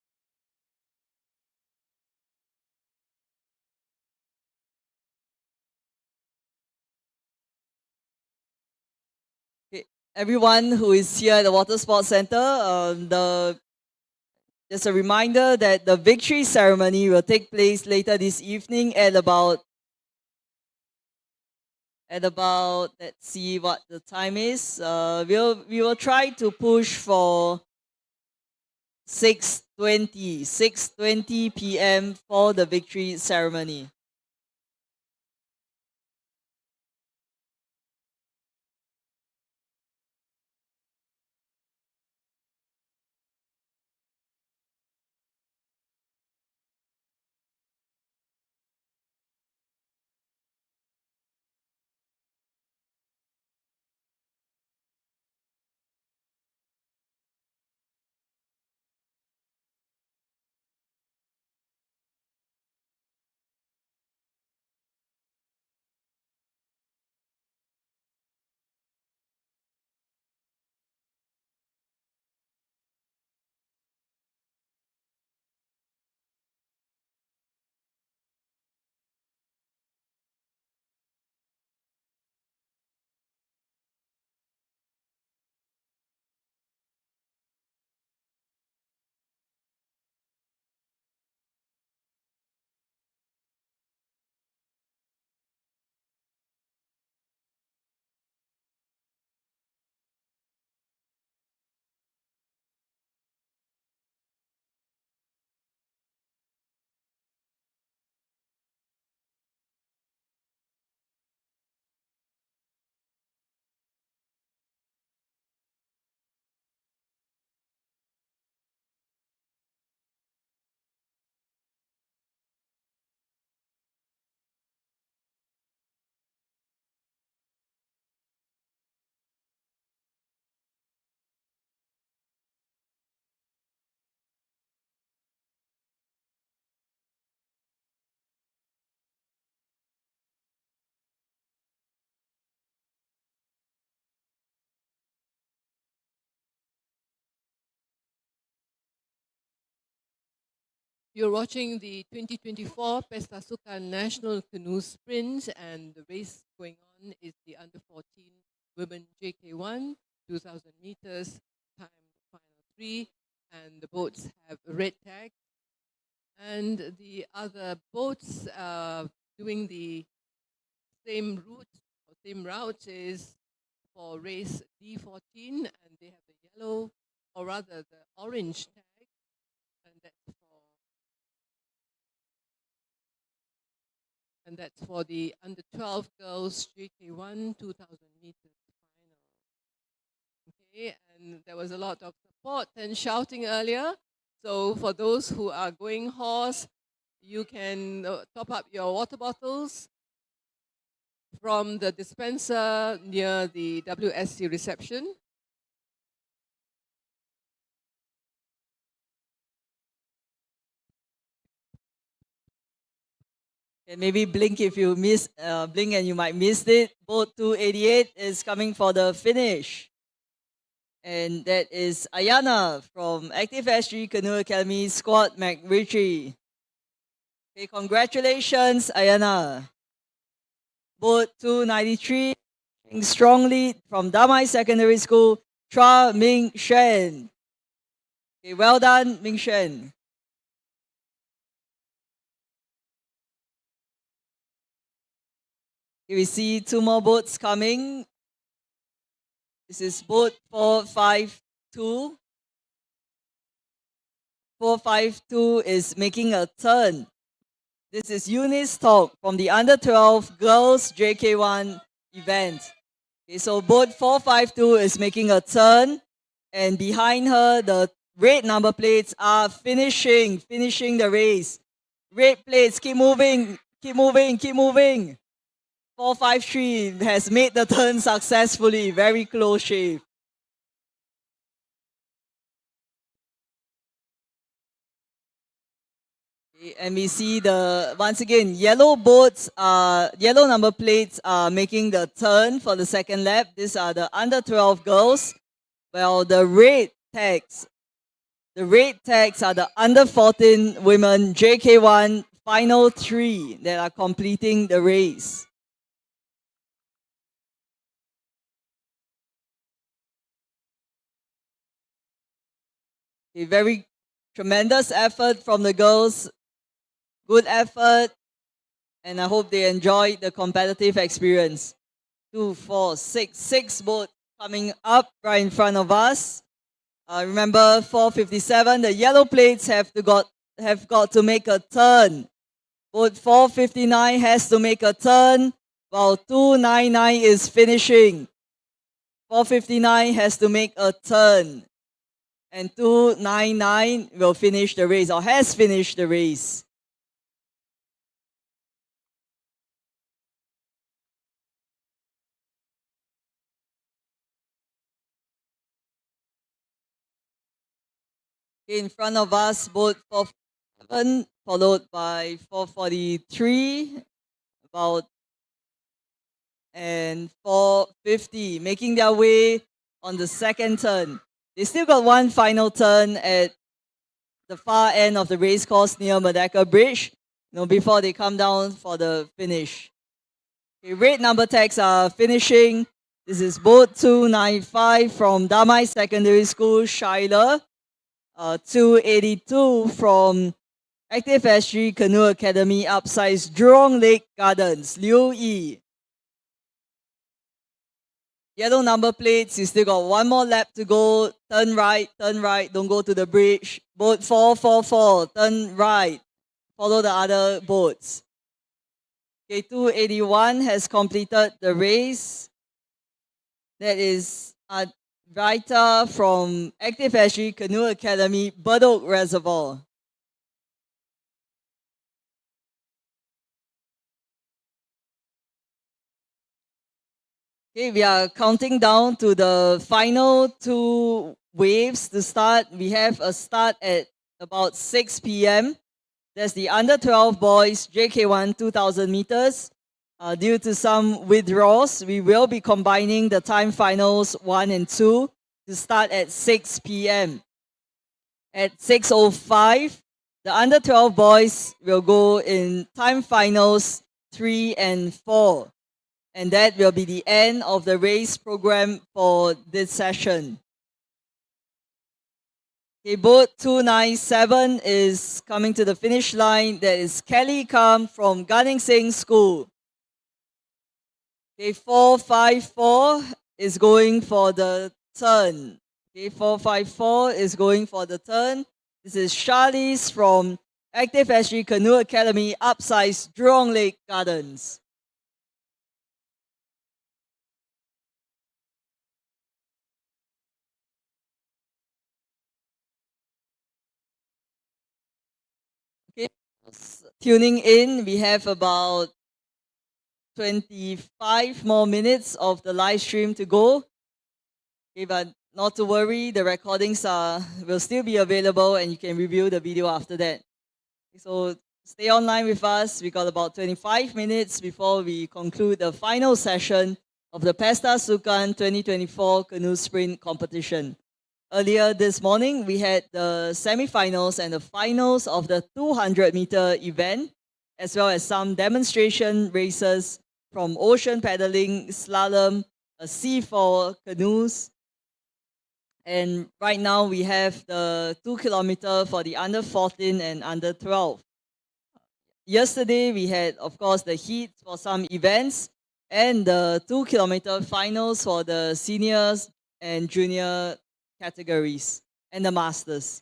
Okay, everyone who is here at the Water Sports Center, just a reminder that the victory ceremony will take place later this evening at about, let's see what the time is. We will try to push for 6:20 p.m. for the victory ceremony. You're watching the 2024 Pesta Sukan National Canoe Sprint, and the race going on is the under 14 women JK1 2000 meters time final 3, and the boats have a red tag, and the other boats doing the same route is for race D14, and they have the yellow, or rather the orange tag, and that's for the under 12 girls JK1 2000 meters final. Okay, and there was a lot of support and shouting earlier. So for those who are going horse, you can top up your water bottles from the dispenser near the WSC reception. And maybe blink if you blink and you might miss it. Boat 288 is coming for the finish. And that is Ayana from ActiveSG Canoe Academy Squad McRitchie. Okay, congratulations, Ayana. Boat 293, strong lead from Damai Secondary School, Chua Ming Shen. Okay, well done, Ming Shen. Okay, we see two more boats coming. This is boat 452. 452 is making a turn. This is Eunice Talk from the Under 12 Girls JK1 event. Okay, so boat 452 is making a turn, and behind her, the red number plates are finishing the race. Red plates, keep moving, keep moving, keep moving. 453 has made the turn successfully, very close shave. And we see once again, yellow boats, yellow number plates are making the turn for the second lap. These are the under 12 girls. Well, the red tags are the under 14 women JK1 final 3 that are completing the race. A very tremendous effort from the girls. Good effort, and I hope they enjoyed the competitive experience. 2, 4, 6, 6 boats coming up right in front of us. Remember 457, the yellow plates have got to make a turn. Boat 459 has to make a turn, while 299 is finishing. 459 has to make a turn, and 299 will finish the race, or has finished the race. In front of us, boat 447, followed by 443, and 450, making their way on the second turn. They still got one final turn at the far end of the race course near Merdeka Bridge, before they come down for the finish. Okay, red number tags are finishing. This is boat 295 from Damai Secondary School, Shiler. 282 from ActiveSG Canoe Academy Upsize Jurong Lake Gardens, Liu Yi. Yellow number plates, you still got one more lap to go. Turn right, don't go to the bridge. Boat 444, turn right. Follow the other boats. Okay, 281 has completed the race. That is Raita from ActiveSG Canoe Academy, Bedok Reservoir. Okay, we are counting down to the final 2 waves to start. We have a start at about 6 p.m. That's the under 12 boys JK1 2000 meters. Due to some withdrawals, we will be combining the time finals 1 and 2 to start at 6 p.m. At 6:05, the under 12 boys will go in time finals 3 and 4. And that will be the end of the race program for this session. Okay, boat 297 is coming to the finish line. That is Kelly Kam from Gunning Sing School. Okay, 454 is going for the turn. Okay, 454 is going for the turn. This is Charlize from ActiveSG Canoe Academy Upsize Jurong Lake Gardens. Okay, tuning in, we have about 25 more minutes of the live stream to go. Okay, but not to worry, the recordings will still be available and you can review the video after that. So stay online with us. We got about 25 minutes before we conclude the final session of the Pesta Sukan 2024 Canoe Sprint competition. Earlier this morning, we had the semi-finals and the finals of the 200-meter event, as well as some demonstration races from ocean paddling, slalom, C4 canoes. And right now we have the 2 kilometer for the under 14 and under 12. Yesterday we had, of course, the heat for some events and the 2 kilometer finals for the seniors and junior categories and the masters.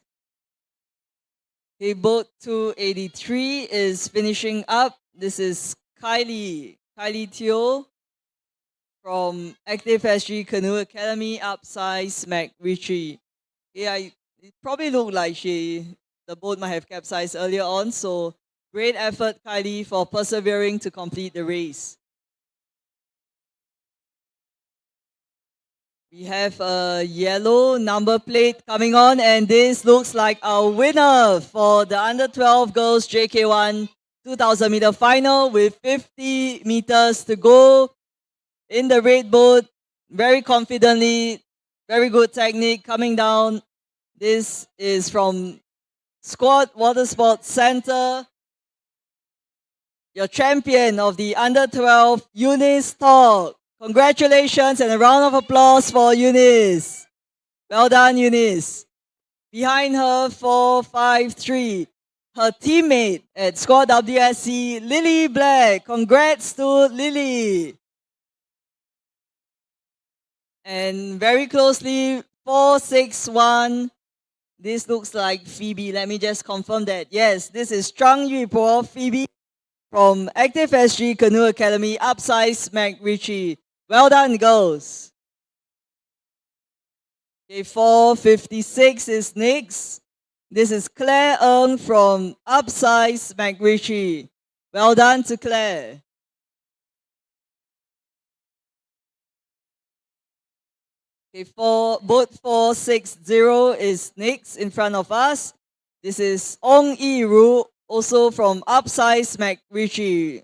Okay, boat 283 is finishing up. This is Kylie Teo from ActiveSG Canoe Academy, upsize McRitchie. Yeah, it probably looked like the boat might have capsized earlier on, so great effort, Kylie, for persevering to complete the race. We have a yellow number plate coming on, and this looks like our winner for the under 12 girls JK1 2,000 meter final with 50 meters to go. In the red boat, very confidently, very good technique coming down. This is from Squad Water Sports Center. Your champion of the under 12, Eunice Talk. Congratulations and a round of applause for Eunice. Well done, Eunice. Behind her, 453. Her teammate at Squad WSC, Lily Black. Congrats to Lily. And very closely, 461. This looks like Phoebe. Let me just confirm that. Yes, this is Zhang Yupo, Phoebe from ActiveSG Canoe Academy, upsize McRitchie. Well done, girls. Okay, 456 is next. This is Claire Ng from upsize McRitchie. Well done to Claire. Okay, boat 460 is next in front of us. This is Ong Yiru, also from upsize McRitchie.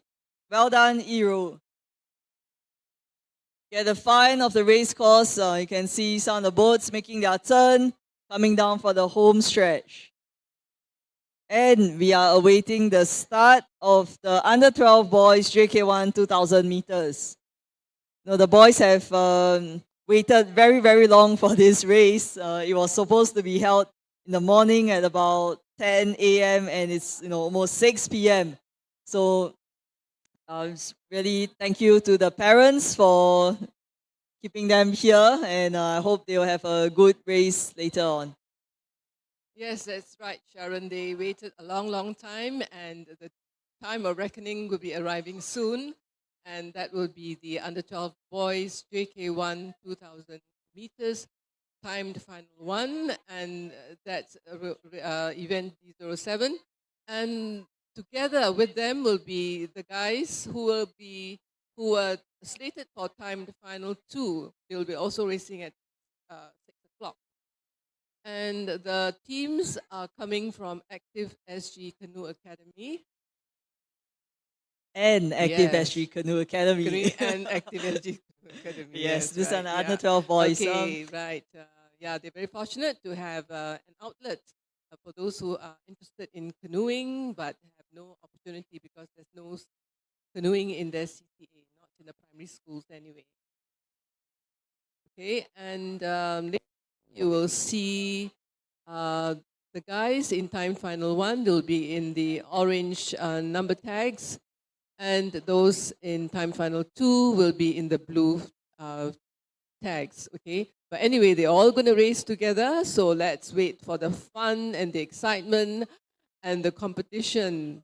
Well done, Yiru. At the fine of the race course, you can see some of the boats making their turn, coming down for the home stretch. And we are awaiting the start of the under 12 boys JK1 2,000 meters. Now, the boys have waited very, very long for this race. It was supposed to be held in the morning at about 10 a.m. and it's almost 6 p.m. So really thank you to the parents for keeping them here, and I hope they will have a good race later on. Yes, that's right, Sharon. They waited a long, long time, and the time of reckoning will be arriving soon. And that will be the under 12 boys JK1 2,000 meters timed final one, and that's event D07. And together with them will be the guys who are slated for timed final 2. They'll be also racing at 6 o'clock. And the teams are coming from ActiveSG Canoe Academy. And ActiveSG Canoe Academy. And ActiveSG Canoe Academy. Yes, these right, are the under 12 boys. Okay, right. Yeah, they're very fortunate to have an outlet for those who are interested in canoeing but have no opportunity because there's no canoeing in their CCA, not in the primary schools anyway. Okay, and you will see the guys in time final 1. They'll be in the orange number tags, and those in time final 2 will be in the blue tags. Okay, but anyway, they're all going to race together, so let's wait for the fun and the excitement and the competition.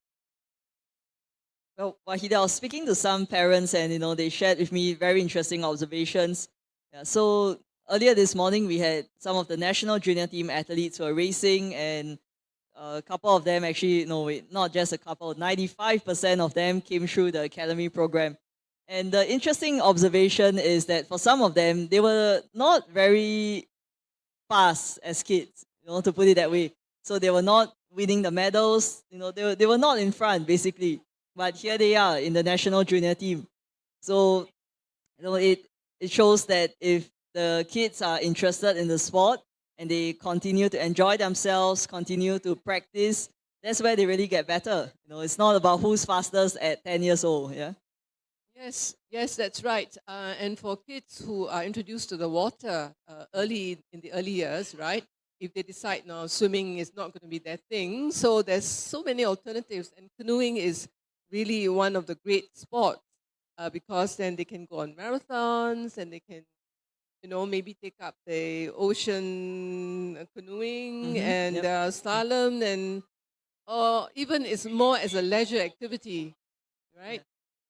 Well, Wahida, I was speaking to some parents, and they shared with me very interesting observations. Yeah, so earlier this morning, we had some of the national junior team athletes who were racing, and a couple of them actually, not just a couple, 95% of them came through the academy program. And the interesting observation is that for some of them, they were not very fast as kids, to put it that way. So they were not winning the medals. They were not in front basically, but here they are in the national junior team. So it shows that if the kids are interested in the sport and they continue to enjoy themselves, continue to practice, that's where they really get better. It's not about who's fastest at 10 years old. Yeah. Yes, that's right. And for kids who are introduced to the water early in the early years, right? If they decide now swimming is not going to be their thing, so there's so many alternatives, and canoeing is really one of the great sports because then they can go on marathons and they can, maybe take up the ocean canoeing and Yep. slalom, and or even it's more as a leisure activity, right?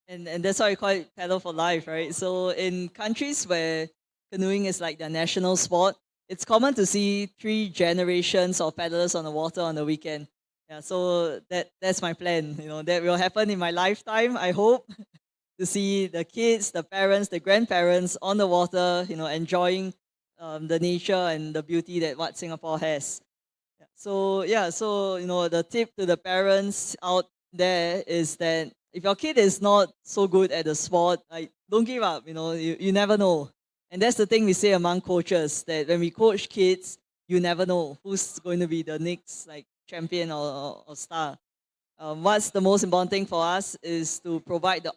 And that's why we call it paddle for life, right? So in countries where canoeing is like their national sport, it's common to see 3 generations of paddlers on the water on the weekend. Yeah, so that's my plan. That will happen in my lifetime, I hope, to see the kids, the parents, the grandparents on the water, enjoying the nature and the beauty that what Singapore has. So the tip to the parents out there is that if your kid is not so good at the sport, like, don't give up. You never know. And that's the thing we say among coaches, that when we coach kids, you never know who's going to be the next like champion or star. What's the most important thing for us is to provide the,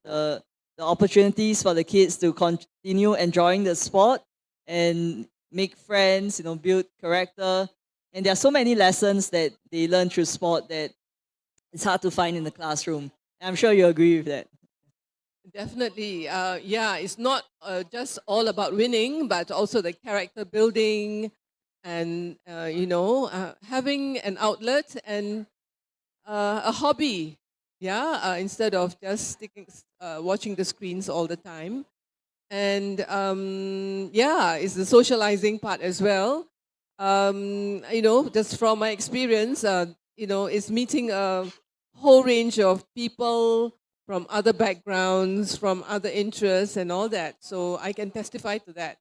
the opportunities for the kids to continue enjoying the sport and make friends, build character. And there are so many lessons that they learn through sport that it's hard to find in the classroom. I'm sure you agree with that. Definitely. Yeah, it's not just all about winning, but also the character building and, having an outlet and a hobby. Yeah, instead of just watching the screens all the time. And yeah, it's the socializing part as well. Just from my experience, it's meeting a whole range of people from other backgrounds, from other interests, and all that. So I can testify to that.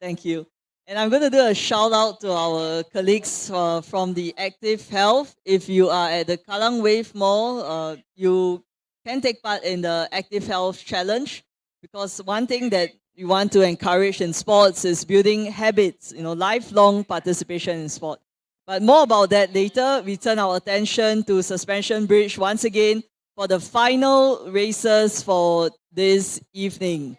Thank you. And I'm going to do a shout out to our colleagues from the Active Health. If you are at the Kallang Wave Mall, you can take part in the Active Health Challenge, because one thing that we want to encourage in sports is building habits, lifelong participation in sport. But more about that later. We turn our attention to Suspension Bridge once again for the final races for this evening.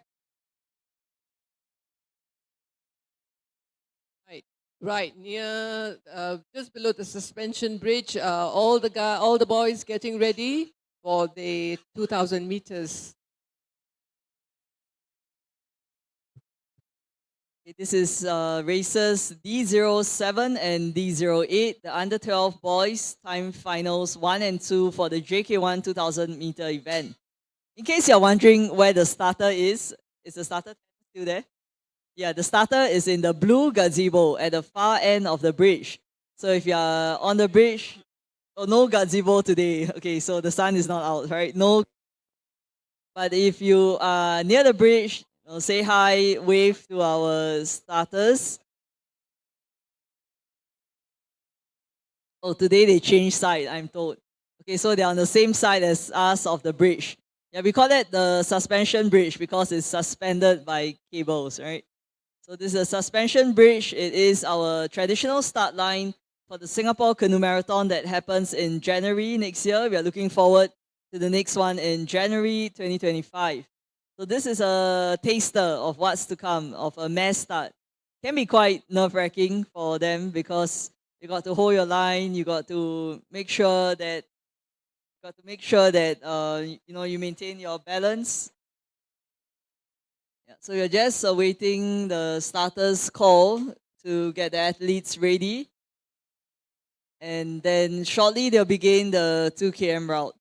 Right, near just below the suspension bridge, all the boys getting ready for the 2,000 meters. This is races D07 and D08, the under 12 boys time finals 1 and 2 for the JK1 2,000 meter event. In case you're wondering where the starter is the starter still there? Yeah, the starter is in the blue gazebo at the far end of the bridge. So if you're on the bridge, no gazebo today. Okay, so the sun is not out, right? No. But if you are near the bridge, say hi, wave to our starters. Oh, today they changed side, I'm told. Okay, so they're on the same side as us of the bridge. Yeah, we call it the suspension bridge because it's suspended by cables, right? So this is a suspension bridge. It is our traditional start line for the Singapore Canoe Marathon that happens in January next year. We are looking forward to the next one in January 2025. So this is a taster of what's to come, of a mass start. Can be quite nerve-wracking for them because you got to hold your line, you got to make sure that you maintain your balance. Yeah, so you're just awaiting the starters call to get the athletes ready. And then shortly they'll begin the 2 km route.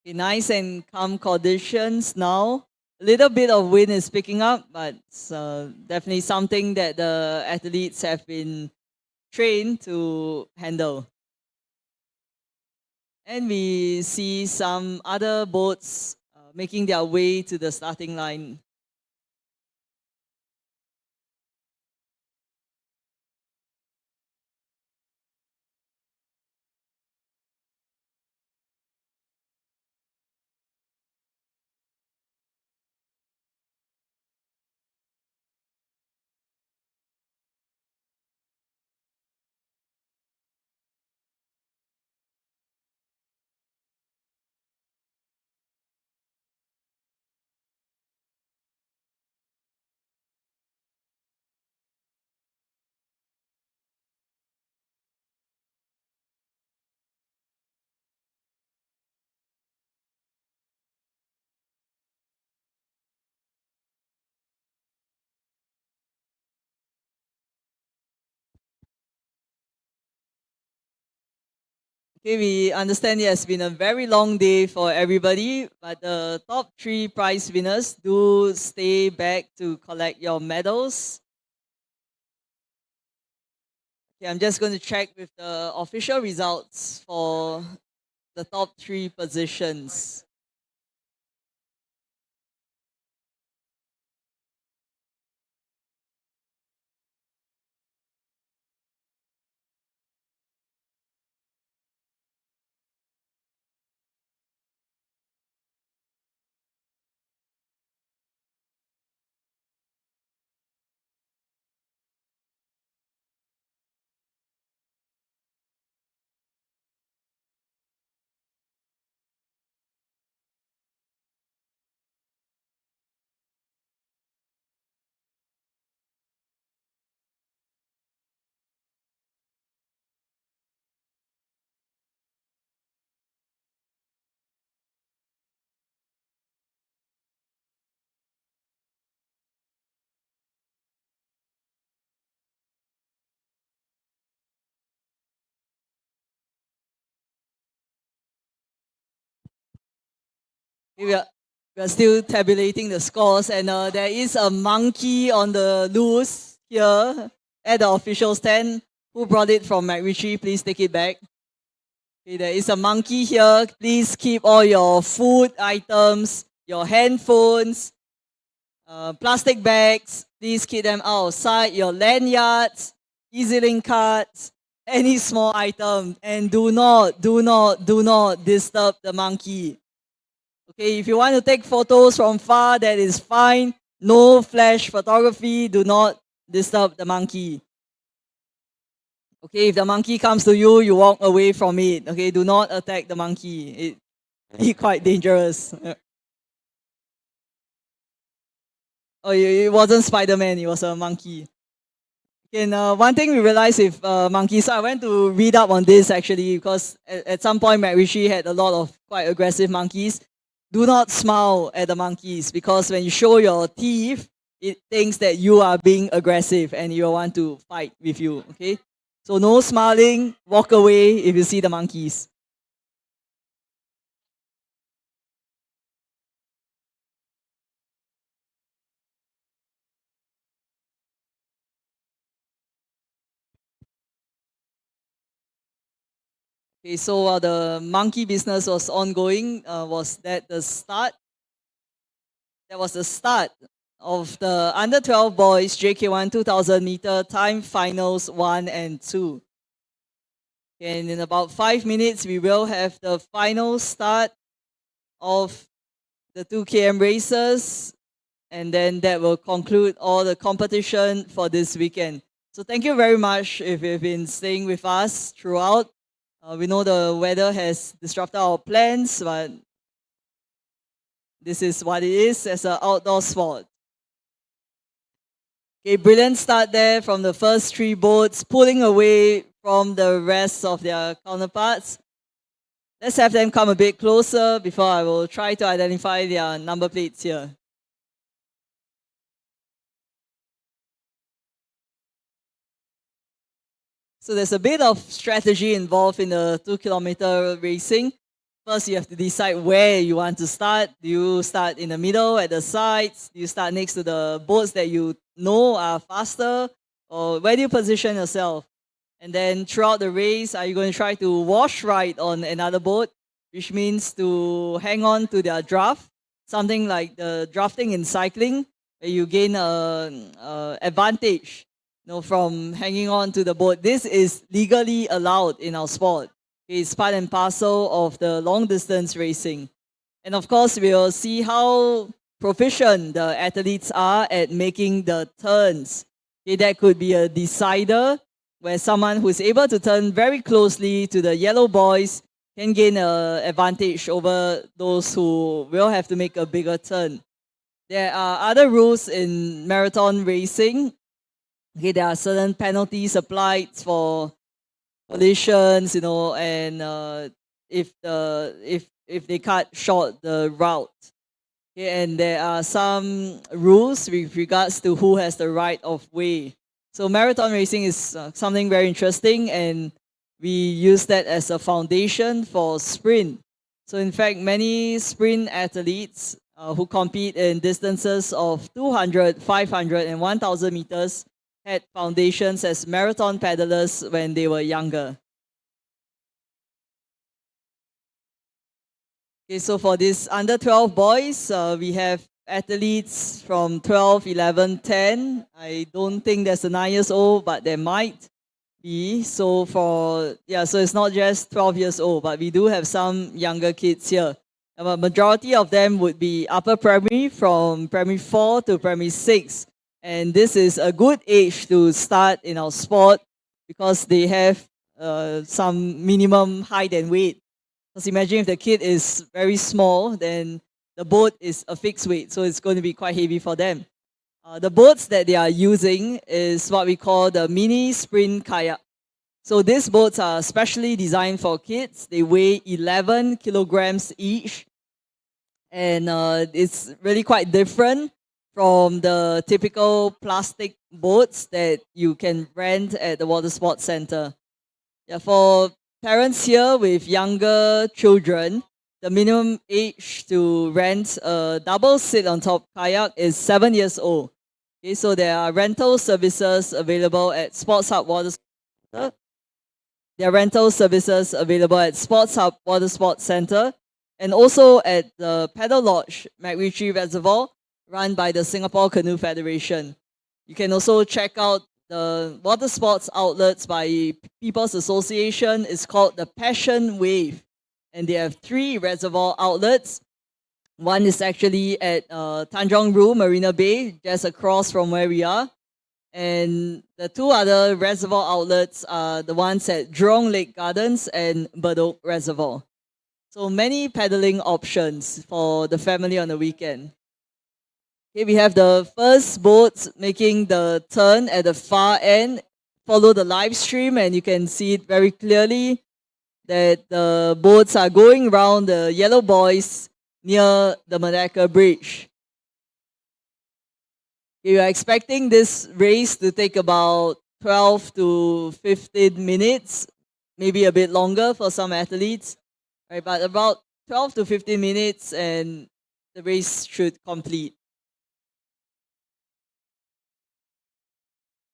Okay, nice and calm conditions now. A little bit of wind is picking up, but it's definitely something that the athletes have been trained to handle. And we see some other boats making their way to the starting line. Okay, we understand it has been a very long day for everybody, but the top 3 prize winners do stay back to collect your medals. Okay, I'm just going to check with the official results for the top 3 positions. We are still tabulating the scores, and there is a monkey on the loose here at the official stand. Who brought it from McRitchie? Please take it back. Okay, there is a monkey here. Please keep all your food items, your handphones, plastic bags. Please keep them outside. Your lanyards, EasyLink cards, any small item, and do not disturb the monkey. Okay, if you want to take photos from far, that is fine. No flash photography. Do not disturb the monkey. Okay, if the monkey comes to you, you walk away from it. Okay, do not attack the monkey. It's quite dangerous. Oh, it wasn't Spider-Man. It was a monkey. And one thing we realized with monkeys, so I went to read up on this actually because at some point McRitchie had a lot of quite aggressive monkeys. Do not smile at the monkeys because when you show your teeth, it thinks that you are being aggressive and it will want to fight with you. Okay, so no smiling. Walk away if you see the monkeys. Okay, so while the monkey business was ongoing, was that the start? That was the start of the under 12 boys JK1 2000 meter time finals 1 and 2. And in about 5 minutes, we will have the final start of the 2 km races, and then that will conclude all the competition for this weekend. So thank you very much if you've been staying with us throughout. We know the weather has disrupted our plans, but this is what it is as an outdoor sport. Okay, brilliant start there from the first 3 boats, pulling away from the rest of their counterparts. Let's have them come a bit closer before I will try to identify their number plates here. So there's a bit of strategy involved in the 2 kilometer racing. First, you have to decide where you want to start. Do you start in the middle, at the sides? Do you start next to the boats that you know are faster? Or where do you position yourself? And then throughout the race, are you going to try to wash right on another boat? which means to hang on to their draft, something like the drafting in cycling, where you gain a advantage, from hanging on to the boat. This is legally allowed in our sport. It's part and parcel of the long distance racing. And of course, we'll see how proficient the athletes are at making the turns. Okay, that could be a decider where someone who's able to turn very closely to the yellow boys can gain an advantage over those who will have to make a bigger turn. There are other rules in marathon racing. Okay, there are certain penalties applied for collisions, and if they cut short the route. Okay, and there are some rules with regards to who has the right of way. So marathon racing is something very interesting, and we use that as a foundation for sprint. So in fact, many sprint athletes who compete in distances of 200, 500, and 1,000 meters had foundations as marathon paddlers when they were younger. Okay, so for this under 12 boys, we have athletes from 12, 11, 10. I don't think there's a 9 years old, but there might be. So so it's not just 12 years old, but we do have some younger kids here. A majority of them would be upper primary, from primary 4 to primary 6. And this is a good age to start in our sport because they have some minimum height and weight. Because imagine if the kid is very small, then the boat is a fixed weight, so it's going to be quite heavy for them. The boats that they are using is what we call the mini sprint kayak. So these boats are specially designed for kids. They weigh 11 kilograms each. And it's really quite different from the typical plastic boats that you can rent at the water sports center. Yeah, for parents here with younger children, the minimum age to rent a double sit on top kayak is 7 years old. Okay, so there are rental services available at Sports Hub Water Center. There are rental services available at Sports Hub Water Sports Center and also at the Paddle Lodge, MacRitchie Reservoir, run by the Singapore Canoe Federation. You can also check out the water sports outlets by People's Association. It's called the Passion Wave, and they have 3 reservoir outlets. One is actually at Tanjong Rhu, Marina Bay, just across from where we are. And the 2 other reservoir outlets are the ones at Jurong Lake Gardens and Bedok Reservoir. So many paddling options for the family on the weekend. Okay, we have the first boat making the turn at the far end. Follow the live stream and you can see it very clearly that the boats are going around the yellow buoys near the Malacca Bridge. We are expecting this race to take about 12 to 15 minutes, maybe a bit longer for some athletes, right? But about 12 to 15 minutes and the race should complete.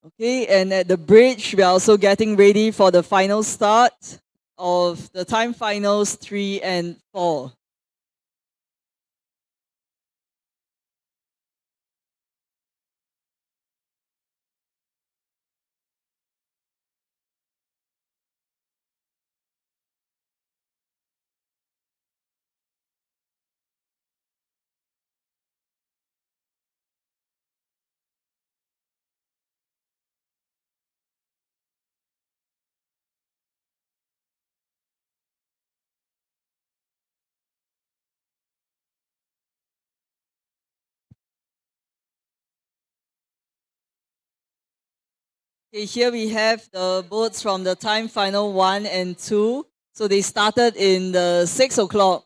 Okay, and at the bridge, we are also getting ready for the final start of the time finals 3 and 4. Okay, here we have the boats from the time final 1 and 2. So they started in the 6 o'clock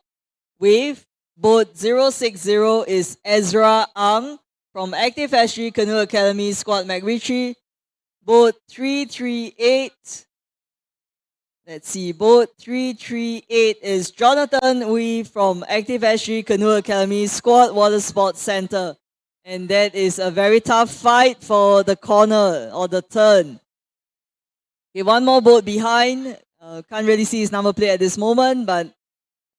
wave. Boat 060 is Ezra Ang from ActiveSG Canoe Academy Squad MacRitchie. Boat 338. Let's see, boat 338 is Jonathan Wee from ActiveSG Canoe Academy Squad Water Sports Center. And that is a very tough fight for the corner or the turn. Okay, one more boat behind. Can't really see his number plate at this moment, but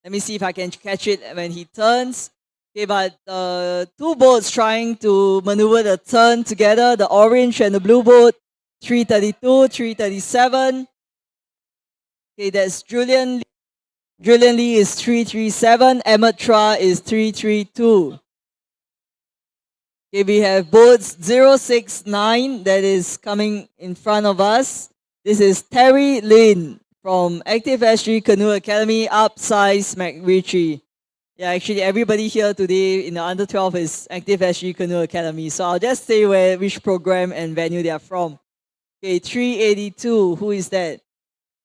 Let me see if I can catch it when he turns. Okay, but two boats trying to maneuver the turn together, the orange and the blue boat, 332, 337. Okay, that's Julian. Julian Lee is 337, Emmett Tra is 332. Okay, we have boats 069 that is coming in front of us. This is Terry Lin from ActiveSG Canoe Academy, upsize McRitchie. Yeah, actually everybody here today in the under 12 is ActiveSG Canoe Academy. So I'll just say which program and venue they are from. Okay, 382, who is that?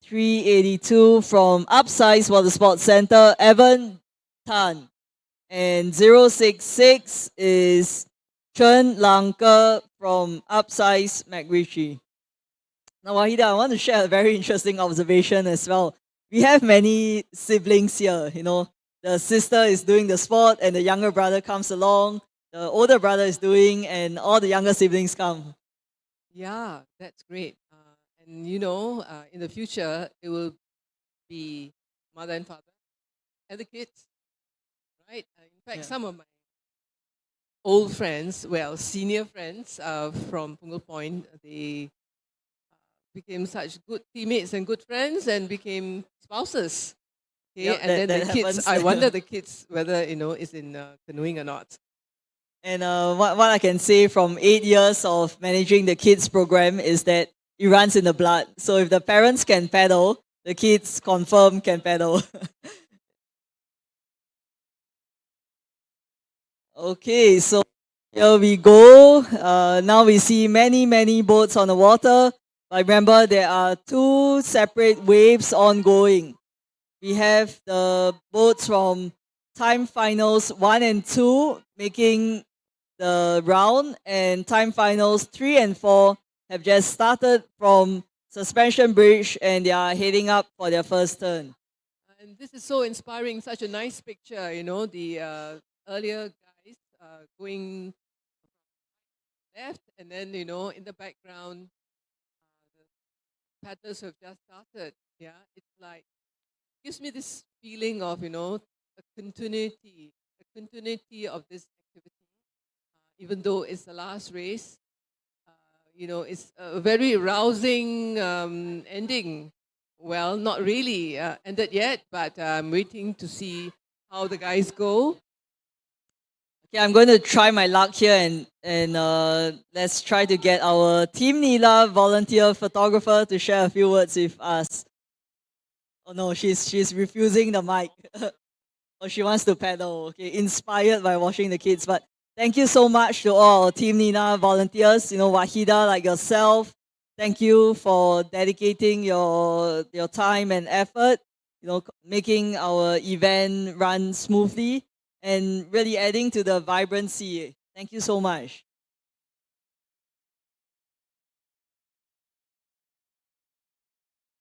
382 from Upsize Water Sports Center, Evan Tan. And 066 is Chen Langke from Upsize McRitchie. Now, Wahida, I want to share a very interesting observation as well. We have many siblings here, you know. The sister is doing the sport and the younger brother comes along. The older brother is doing and all the younger siblings come. Yeah, that's great. And in the future, it will be mother and father and the kids, right? In fact, Yeah. some of my old friends, well, senior friends from Punggol Point, they became such good teammates and good friends and became spouses. Okay, Yep, and then that the kids, happens. I wonder the kids whether, is in canoeing or not. And what I can say from 8 years of managing the kids program is that it runs in the blood. So if the parents can paddle, the kids confirm can paddle. Okay, so here we go. Now we see many boats on the water. But remember, there are two separate waves ongoing. We have the boats from time finals 1 and 2 making the round, and time finals 3 and 4 have just started from suspension bridge and they are heading up for their first turn. And this is so inspiring, such a nice picture, the earlier guys going left, and then, in the background, the paddlers have just started. Yeah, it's like, gives me this feeling of, a continuity of this activity, even though it's the last race. It's a very rousing ending. Well, not really ended yet, but I'm waiting to see how the guys go. Okay, I'm going to try my luck here and let's try to get our Team Nila volunteer photographer to share a few words with us. Oh no, she's refusing the mic. Oh, she wants to paddle. Okay, inspired by watching the kids. But thank you so much to all our Team Nina volunteers. Wahida, like yourself, thank you for dedicating your time and effort. Making our event run smoothly and really adding to the vibrancy. Thank you so much.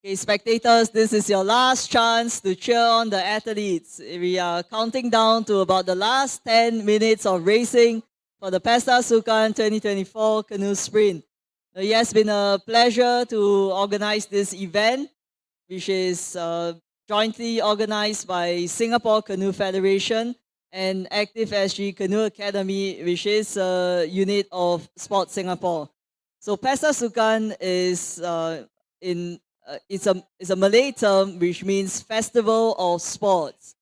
Okay, spectators, this is your last chance to cheer on the athletes. We are counting down to about the last 10 minutes of racing for the Pesta Sukan 2024 Canoe Sprint. It has been a pleasure to organize this event, which is jointly organized by Singapore Canoe Federation and ActiveSG Canoe Academy, which is a unit of Sport Singapore. So Pesta Sukan is it's a Malay term which means Festival of Sports.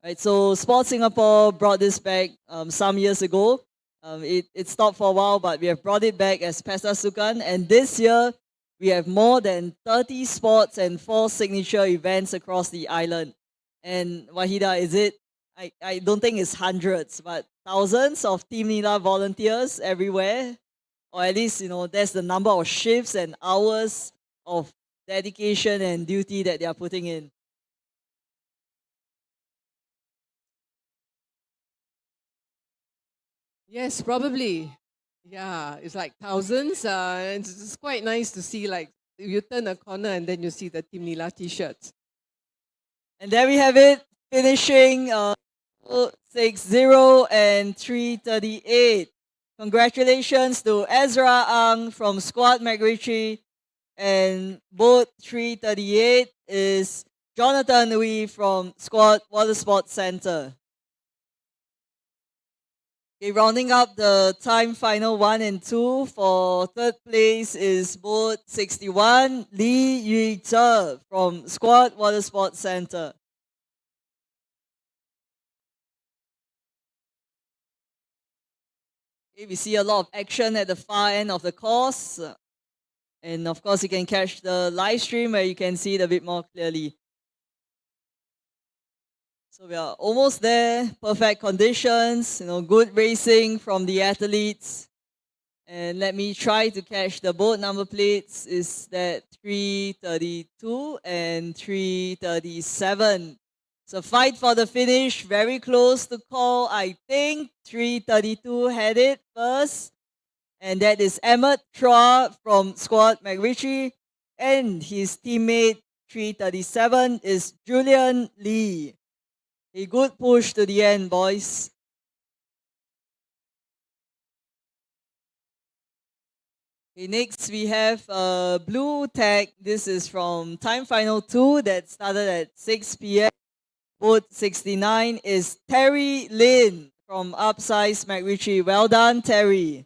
Right, so Sports Singapore brought this back some years ago. It stopped for a while, but we have brought it back as Pesta Sukan. And this year, we have more than 30 sports and 4 signature events across the island. And Wahida, is it? I don't think it's hundreds, but thousands of Team Nila volunteers everywhere. Or at least, that's the number of shifts and hours of dedication and duty that they are putting in. Yes, probably. Yeah, it's like thousands. It's quite nice to see, like, you turn a corner and then you see the Team Nila t-shirts. And there we have it, finishing 60 and 338. Congratulations to Ezra Ang from Squad McRitchie, and boat 338 is Jonathan Wee from Squad Water Sports Center. Okay, rounding up the time final 1 and 2 for third place is boat 61, Li Yuzhe from Squad Water Sports Center. Okay, we see a lot of action at the far end of the course. And of course, you can catch the live stream where you can see it a bit more clearly. So we are almost there, perfect conditions, good racing from the athletes. And let me try to catch the boat number plates. Is that 332 and 337? So fight for the finish, very close to call. I think 332 had it first. And that is Emmett Chua from Squad McRitchie. And his teammate 337 is Julian Lee. A good push to the end, boys. Okay, next we have blue tag. This is from time final 2 that started at 6 p.m. Boat 69 is Terry Lin from Upsize McRitchie. Well done, Terry.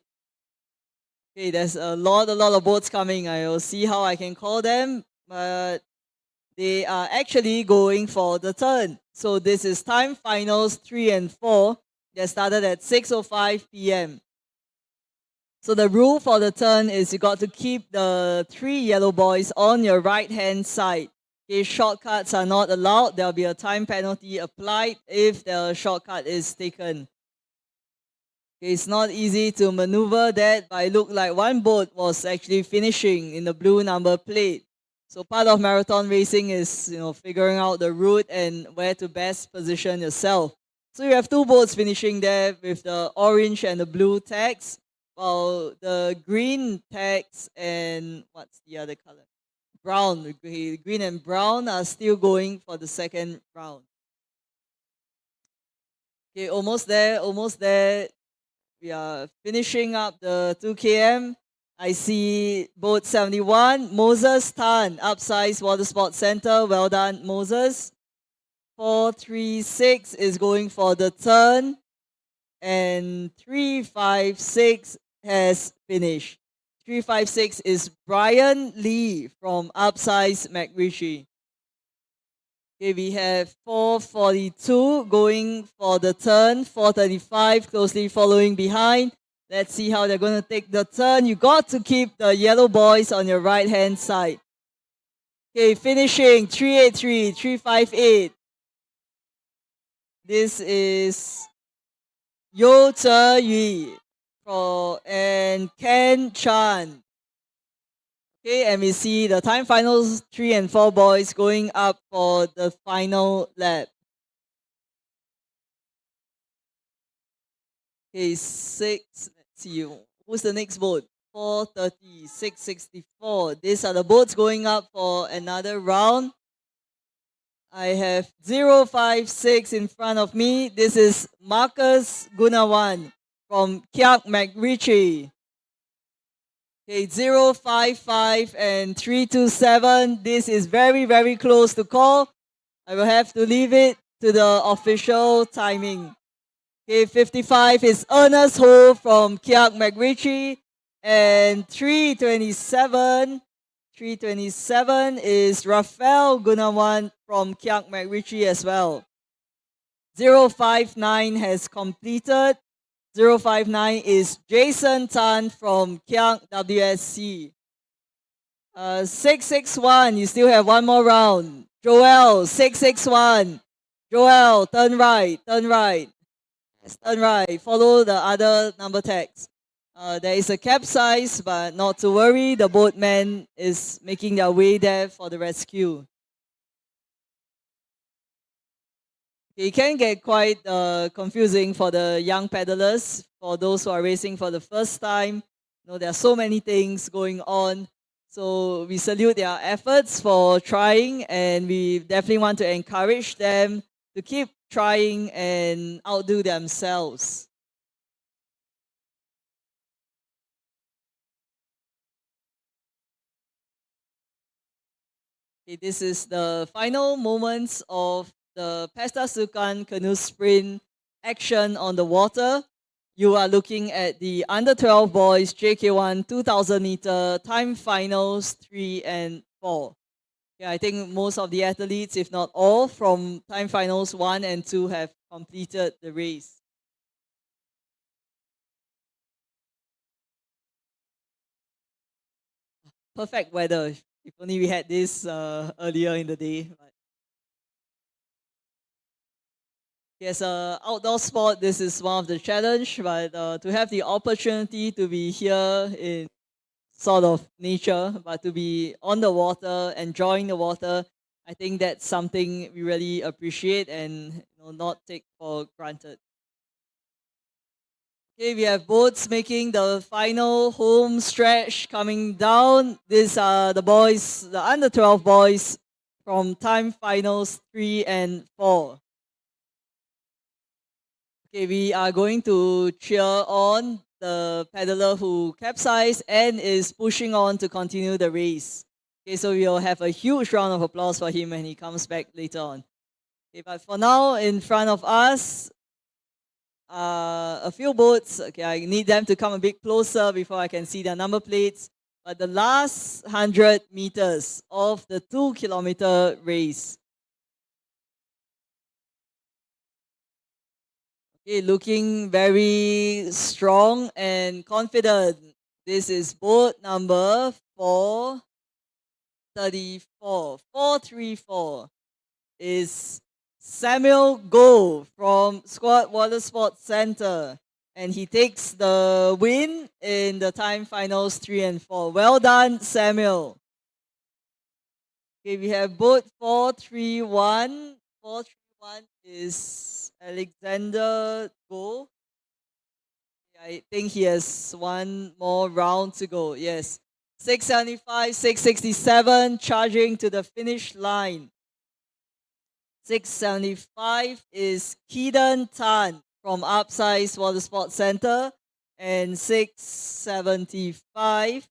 Okay, there's a lot of boats coming. I will see how I can call them, but they are actually going for the turn. So this is time finals 3 and 4 that started at 6:05 p.m. So the rule for the turn is you got to keep the 3 yellow boys on your right hand side. Okay, shortcuts are not allowed. There will be a time penalty applied if the shortcut is taken. Okay, it's not easy to maneuver that, but it looked like one boat was actually finishing in the blue number plate. So part of marathon racing is, figuring out the route and where to best position yourself. So you have 2 boats finishing there with the orange and the blue tags, while the green tags and what's the other color? Brown, green and brown are still going for the second round. Okay, almost there. We are finishing up the 2 km. I see boat 71, Moses Tan, Upsize Water Sports Center. Well done, Moses. 436 is going for the turn, and 356 has finished. 356 is Brian Lee from Upsize McRitchie. Okay, we have 442 going for the turn, 435 closely following behind. Let's see how they're going to take the turn. You got to keep the yellow boys on your right hand side. Okay, finishing 383, 358. This is Yo Che Yi and Ken Chan. Okay, and we see the time finals 3 and 4 boys going up for the final lap. Okay, 6, let's see, who's the next boat? 430, 664. These are the boats going up for another round. I have 056 in front of me. This is Marcus Gunawan from Kiak McRitchie. Okay, 055 and 327. This is very, very close to call. I will have to leave it to the official timing. Okay, 55 is Ernest Ho from Kiak McRitchie. And 327 is Rafael Gunawan from Kiak McRitchie as well. 059 has completed. 059 is Jason Tan from Kiang WSC. 661, you still have one more round. Joel, 661. Joel, turn right. Yes, turn right. Follow the other number tags. There is a capsize, but not to worry. The boatman is making their way there for the rescue. It can get quite confusing for the young paddlers, for those who are racing for the first time. There are so many things going on. So we salute their efforts for trying, and we definitely want to encourage them to keep trying and outdo themselves. Okay, this is the final moments of the Pesta Sukan Canoe Sprint action on the water. You are looking at the under 12 boys JK1 2000 meter time finals 3 and 4. Yeah, I think most of the athletes, if not all, from time finals 1 and 2 have completed the race. Perfect weather. If only we had this earlier in the day. Yes, outdoor sport, this is one of the challenge, but to have the opportunity to be here in sort of nature, but to be on the water, enjoying the water, I think that's something we really appreciate and not take for granted. Okay, we have boats making the final home stretch coming down. These are the boys, the under 12 boys from time finals 3 and 4. Okay, we are going to cheer on the paddler who capsized and is pushing on to continue the race. Okay, so we'll have a huge round of applause for him when he comes back later on. Okay, but for now, in front of us, a few boats. Okay, I need them to come a bit closer before I can see their number plates. But the last 100 meters of the 2-kilometer race. Okay, looking very strong and confident. This is boat number 434. 434 is Samuel Go from Squad Water Sports Center. And he takes the win in the time finals 3 and 4. Well done, Samuel. Okay, we have boat 431. 431 is Alexander Go. I think he has one more round to go. Yes. 675, 667, charging to the finish line. 675 is Keaton Tan from Upsize Water Sports Center. And 675,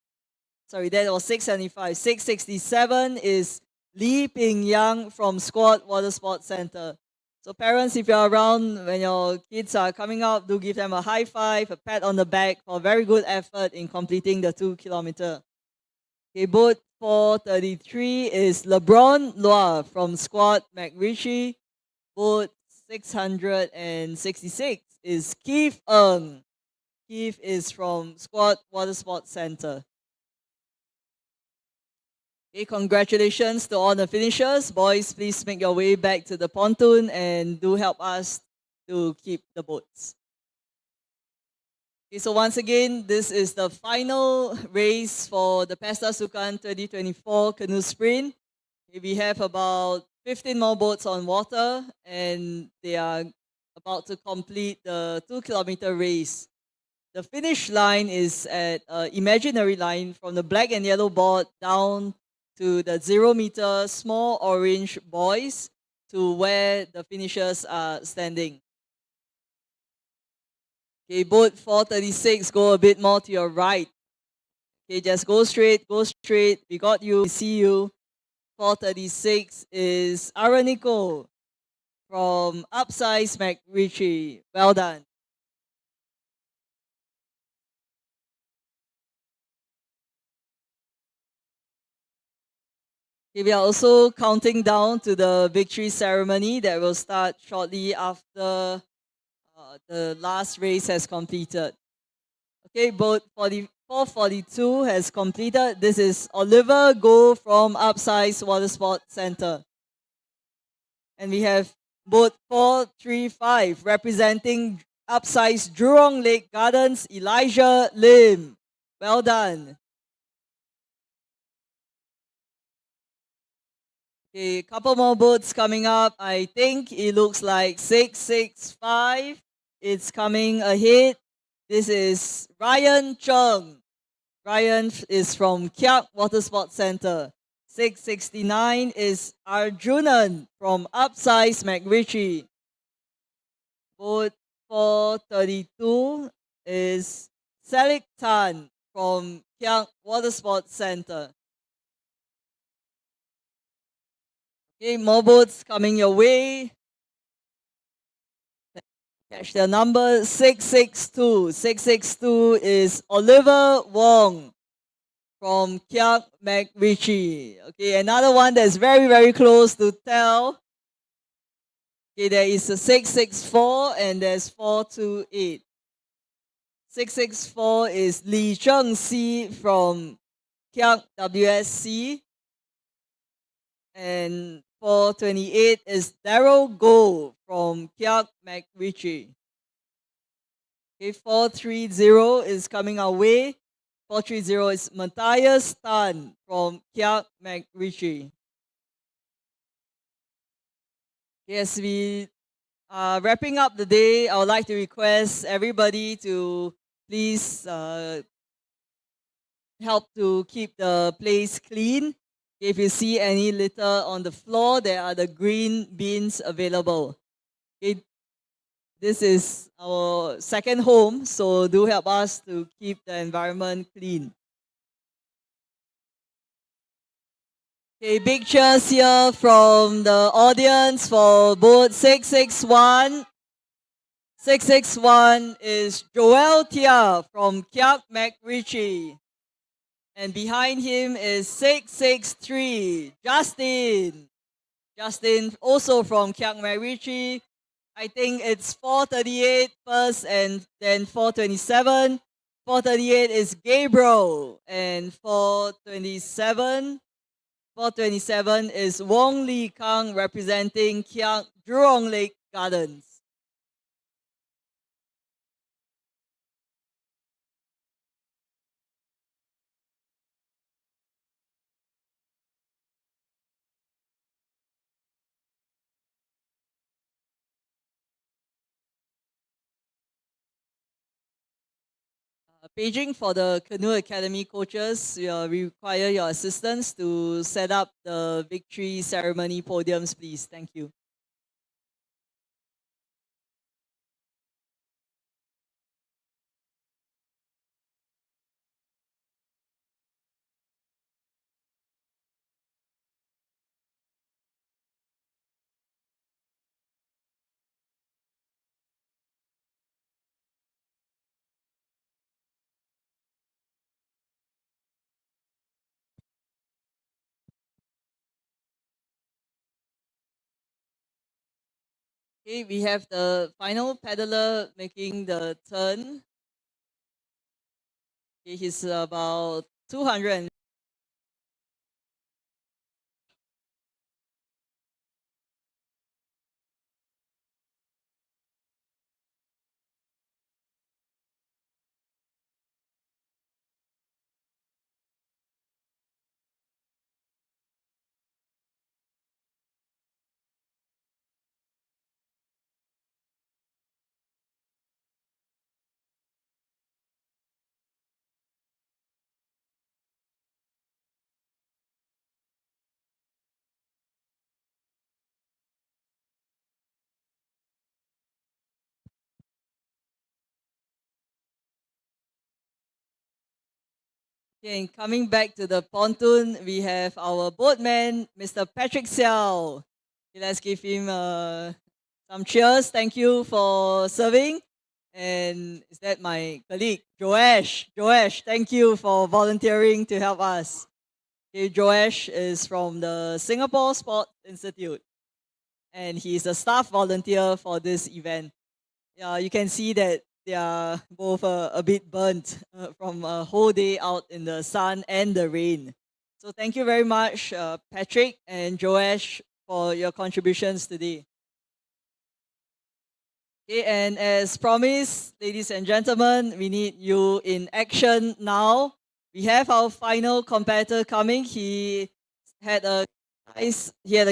sorry, that was 675. 667 is Lee Ping Yang from Squad Water Sports Center. So parents, if you're around when your kids are coming out, do give them a high five, a pat on the back for very good effort in completing the 2-kilometer. Okay, boat 433 is LeBron Loa from Squad McRitchie. Boat 666 is Keith Ng. Keith is from Squad Water Sports Center. Okay, congratulations to all the finishers. Boys, please make your way back to the pontoon and do help us to keep the boats. Okay, so once again, this is the final race for the Pesta Sukan 2024 Canoe Sprint. Okay, we have about 15 more boats on water and they are about to complete the 2-kilometer race. The finish line is at an imaginary line from the black and yellow board down to the 0-meter small orange buoys to where the finishers are standing. Okay, boat 436, go a bit more to your right. Okay, just go straight, go straight. We got you, we see you. 436 is Aranico from Upsize McRitchie. Well done. Okay, we are also counting down to the victory ceremony that will start shortly after the last race has completed. Okay, boat 442 has completed. This is Oliver Go from Upsize Water Sports Center. And we have boat 435 representing Upsize Jurong Lake Gardens, Elijah Lim. Well done. Okay, couple more boats coming up. I think it looks like 665. It's coming ahead. This is Ryan Chung. Ryan is from Kiak Water Sports Center. 669 is Arjunan from Upsize McRitchie. Boat 432 is Salik Tan from Kiak Water Sports Center. Okay, more boats coming your way. Catch the number 662. 662 is Oliver Wong from Kiak McRitchie. Okay, another one that's very, very close to tell. Okay, there is a 664 and there's 428. 664 is Li Chengxi from Kiak WSC. And 428 is Daryl Goh from Kiak McRitchie. Okay, 430 is coming our way. 430 is Matthias Tan from Kiak McRitchie. Yes, we are wrapping up the day. I would like to request everybody to please help to keep the place clean. If you see any litter on the floor, there are the green bins available. Okay, this is our second home, so do help us to keep the environment clean. Okay, big cheers here from the audience for boat 661. 661 is Joel Tia from Kiak McRitchie. And behind him is 663, Justin. Justin also from Kiak McRitchie. I think it's 438 first and then 427. 438 is Gabriel. And 427 is Wong Lee Kang representing Kiak Jurong Lake Gardens. Paging for the Canoe Academy coaches, we require your assistance to set up the victory ceremony podiums, please. Thank you. Okay, we have the final paddler making the turn. Okay, he's about 200. Okay, coming back to the pontoon, we have our boatman, Mr. Patrick Xiao. Okay, let's give him some cheers. Thank you for serving. And is that my colleague, Joash? Joash, thank you for volunteering to help us. Okay, Joash is from the Singapore Sports Institute, and he's a staff volunteer for this event. Yeah, you can see that they are both a bit burnt from a whole day out in the sun and the rain. So thank you very much, Patrick and Joash, for your contributions today. Okay, and as promised, ladies and gentlemen, we need you in action now. We have our final competitor coming. He had a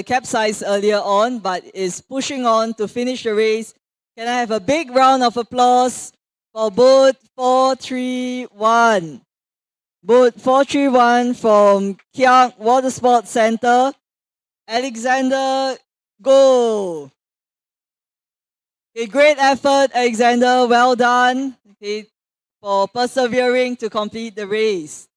capsize earlier on, but is pushing on to finish the race. Can I have a big round of applause for boat 431? Boat 431 from Kiak Water Sports Center. Alexander, go! Okay, great effort, Alexander. Well done. Okay, for persevering to complete the race.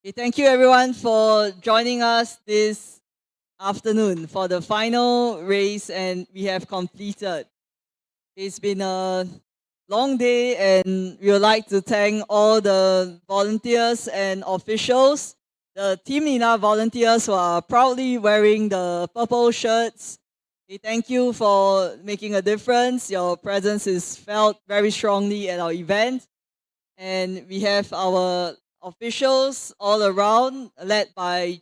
Okay, thank you everyone for joining us this afternoon for the final race, and we have completed. It's been a long day, and we would like to thank all the volunteers and officials, the Team Nina volunteers who are proudly wearing the purple shirts. Okay, thank you for making a difference. Your presence is felt very strongly at our event. And we have our officials all around, led by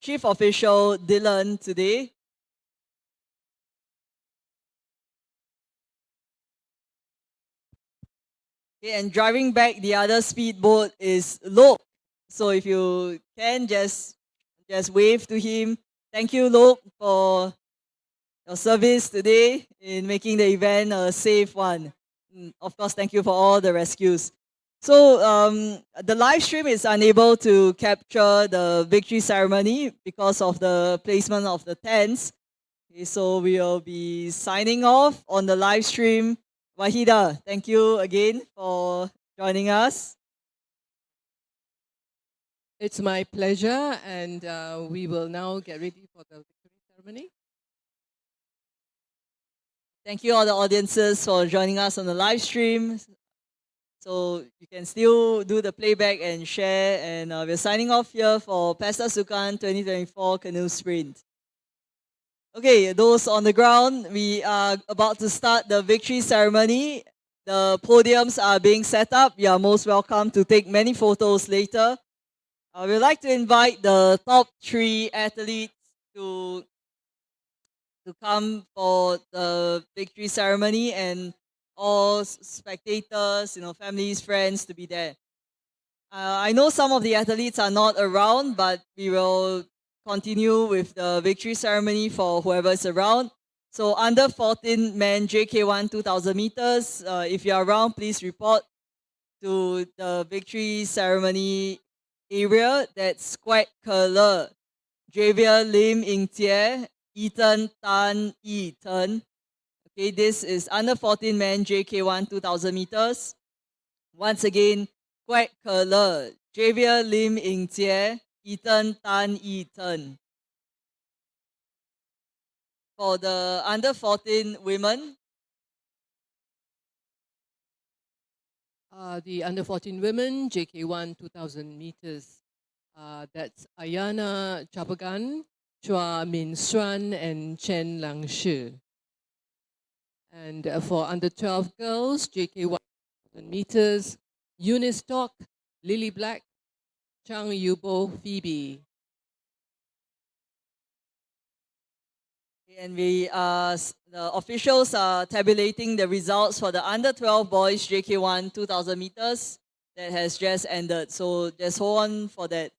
Chief Official Dylan today. Okay, and driving back the other speedboat is Lok. So if you can just wave to him. Thank you, Lok, for your service today in making the event a safe one. Of course, thank you for all the rescues. So the live stream is unable to capture the victory ceremony because of the placement of the tents. Okay, so we will be signing off on the live stream. Wahida, thank you again for joining us. It's my pleasure, and we will now get ready for the victory ceremony. Thank you all the audiences for joining us on the live stream. So you can still do the playback and share. And we're signing off here for Pesta Sukan 2024 Canoe Sprint. Okay, those on the ground, we are about to start the victory ceremony. The podiums are being set up. You are most welcome to take many photos later. We'd like to invite the top 3 athletes to come for the victory ceremony, and all spectators, families, friends to be there. I know some of the athletes are not around, but we will continue with the victory ceremony for whoever is around. So under 14 men JK1 2000 meters, if you're around, please report to the victory ceremony area. That's Quack Kerle, Javier Lim Ing Tie, Ethan Tan Yi Ten. Okay, this is under 14 men JK1 2000 meters. Once again, Quack Kerle, Javier Lim Ing Tie, Ethan Tan Yi Ten. For the under 14 women, The under 14 women, JK1 2000 meters. That's Ayana Chapagan, Chua Min Xuan, and Chen Lang Shi. And for under 12 girls, JK1 meters, Eunice Stock, Lily Black, Chang Yubo, Phoebe. and the officials are tabulating the results for the under 12 boys JK1 2000 meters that has just ended. So just hold on for that.